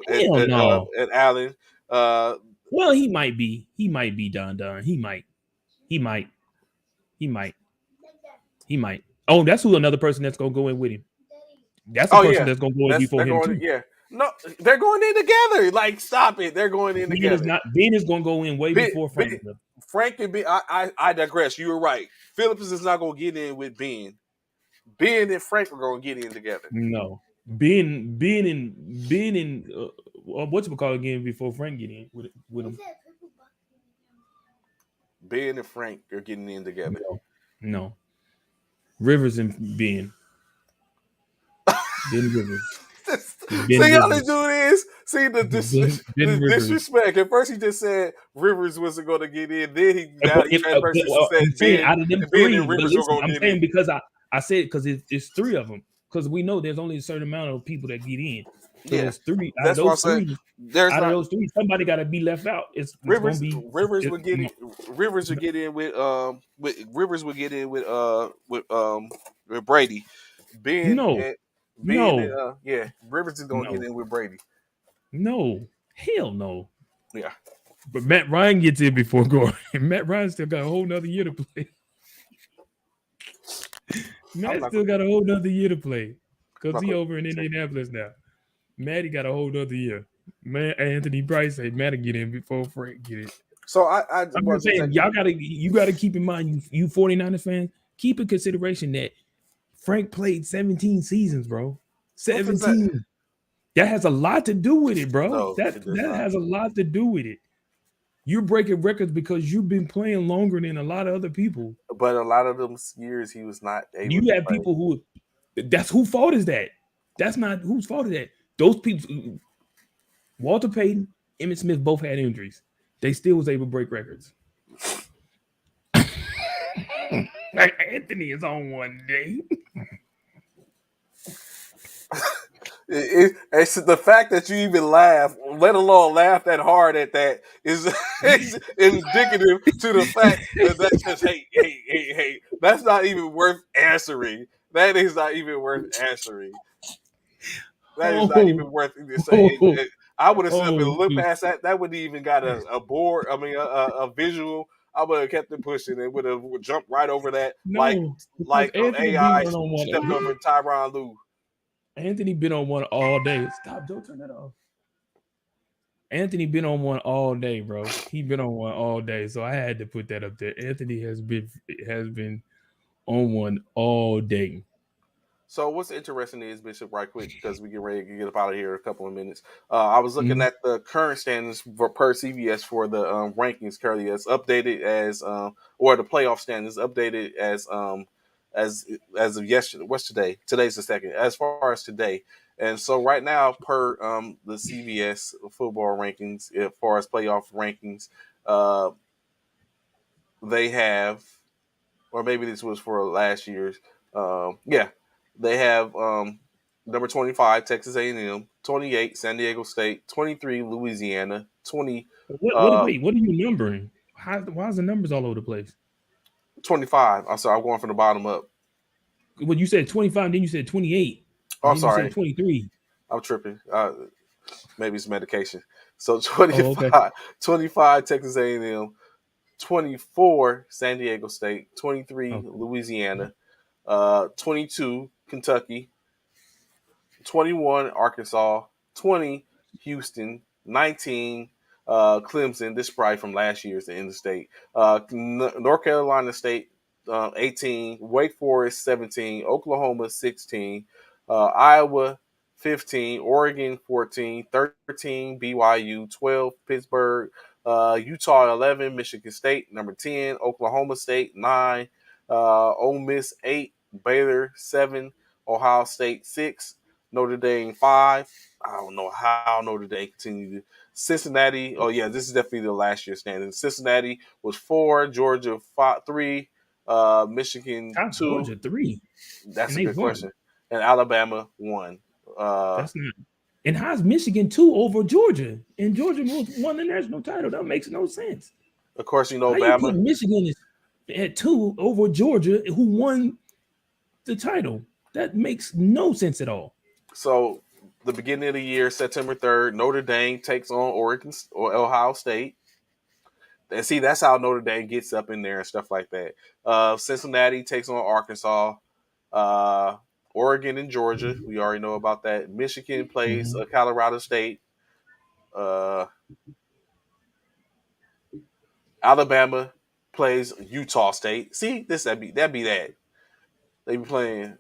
Hell no. and Allen. Uh, Well, he might be. He might be done. He might. He might. He might. He might. Oh, that's who another person that's gonna go in with him. That's a oh person yeah, that's gonna go in that's before they're him going. too. Yeah, no, they're going in together. Like, stop it. They're going in Ben is together. not. Ben is gonna go in way Ben, before ben, Frank. Does. Frank and Ben. I digress. You were right. Phillips is not going to get in with Ben. Ben and Frank are going to get in together. No. Ben and what's it called again before Frank get in with him? Ben and Frank are getting in together. No. No. Rivers and Ben. Ben Rivers. Ben See how they Rivers. do this? See Ben the Rivers. disrespect. At first, he just said Rivers wasn't going to get in. Then now But he if transverses and said I'm saying out of them Ben and three, but Rivers are listen, going to I'm get in. saying because I said because it's three of them because we know there's only a certain amount of people that get in. So Yeah, there's three out of that's why I those said three. there's Out of not those three, somebody got to be left out. It's gonna Rivers. be Rivers it, would get it. Rivers would get in with Rivers would get in with Brady. Ben no, and Ben and no, yeah, Rivers is gonna get no, in with Brady. no, hell no. Yeah. But Matt Ryan gets in before Gore. Matt Ryan still got a whole nother year to play. I'm Matt not still gonna got a whole nother year to play I'm because not he gonna over in Indianapolis now. Matty got a whole nother year. Man, Anthony Bryce said Matty get in before Frank get it. so I I'm was just gonna say saying, you gotta keep in mind, you 49ers fans, keep in consideration that Frank played 17 seasons, bro. what does that 17. That has a lot to do with it, bro. no, That it does that not. has a lot to do with it. You're breaking records because you've been playing longer than a lot of other people. But a lot of them years he was not able You to have play. people who that's whose fault is that? That's not whose fault is that. Those people Walter Payton, Emmitt Smith both had injuries. They still was able to break records. Like Anthony is on one day. It's the fact that you even laugh, let alone laugh that hard at that, is is indicative to the fact that that's just hey. That's not even worth answering. That is not even worth answering. That is not Oh, even worth to say. oh, I would have stood up and oh, looked shoot. past that. That wouldn't even got a board. I mean, a visual. I would have kept it pushing and would have jumped right over that, No, because like Anthony been AI on stepped one. over Tyron Lue. Anthony been on one all day. Stop! Don't turn that off. Anthony been on one all day, bro. He been on one all day, so I had to put that up there. Anthony has been on one all day. So what's interesting is Bishop, right quick, because we get ready to get up out of here in a couple of minutes. I was looking Mhm. at the current standings per CBS for the rankings currently as updated as or the playoff standings updated as as of yesterday. What's today? Today's the second. As far as today, and so right now per the CBS football rankings, as far as playoff rankings, uh, they have or maybe this was for last year's. Yeah, they have number 25 Texas A&M, 28 San Diego State, 23 Louisiana, 20 What? uh, Wait, what are you numbering? Why is the numbers all over the place? 25. I'm sorry, I'm going from the bottom up. Well, you said 25, then you said 28, Oh, and I'm then you said sorry. 23. I'm tripping. Maybe it's medication. So Oh, okay. 25 Texas A&M, 24 San Diego State, 23 Okay. Louisiana, 22 Kentucky, 21 Arkansas, 20 Houston, 19 Clemson. This is probably from last year's the end of state. North Carolina State, 18. Wake Forest, 17. Oklahoma, 16. Iowa, 15. Oregon, 14. 13 BYU, 12 Pittsburgh. Utah, 11. Michigan State, number 10. Oklahoma State, 9. Ole Miss, 8. Baylor, 7. Ohio State, 6. Notre Dame, 5. I don't know how Notre Dame continued. Cincinnati, oh yeah, this is definitely the last year standing. Cincinnati was 4, Georgia 5, 3, Michigan How's 2. Georgia 3 That's and a they good won? question. And Alabama 1. That's not. And how's Michigan 2 over Georgia? And Georgia won the national title. That makes no sense. Of course, How you put Bama. Michigan at 2 over Georgia, who won the title? That makes no sense at all. So the beginning of the year, September 3rd, Notre Dame takes on Oregon or Ohio State. And see, that's how Notre Dame gets up in there and stuff like that. Cincinnati takes on Arkansas. Uh, Oregon and Georgia, we already know about that. Michigan plays Mhm. Colorado State. Uh, Alabama plays Utah State. See, that be that. They be playing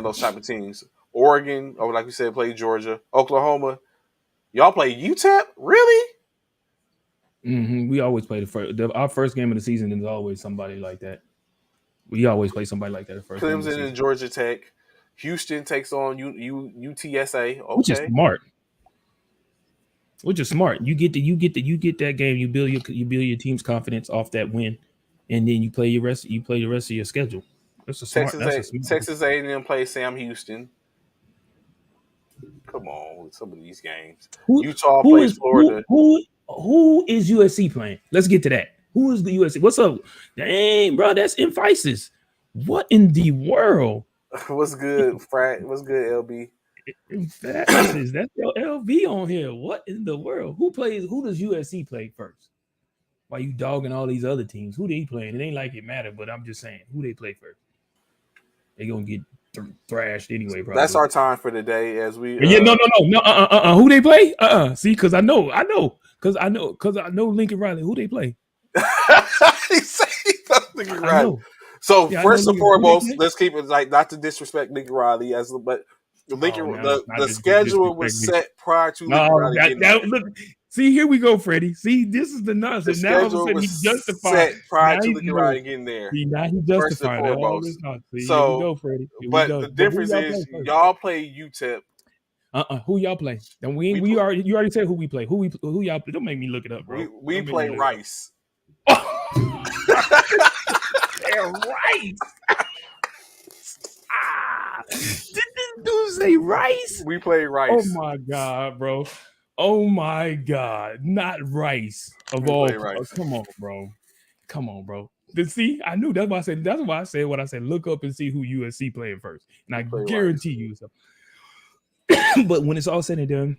those type of teams. Oregon, or like we said, play Georgia. Oklahoma, y'all play UTEP? Really? We always play our first game of the season is always somebody like that. We always play somebody like that the first game of the Clemson and season, Georgia Tech. Houston takes on UTSA. which is Okay. smart. Which is smart. You get that game. You build your team's confidence off that win, and then you play your rest. You play the rest of your schedule. That's a smart. That's a smart. Texas A&M plays Sam Houston. Come on, with some of these games. Who Utah who plays is who Florida. who who is USC playing? Let's get to that. Who is the USC? What's up? Dang, bro, that's emphasis. What in the world? What's good, Frat? What's good, LB? Emphasis. That's LV on here. What in the world? Who plays? Who does USC play first? Why you dogging all these other teams? Who they playing? It ain't like it matter, but I'm just saying who they play first. They gonna get thrashed anyway, That's probably. our time for today. As we Yeah, no. Who they play? See, because because I know Lincoln Riley. Who they play? he said he doesn't think I right. know. So Yeah, I know first and Lincoln. Who they foremost, play? let's keep it like not to disrespect Nicky Riley but Oh, Lincoln now it's not the schedule was disrespect me. set prior to Lincoln No, Riley getting that there. look. See, here we go, Freddie. See, this is the The nonsense. Now all of a schedule sudden was he justified. set prior Now to he Lincoln no. Riley getting there. See, now he First and justifying all this foremost. nonsense. See, here we So, go, Freddie. Here we but go. the But who difference y'all play is first? y'all play UTEP. Who y'all play? Then We we pl- already you already said who we play. Who y'all play? Don't make me look it up, bro. we Don't make me play look it Rice. up. They're right. Did this dude say rice? We play Oh Rice. my god, bro. Oh my god. Not rice of We all. play Rice. Come on, bro. Come on, bro. See, I knew that's why I said that's why I said what I said. Look up and see who USC playing first. And We I play Rice. guarantee you so. But when it's all said and done,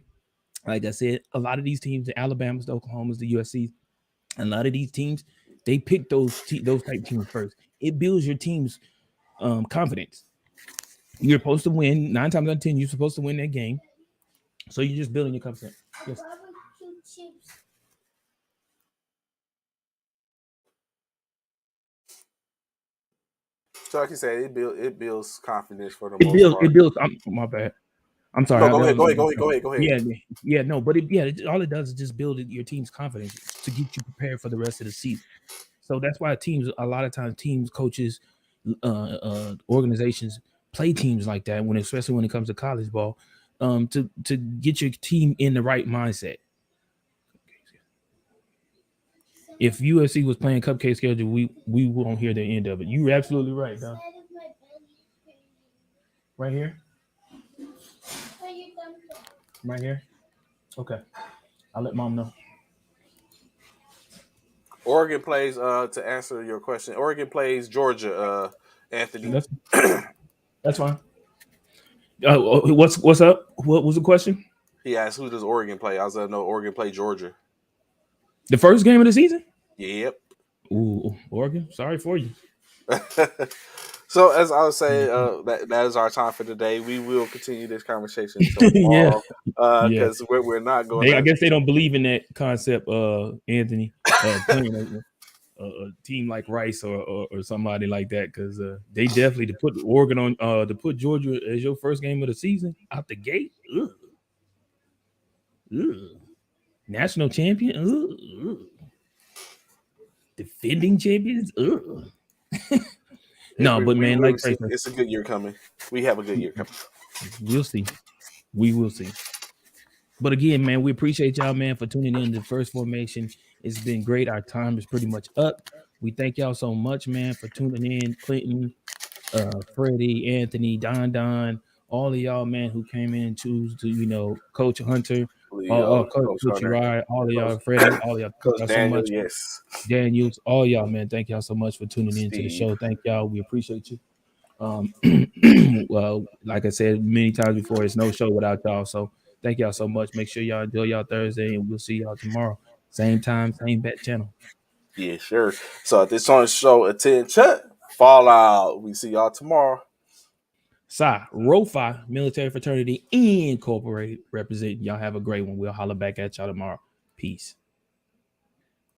like I said, a lot of these teams, the Alabamas, the Oklahomas, the USC, a lot of these teams, they pick those type teams first. It builds your team's confidence. You're supposed to win 9 times out of 10. You're supposed to win that game, so you're just building your confidence. Yes. So like you said, it builds confidence for the It most builds. It part. builds. My bad. I'm sorry. No, go ahead, go ahead. Yeah, yeah. No, but all it does is just build your team's confidence to get you prepared for the rest of the season. So that's why a lot of times, teams, coaches, organizations play teams like that especially when it comes to college ball, to get your team in the right mindset. If USC was playing cupcake schedule, we won't hear the end of it. You're absolutely right, Don. Right here, right here. Okay, I'll let mom know. Oregon plays to answer your question. Oregon plays Georgia, Anthony. That's that's fine. What's up? What was the question? He asked, "Who does Oregon play?" I was like, "No, Oregon play Georgia." The first game of the season? Yep. Ooh, Oregon. Sorry for you. So as I was saying, that is our time for today. We will continue this conversation Yeah, tomorrow yeah. because we're not going I to. guess they don't believe in that concept, Anthony, playing a team like Rice or somebody like that, because they definitely to put Oregon on to put Georgia as your first game of the season out the gate. Ugh, ugh. National champion, ugh, ugh. Defending champions. Ugh. No, but We man, will like see. Trey said, It's a good year coming. We have a good year coming. we'll see. We will see. But again, man, we appreciate y'all, man, for tuning in to the first formation. It's been great. Our time is pretty much up. We thank y'all so much, man, for tuning in. Clinton, Freddie, Anthony, Don, all of y'all, man, who came in and choose to, Coach Hunter, Coach Coach Hunter, Uriah, all of Coach y'all, Freddie, all of y'all, thank Coach y'all so Daniel. much. Yes, Daniels, all y'all, man, thank y'all so much for tuning in to the Steve. show. Thank y'all. We appreciate you. Um, well, like I said many times before, it's no show without y'all. So thank y'all so much. Make sure y'all enjoy y'all Thursday, and we'll see y'all tomorrow. Same time, same bat channel. Yeah, sure. So at this on the show, attention, Fallout. We see y'all tomorrow. Psi, ROFI, Military Fraternity Incorporated, representing. Y'all have a great one. We'll holler back at y'all tomorrow. Peace.